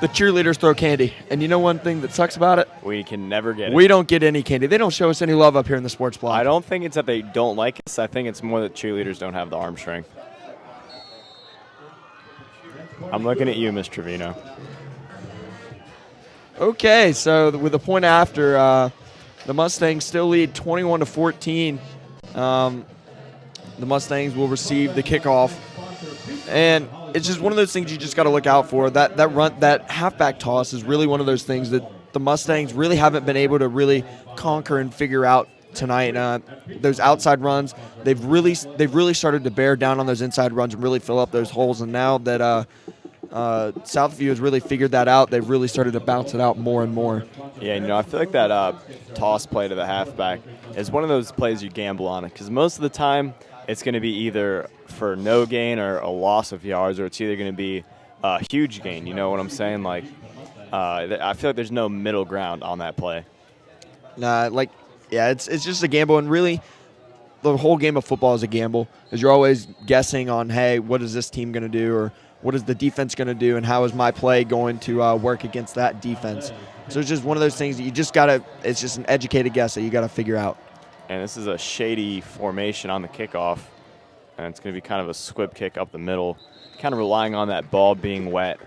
the cheerleaders throw candy. And you know one thing that sucks about it? We can never get it. We don't get any candy. They don't show us any love up here in the sports block. I don't think it's that they don't like us. I think it's more that cheerleaders don't have the arm strength. I'm looking at you, Miss Trevino. Okay, so with the point after, the Mustangs still lead 21-14. The Mustangs will receive the kickoff. And it's just one of those things you just got to look out for. That halfback toss is really one of those things that the Mustangs really haven't been able to really conquer and figure out tonight. Those outside runs, they've really started to bear down on those inside runs and really fill up those holes. And now that Southview has really figured that out, they've really started to bounce it out more and more. Yeah, you know, I feel like that toss play to the halfback is one of those plays you gamble on it, because most of the time it's going to be either for no gain or a loss of yards, or it's either going to be a huge gain. You know what I'm saying? Like, I feel like there's no middle ground on that play. It's just a gamble, and really the whole game of football is a gamble, because you're always guessing on, hey, what is this team going to do, or what is the defense going to do, and how is my play going to work against that defense? So it's just one of those things that you just got to – it's just an educated guess that you got to figure out. And this is a shady formation on the kickoff, and it's going to be kind of a squib kick up the middle, kind of relying on that ball being wet.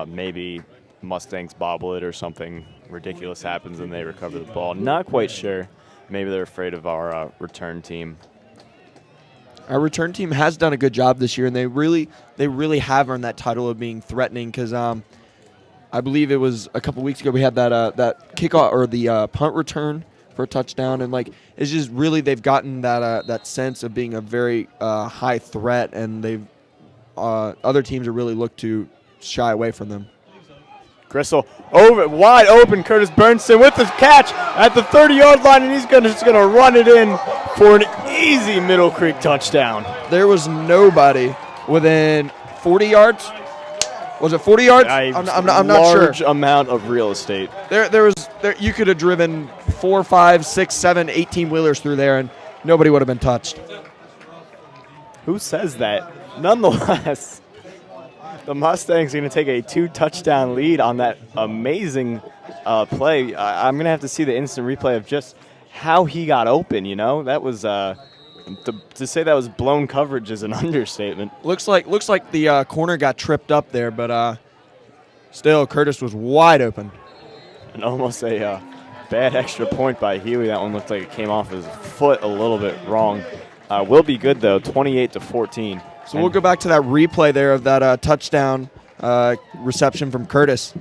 Maybe Mustangs bobble it or something ridiculous happens and they recover the ball. Not quite sure. Maybe they're afraid of our return team. Our return team has done a good job this year, and they really have earned that title of being threatening, because I believe it was a couple weeks ago we had that kickoff or the punt return for a touchdown, and like it's just really they've gotten that sense of being a very high threat, and they've other teams have really looked to shy away from them. Gristle over wide open. Curtis Bernson with the catch at the 30-yard line, and he's just gonna run it in for an easy Middle Creek touchdown. There was nobody within 40 yards. Was it 40 yards? I'm not sure. Large amount of real estate. There you could have driven 4, 5, 6, 7, 18-wheelers through there, and nobody would have been touched. Who says that? Nonetheless, the Mustangs are going to take a 2-touchdown lead on that amazing play. I'm going to have to see the instant replay of just how he got open, you know? That was to say that was blown coverage is an understatement. Looks like the corner got tripped up there, but still Curtis was wide open. And almost a bad extra point by Healy. That one looked like it came off his foot a little bit wrong. Will be good, though, 28-14. So we'll go back to that replay there of that touchdown reception from Curtis.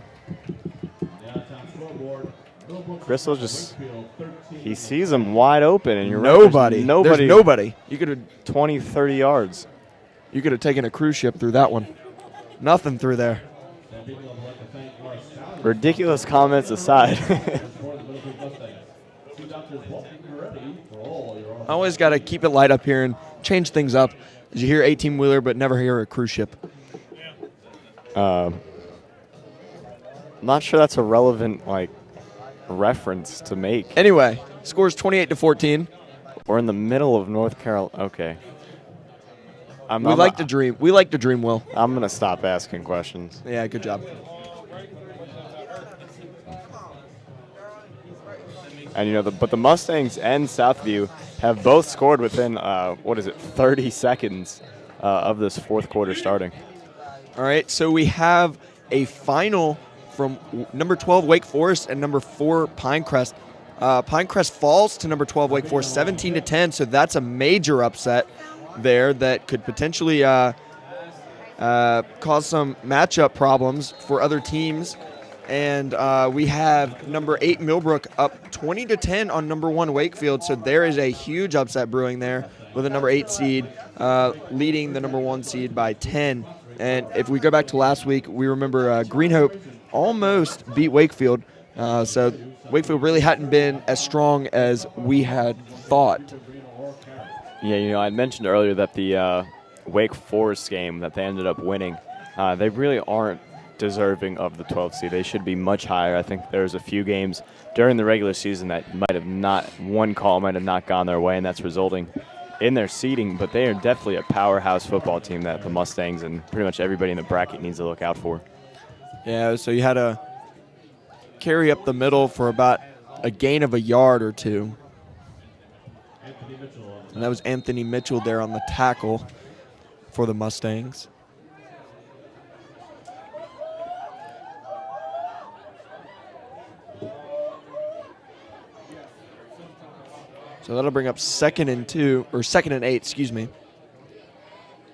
Crystal he sees him wide open, and you're nobody. Right, there's nobody. You could have 20, 30 yards. You could have taken a cruise ship through that one. Nothing through there. Ridiculous comments aside. I always got to keep it light up here and change things up. As you hear 18-wheeler, but never hear a cruise ship. I'm not sure that's a relevant reference to make. Anyway, scores 28-14. We're in the middle of North Carolina. Okay. We like to dream. We like to dream, Will. I'm going to stop asking questions. Yeah, good job. And, but the Mustangs and Southview have both scored within, 30 seconds of this fourth quarter starting. All right, so we have a final from number 12, Wake Forest, and number 4, Pinecrest. Pinecrest falls to number 12, Wake Forest, 17-10, so that's a major upset there that could potentially cause some matchup problems for other teams. And we have number 8, Millbrook, up 20-10 on number 1, Wakefield. So there is a huge upset brewing there with a number 8 seed leading the number 1 seed by 10. And if we go back to last week, we remember Green Hope almost beat Wakefield. So Wakefield really hadn't been as strong as we had thought. Yeah, I mentioned earlier that the Wake Forest game that they ended up winning, they really aren't deserving of the 12th seed. They should be much higher. I think there's a few games during the regular season that might have not, one call might have not gone their way, and that's resulting in their seeding. But they are definitely a powerhouse football team that the Mustangs and pretty much everybody in the bracket needs to look out for. Yeah, so you had to carry up the middle for about a gain of a yard or two. And that was Anthony Mitchell there on the tackle for the Mustangs. So that'll bring up 2nd and 2, or 2nd and 8, excuse me,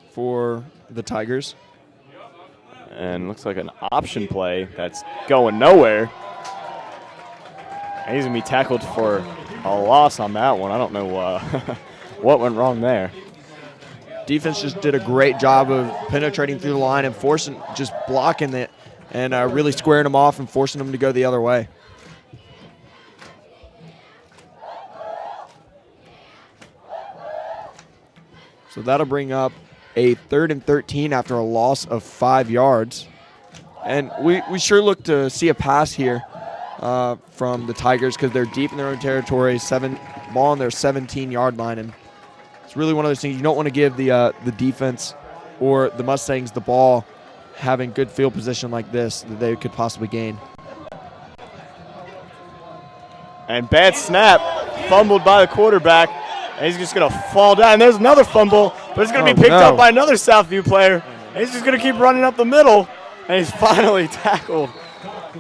for the Tigers. And looks like an option play that's going nowhere. And he's going to be tackled for a loss on that one. I don't know what went wrong there. Defense just did a great job of penetrating through the line and just blocking it and really squaring them off and forcing them to go the other way. So that'll bring up a 3rd and 13 after a loss of 5 yards. And we sure look to see a pass here from the Tigers because they're deep in their own territory, ball on their 17-yard line. And it's really one of those things you don't want to give the defense or the Mustangs the ball having good field position like this that they could possibly gain. And bad snap, fumbled by the quarterback. And he's just going to fall down. There's another fumble, but it's going to be picked up by another Southview player. And he's just going to keep running up the middle. And he's finally tackled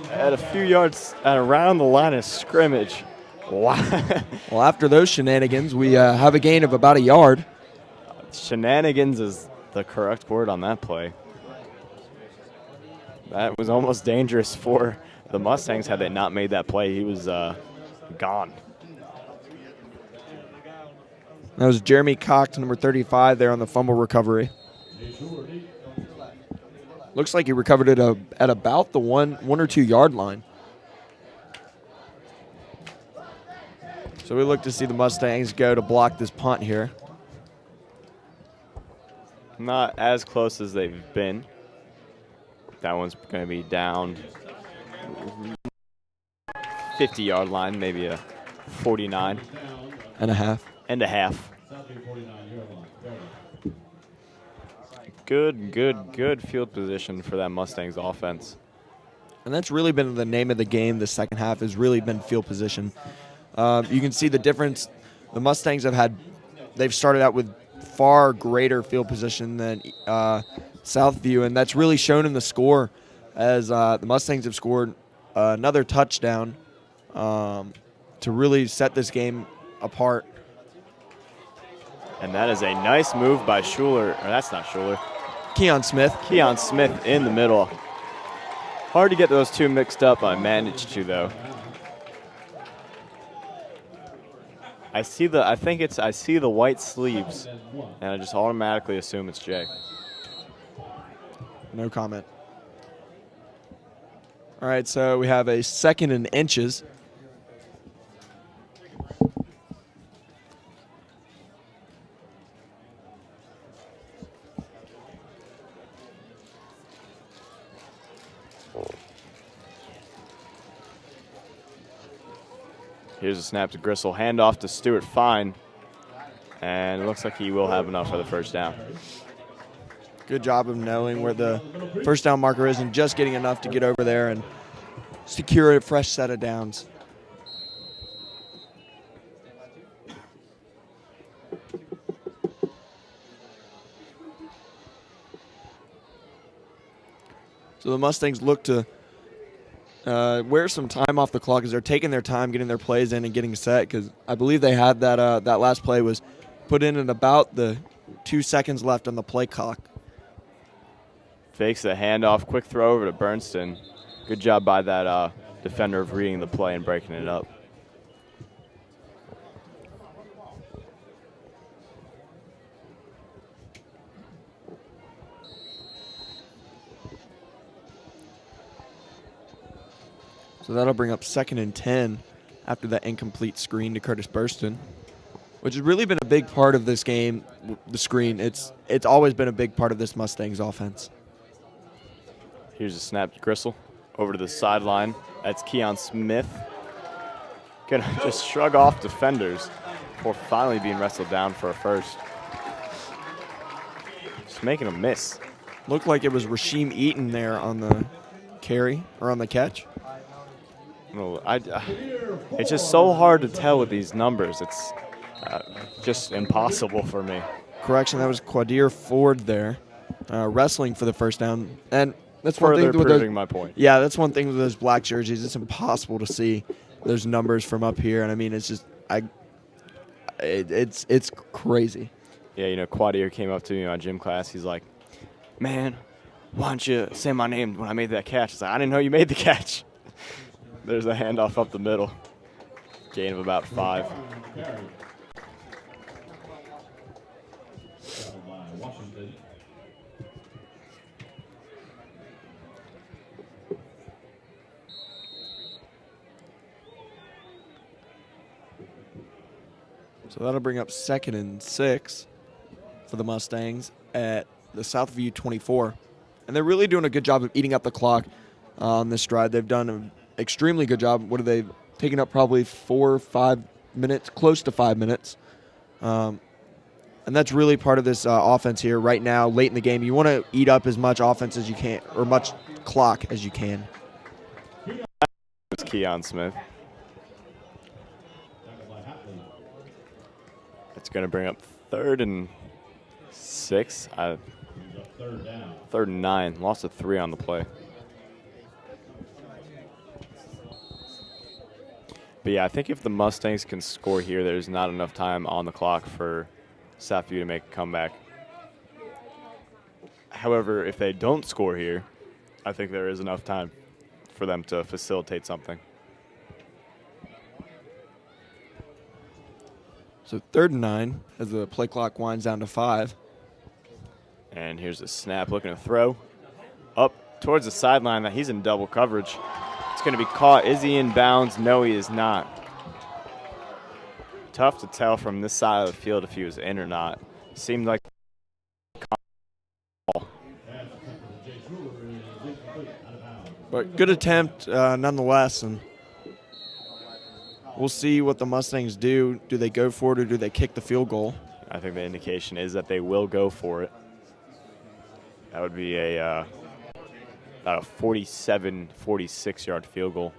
at a few yards around the line of scrimmage. Wow. Well, after those shenanigans, we have a gain of about a yard. Shenanigans is the correct word on that play. That was almost dangerous for the Mustangs had they not made that play. He was gone. That was Jeremy Cox, number 35, there on the fumble recovery. Looks like he recovered it at about the one or 2 yard line. So we look to see the Mustangs go to block this punt here. Not as close as they've been. That one's going to be down 50-yard line, maybe a 49 and a half. Good field position for that Mustangs offense. And that's really been the name of the game the second half has really been field position. You can see the difference. The Mustangs they've started out with far greater field position than Southview, and that's really shown in the score as the Mustangs have scored another touchdown to really set this game apart. And that is a nice move by Schuler. Or that's not Schuler. Keon Smith. Keon Smith in the middle. Hard to get those two mixed up. I managed to, though. I see the white sleeves, and I just automatically assume it's Jay. No comment. All right, so we have a 2nd and inches. Here's a snap to Gristle. Handoff to Stuart Fine. And it looks like he will have enough for the first down. Good job of knowing where the first down marker is and just getting enough to get over there and secure a fresh set of downs. So the Mustangs look to wear some time off the clock as they're taking their time getting their plays in and getting set, because I believe they had that last play was put in at about the 2 seconds left on the play clock. Fakes the handoff, quick throw over to Bernston. Good job by that defender of reading the play and breaking it up. So that'll bring up 2nd and 10 after that incomplete screen to Curtis Burston, which has really been a big part of this game, the screen. It's always been a big part of this Mustangs offense. Here's a snap to Gristle over to the sideline. That's Keon Smith. Gonna just shrug off defenders before finally being wrestled down for a first. Just making a miss. Looked like it was Rasheem Eaton there on the carry or on the catch. No, it's just so hard to tell with these numbers. It's just impossible for me. Correction, that was Quadir Ford there, wrestling for the first down. And that's Further one thing with proving my point. Yeah, that's one thing with those black jerseys. It's impossible to see those numbers from up here, and I mean, it's just it's crazy. Yeah, you know, Quadir came up to me in my gym class. He's like, "Man, why don't you say my name when I made that catch?" I was like, "I didn't know you made the catch." There's a handoff up the middle. Gain of about 5. Washington. So that'll bring up 2nd and 6 for the Mustangs at the Southview 24. And they're really doing a good job of eating up the clock on this drive. They've done an extremely good job. What are they taking up? Probably 4 or 5 minutes, close to 5 minutes. And that's really part of this offense here right now, late in the game. You want to eat up as much offense as you can, or much clock as you can. It's Keon Smith. It's going to bring up 3rd and 6. 3rd and 9. Lost a 3 on the play. But yeah, I think if the Mustangs can score here, there's not enough time on the clock for Southview to make a comeback. However, if they don't score here, I think there is enough time for them to facilitate something. So 3rd and 9 as the play clock winds down to 5. And here's a snap looking to throw up towards the sideline. That he's in double coverage. It's going to be caught. Is he in bounds? No, he is not. Tough to tell from this side of the field if he was in or not. Seemed like but good attempt nonetheless, and we'll see what the Mustangs do. Do they go for it or do they kick the field goal? I think the indication is that they will go for it. That would be about a 47, 46-yard field goal.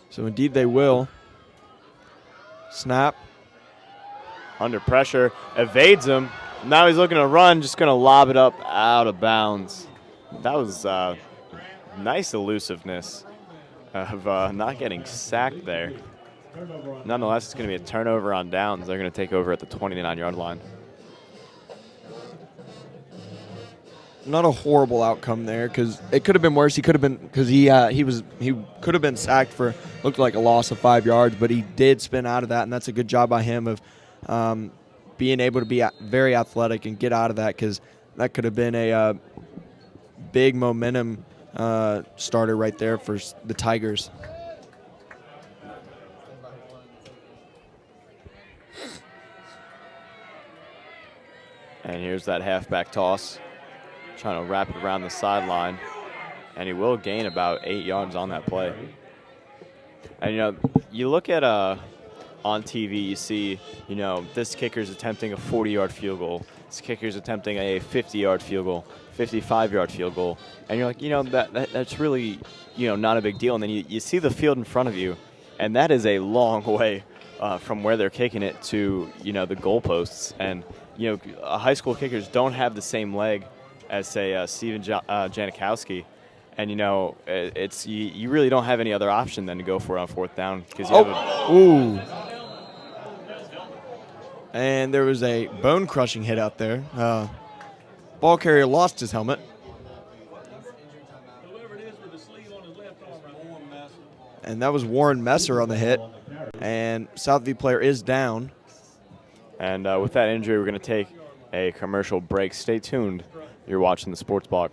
So indeed they will. Snap. Under pressure, evades him. Now he's looking to run, just going to lob it up out of bounds. That was nice elusiveness of not getting sacked there. Nonetheless, it's going to be a turnover on downs. They're going to take over at the 29-yard line. Not a horrible outcome there, because it could have been worse. He could have been, because he could have been sacked for, looked like a loss of 5 yards, but he did spin out of that, and that's a good job by him of being able to be very athletic and get out of that, because that could have been a big momentum starter right there for the Tigers. And here's that halfback toss. Trying to wrap it around the sideline. And he will gain about 8 yards on that play. And, you know, you look at on TV, you see, you know, this kicker's attempting a 40-yard field goal. This kicker's attempting a 50-yard field goal, 55-yard field goal. And you're like, you know, that's really, you know, not a big deal. And then you see the field in front of you, and that is a long way from where they're kicking it to, you know, the goalposts. And, you know, high school kickers don't have the same leg as, say, Steven Janikowski. And, you know, it's you really don't have any other option than to go for it on 4th down. Ooh. And there was a bone-crushing hit out there. Ball carrier lost his helmet. And that was Warren Messer on the hit. And Southview player is down. And with that injury, we're going to take a commercial break. Stay tuned. You're watching the Sports Block.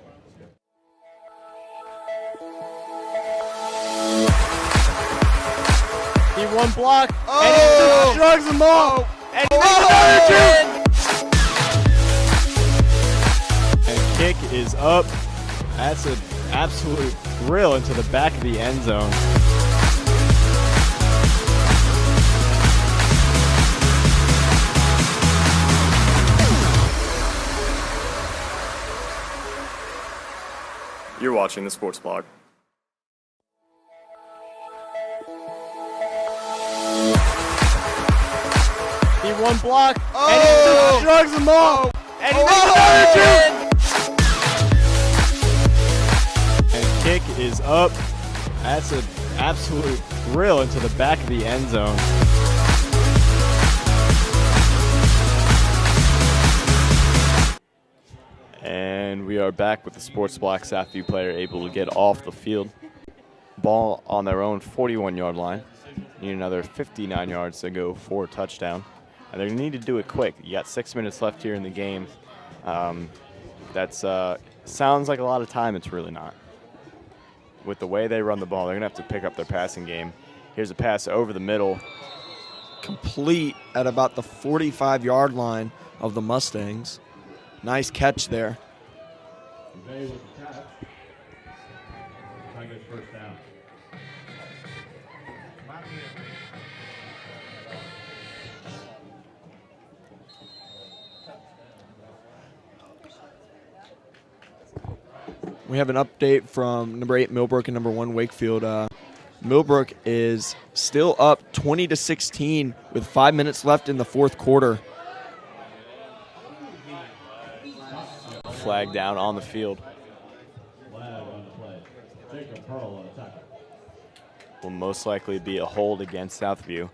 He one block, and he just shrugs them off, and he makes another two. And kick is up. That's an absolute drill into the back of the end zone. You're watching the Sports Blog. He one block, and he just shrugs them off, and he makes another two. And kick is up. That's an absolute drill into the back of the end zone. And we are back with the Sports Block. Southview player able to get off the field. Ball on their own 41-yard line. Need another 59 yards to go for a touchdown. And they need to do it quick. You got 6 minutes left here in the game. That's sounds like a lot of time. It's really not. With the way they run the ball, they're going to have to pick up their passing game. Here's a pass over the middle. Complete at about the 45-yard line of the Mustangs. Nice catch there. They with the catch. Trying to get first down. We have an update from number 8 Millbrook and number 1 Wakefield. Millbrook is still up 20-16 with 5 minutes left in the fourth quarter. Flag down on the field. Flag on the play. Jacob Pearl on the tackle. Will most likely be a hold against Southview.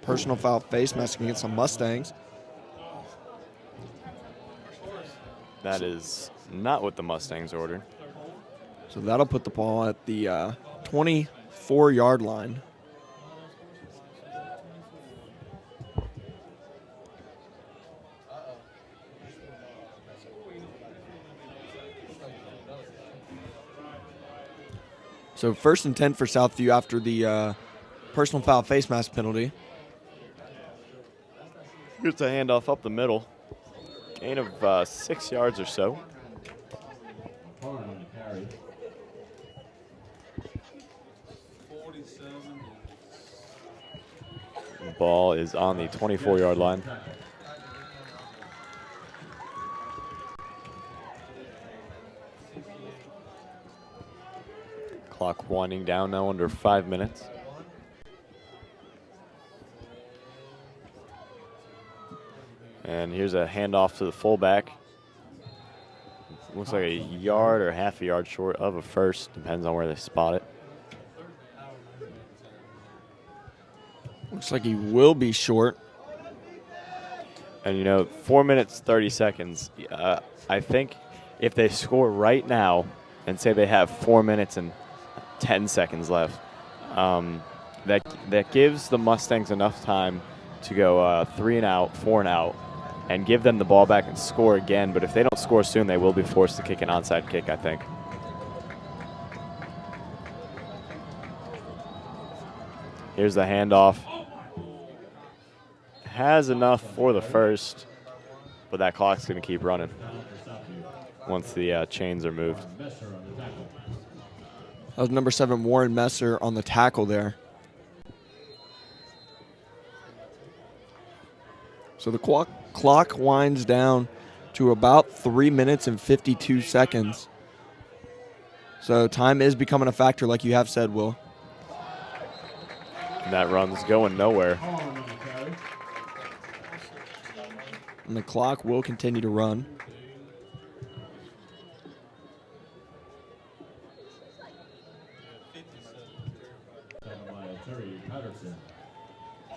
Personal foul face mask against the Mustangs. That is not what the Mustangs ordered. So that'll put the ball at the 24-yard line. So 1st and 10 for Southview after the personal foul face mask penalty. Here's a handoff up the middle. Gain of 6 yards or so. Horn on the carry. The ball is on the 24-yard line. Clock winding down now, under 5 minutes. And here's a handoff to the fullback. Looks like a yard or half a yard short of a first. Depends on where they spot it. Looks like he will be short. And, you know, 4 minutes, 30 seconds. I think if they score right now and say they have 4 minutes and 10 seconds left, that gives the Mustangs enough time to go 3 and out, 4 and out, and give them the ball back and score again. But if they don't score soon, they will be forced to kick an onside kick, I think. Here's the handoff. Has enough for the first, but that clock's going to keep running once the chains are moved. That was number 7 Warren Messer on the tackle there. So the clock winds down to about 3 minutes and 52 seconds. So time is becoming a factor, like you have said, Will. And that run's going nowhere. And the clock will continue to run.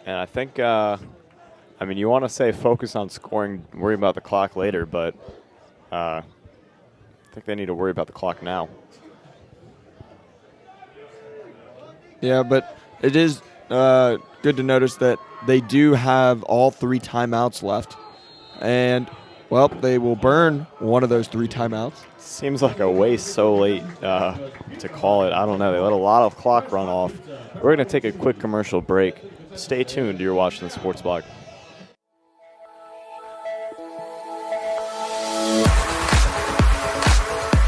And I think, I mean, you want to say focus on scoring, worry about the clock later, but I think they need to worry about the clock now. Yeah, but It is good to notice that they do have all 3 timeouts left. And, well, they will burn one of those 3 timeouts. Seems like a waste so late to call it. I don't know. They let a lot of clock run off. We're going to take a quick commercial break. Stay tuned. You're watching the Sports Blog.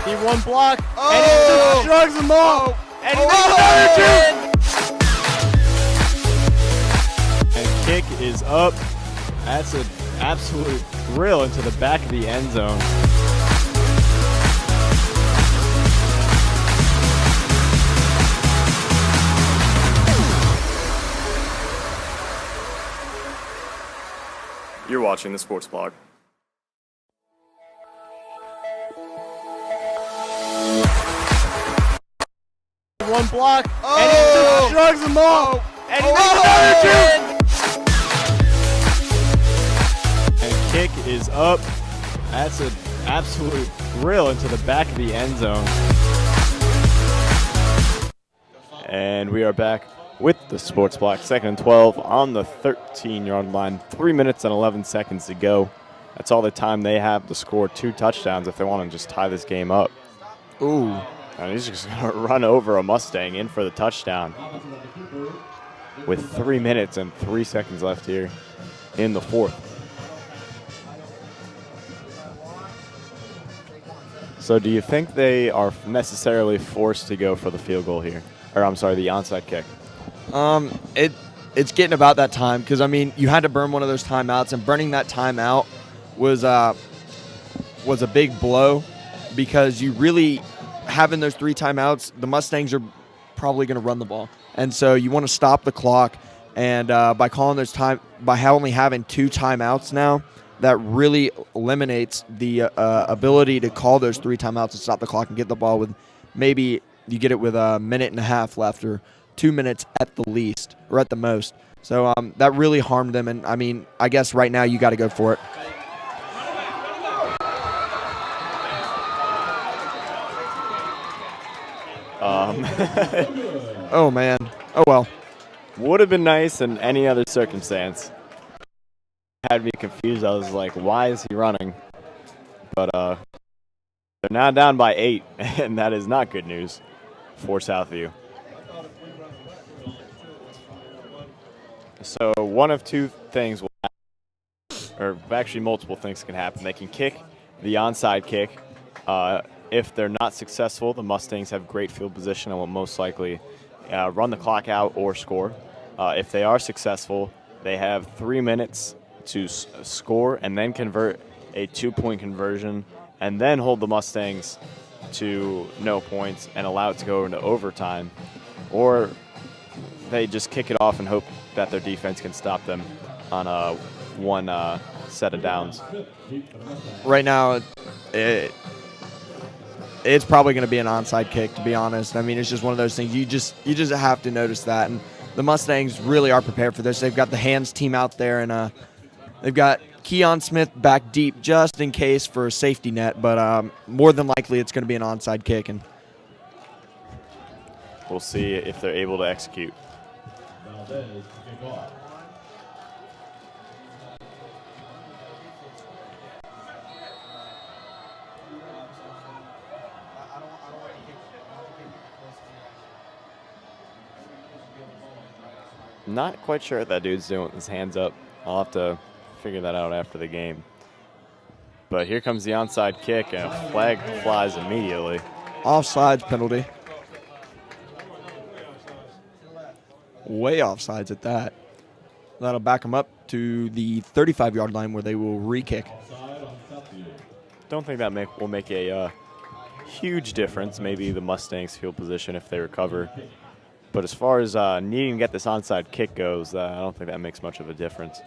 He one block, and he just shrugs them off, and he makes another 2. And kick is up. That's an absolute drill into the back of the end zone. You're watching the Sports Blog. One block, and he just shrugs them off, and he makes another 2. And kick is up. That's an absolute drill into the back of the end zone. And we are back with the Sports Block, 2nd and 12 on the 13-yard line. 3 minutes and 11 seconds to go. That's all the time they have to score 2 touchdowns if they want to just tie this game up. Ooh. And he's just going to run over a Mustang in for the touchdown with 3 minutes and 3 seconds left here in the 4th. So do you think they are necessarily forced to go for the field goal here? Or I'm sorry, the onside kick. It's getting about that time because, I mean, you had to burn one of those timeouts, and burning that timeout was a big blow because you really – having those 3 timeouts, the Mustangs are probably going to run the ball. And so you want to stop the clock. And by only having 2 timeouts now, that really eliminates the ability to call those 3 timeouts and stop the clock and get the ball with maybe you get it with a minute and a half left or 2 minutes at the least or at the most. So that really harmed them. And, I mean, I guess right now you got to go for it. Oh, man. Oh, well. Would have been nice in any other circumstance. Had me confused. I was like, why is he running? But they're now down by 8, and that is not good news for Southview. So one of 2 things will happen, or actually multiple things can happen. They can kick the onside kick. If they're not successful, the Mustangs have great field position and will most likely run the clock out or score. If they are successful, they have 3 minutes to score and then convert a 2-point conversion and then hold the Mustangs to no points and allow it to go into overtime. Or they just kick it off and hope that their defense can stop them on one set of downs. Right now, it's probably going to be an onside kick, to be honest. I mean, it's just one of those things. You just have to notice that. And the Mustangs really are prepared for this. They've got the hands team out there, and they've got Keon Smith back deep just in case for a safety net. But more than likely, it's going to be an onside kick. And we'll see if they're able to execute. Not quite sure what that dude's doing with his hands up. I'll have to figure that out after the game. But here comes the onside kick, and a flag flies immediately. Offsides penalty. Way offsides at that. That'll back them up to the 35-yard line where they will re-kick. Don't think that will make a huge difference. Maybe the Mustangs' field position if they recover. But as far as needing to get this onside kick goes, I don't think that makes much of a difference.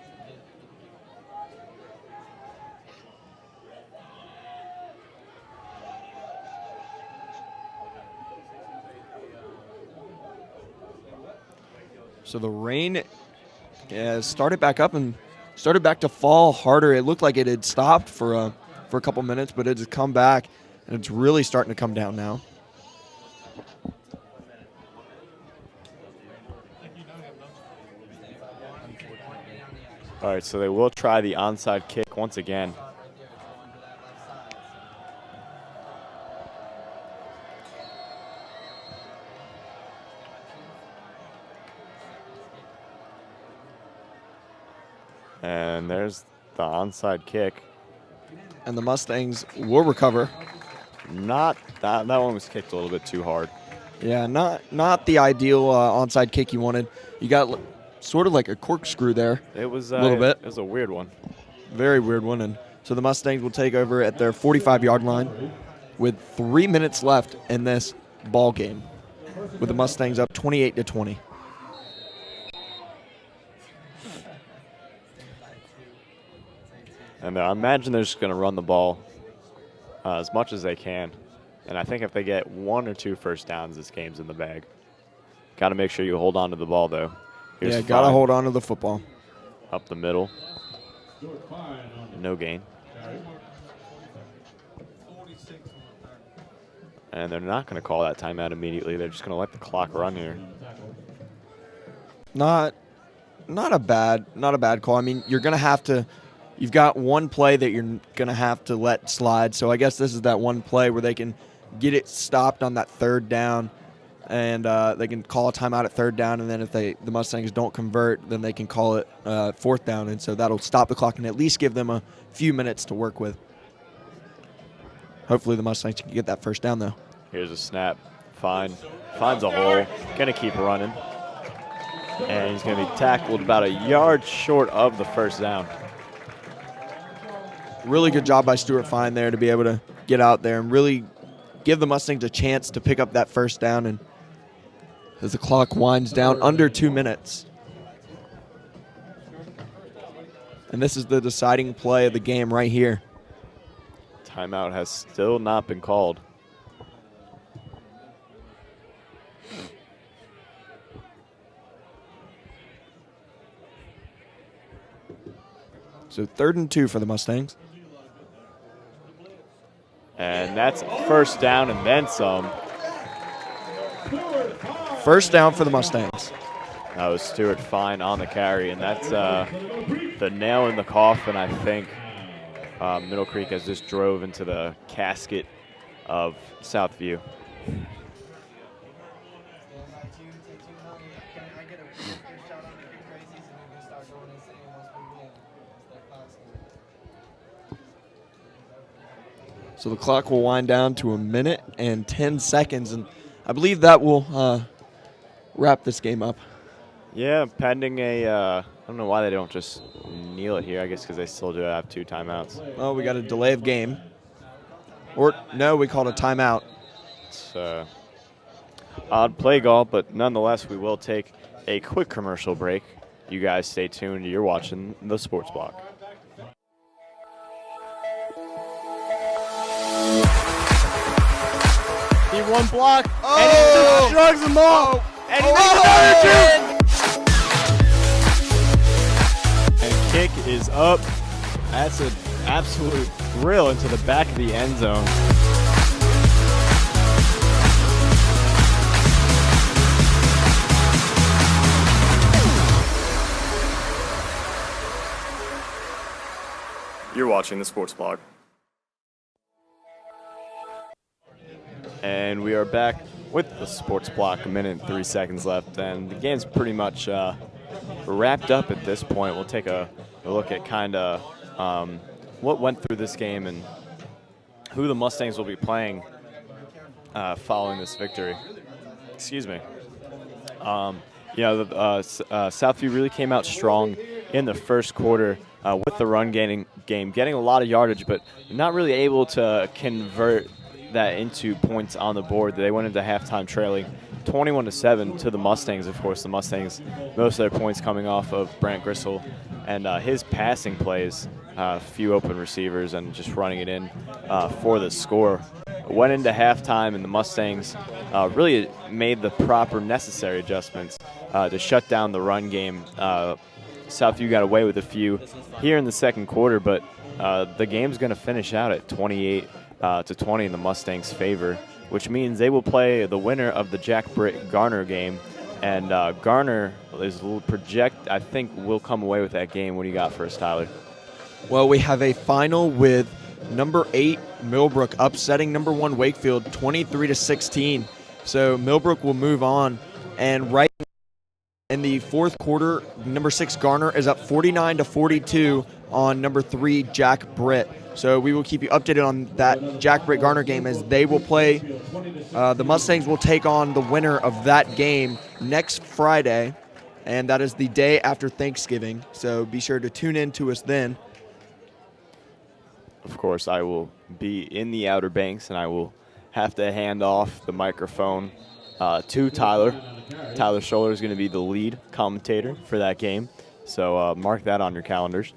So the rain has started back up and started back to fall harder. It looked like it had stopped for a couple minutes, but it has come back, and it's really starting to come down now. All right, so they will try the onside kick once again. And there's the onside kick. And the Mustangs will recover. Not that one was kicked a little bit too hard. Yeah, not the ideal onside kick you wanted. You got sort of like a corkscrew there. It was a little bit. It was a weird one. Very weird one. And so the Mustangs will take over at their 45-yard line with 3 minutes left in this ball game, with the Mustangs up 28-20. And I imagine they're just going to run the ball as much as they can. And I think if they get 1 or 2 first downs, this game's in the bag. Got to make sure you hold on to the ball, though. Yeah, got to hold on to the football. Up the middle. No gain. And they're not going to call that timeout immediately. They're just going to let the clock run here. Not a bad call. I mean, you're going to have to. You've got one play that you're going to have to let slide. So I guess this is that one play where they can get it stopped on that third down, and they can call a timeout at third down. And then if the Mustangs don't convert, then they can call it fourth down. And so that'll stop the clock and at least give them a few minutes to work with. Hopefully the Mustangs can get that first down, though. Here's a snap. Finds a hole. Going to keep running. And he's going to be tackled about a yard short of the first down. Really good job by Stuart Fine there to be able to get out there and really give the Mustangs a chance to pick up that first down. And as the clock winds down, under 2 minutes. And this is the deciding play of the game right here. Timeout has still not been called. So 3rd and 2 for the Mustangs. And that's first down and then some. First down for the Mustangs. That was Stuart Fine on the carry, and that's the nail in the coffin, I think. Middle Creek has just drove into the casket of Southview. So the clock will wind down to 1 minute and 10 seconds, and I believe that will wrap this game up. Yeah, pending I don't know why they don't just kneel it here. I guess because they still do have 2 timeouts. Oh, we got a delay of game. Or, no, we called a timeout. It's odd play call, but nonetheless, we will take a quick commercial break. You guys stay tuned. You're watching the Sports Block. He one block, and he just shrugs them off, and he makes another 2. And kick is up. That's an absolute drill into the back of the end zone. You're watching the Sports Blog. And we are back with the Sports Block. 1 minute and 3 seconds left, and the game's pretty much wrapped up at this point. We'll take a look at kind of what went through this game and who the Mustangs will be playing following this victory. Excuse me. Southview really came out strong in the first quarter with the run game, getting a lot of yardage, but not really able to convert that into points on the board. They went into halftime trailing 21-7 to the Mustangs. Of course, the Mustangs, most of their points coming off of Brant Gristle and his passing plays, a few open receivers and just running it in for the score. Went into halftime, and the Mustangs really made the proper necessary adjustments to shut down the run game. Southview got away with a few here in the second quarter, but the game's going to finish out at 28-20 in the Mustangs' favor, which means they will play the winner of the Jack Britt Garner game And Garner is I think will come away with that game. What do you got for us, Tyler? Well, we have a final with number 8 Millbrook upsetting number 1 Wakefield 23-16. So Millbrook will move on, and right in the fourth quarter, number 6 Garner is up 49-42 on number 3 Jack Britt. So we will keep you updated on that Jack Britt Garner game as they will play. The Mustangs will take on the winner of that game next Friday, and that is the day after Thanksgiving. So be sure to tune in to us then. Of course, I will be in the Outer Banks, and I will have to hand off the microphone to Tyler. Tyler Scholler is going to be the lead commentator for that game, so mark that on your calendars.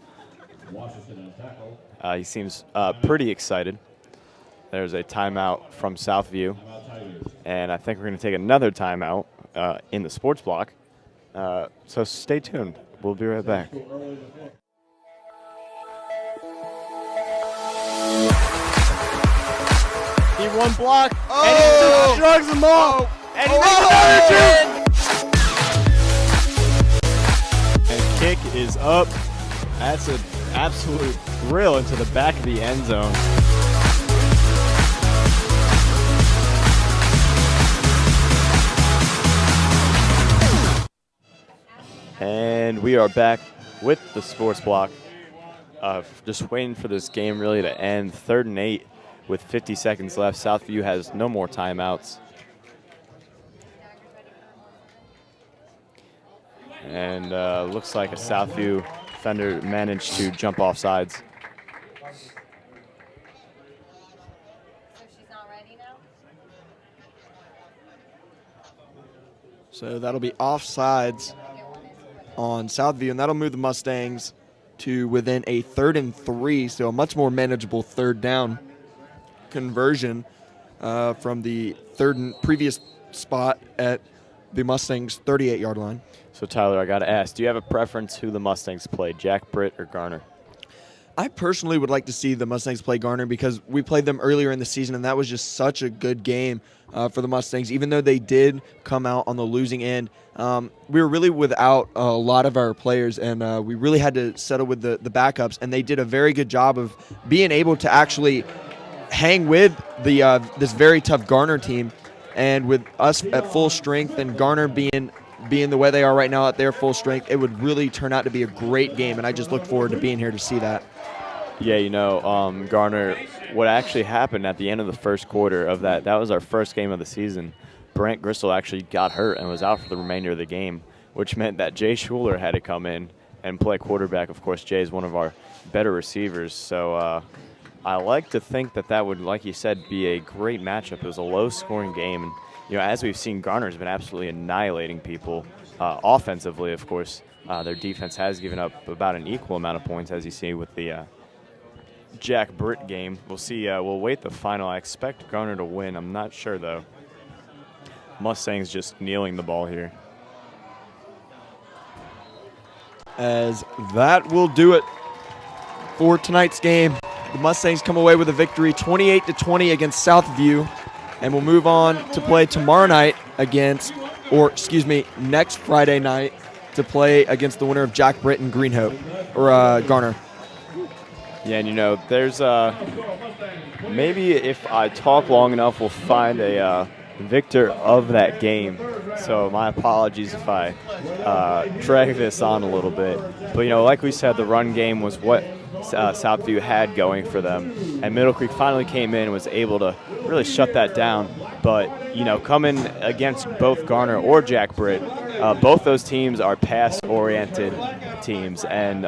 He seems pretty excited. There's a timeout from Southview, and I think we're going to take another timeout in the sports block. So stay tuned. We'll be right back. He one block, and he just shrugs them off, and he makes another 2. And kick is up. That's an absolute thrill into the back of the end zone. And we are back with the sports block. Just waiting for this game really to end. 3rd and 8 with 50 seconds left. Southview has no more timeouts. And looks like a Southview defender managed to jump off sides. So she's not ready now? So that'll be offsides on Southview, and that'll move the Mustangs to within a 3rd and 3, so a much more manageable 3rd down conversion from the previous spot at the Mustangs' 38-yard line. So, Tyler, I got to ask, do you have a preference who the Mustangs play, Jack Britt or Garner? I personally would like to see the Mustangs play Garner because we played them earlier in the season, and that was just such a good game for the Mustangs. Even though they did come out on the losing end, we were really without a lot of our players, and we really had to settle with the backups, and they did a very good job of being able to actually hang with this very tough Garner team. And with us at full strength and Garner being the way they are right now at their full strength, it would really turn out to be a great game, and I just look forward to being here to see that. Yeah, you know, Garner, what actually happened at the end of the first quarter of that was our first game of the season. Brent Gristle actually got hurt and was out for the remainder of the game, which meant that Jay Schuler had to come in and play quarterback. Of course, Jay is one of our better receivers, so I like to think that would, like you said, be a great matchup. It was a low-scoring game, and you know, as we've seen, Garner's been absolutely annihilating people offensively. Of course, their defense has given up about an equal amount of points, as you see with the Jack Britt game. We'll see. We'll wait the final. I expect Garner to win. I'm not sure, though. Mustangs just kneeling the ball here. As that will do it for tonight's game. The Mustangs come away with a victory 28-20 against Southview, and will move on to play tomorrow night next Friday night to play against the winner of Jack Britt and Garner. Yeah, and you know, there's maybe if I talk long enough, we'll find a victor of that game. So my apologies if I drag this on a little bit. But, you know, like we said, the run game was what Southview had going for them. And Middle Creek finally came in and was able to really shut that down. But, you know, coming against both Garner or Jack Britt, both those teams are pass-oriented teams. And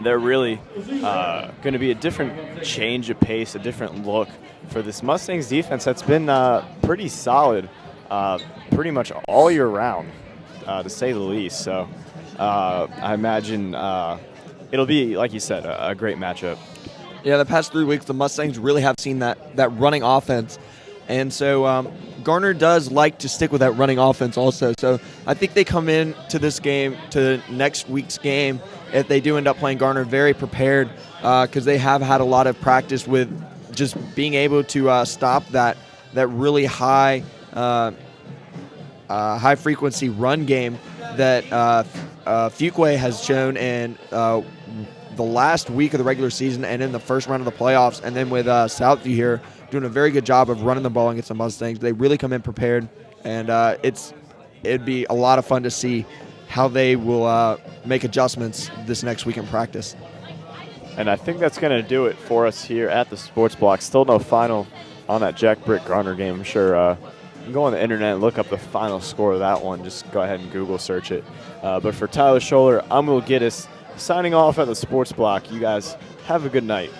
they're really going to be a different change of pace, a different look for this Mustangs defense that's been pretty solid pretty much all year round, to say the least. So I imagine it'll be, like you said, a great matchup. Yeah, the past 3 weeks, the Mustangs really have seen that running offense. And so Garner does like to stick with that running offense also. So I think they come in to this game, to next week's game, if they do end up playing Garner, very prepared because they have had a lot of practice with just being able to stop that really high high-frequency run game that Fuquay has shown in the last week of the regular season and in the first round of the playoffs, and then with Southview here doing a very good job of running the ball against the Mustangs. They really come in prepared, and it'd be a lot of fun to see how they will make adjustments this next week in practice. And I think that's going to do it for us here at the Sports Block. Still no final on that Jack Brick Garner game. I'm sure you can go on the internet and look up the final score of that one. Just go ahead and Google search it. But for Tyler Scholler, I'm Will Giddis, signing off at the Sports Block. You guys have a good night.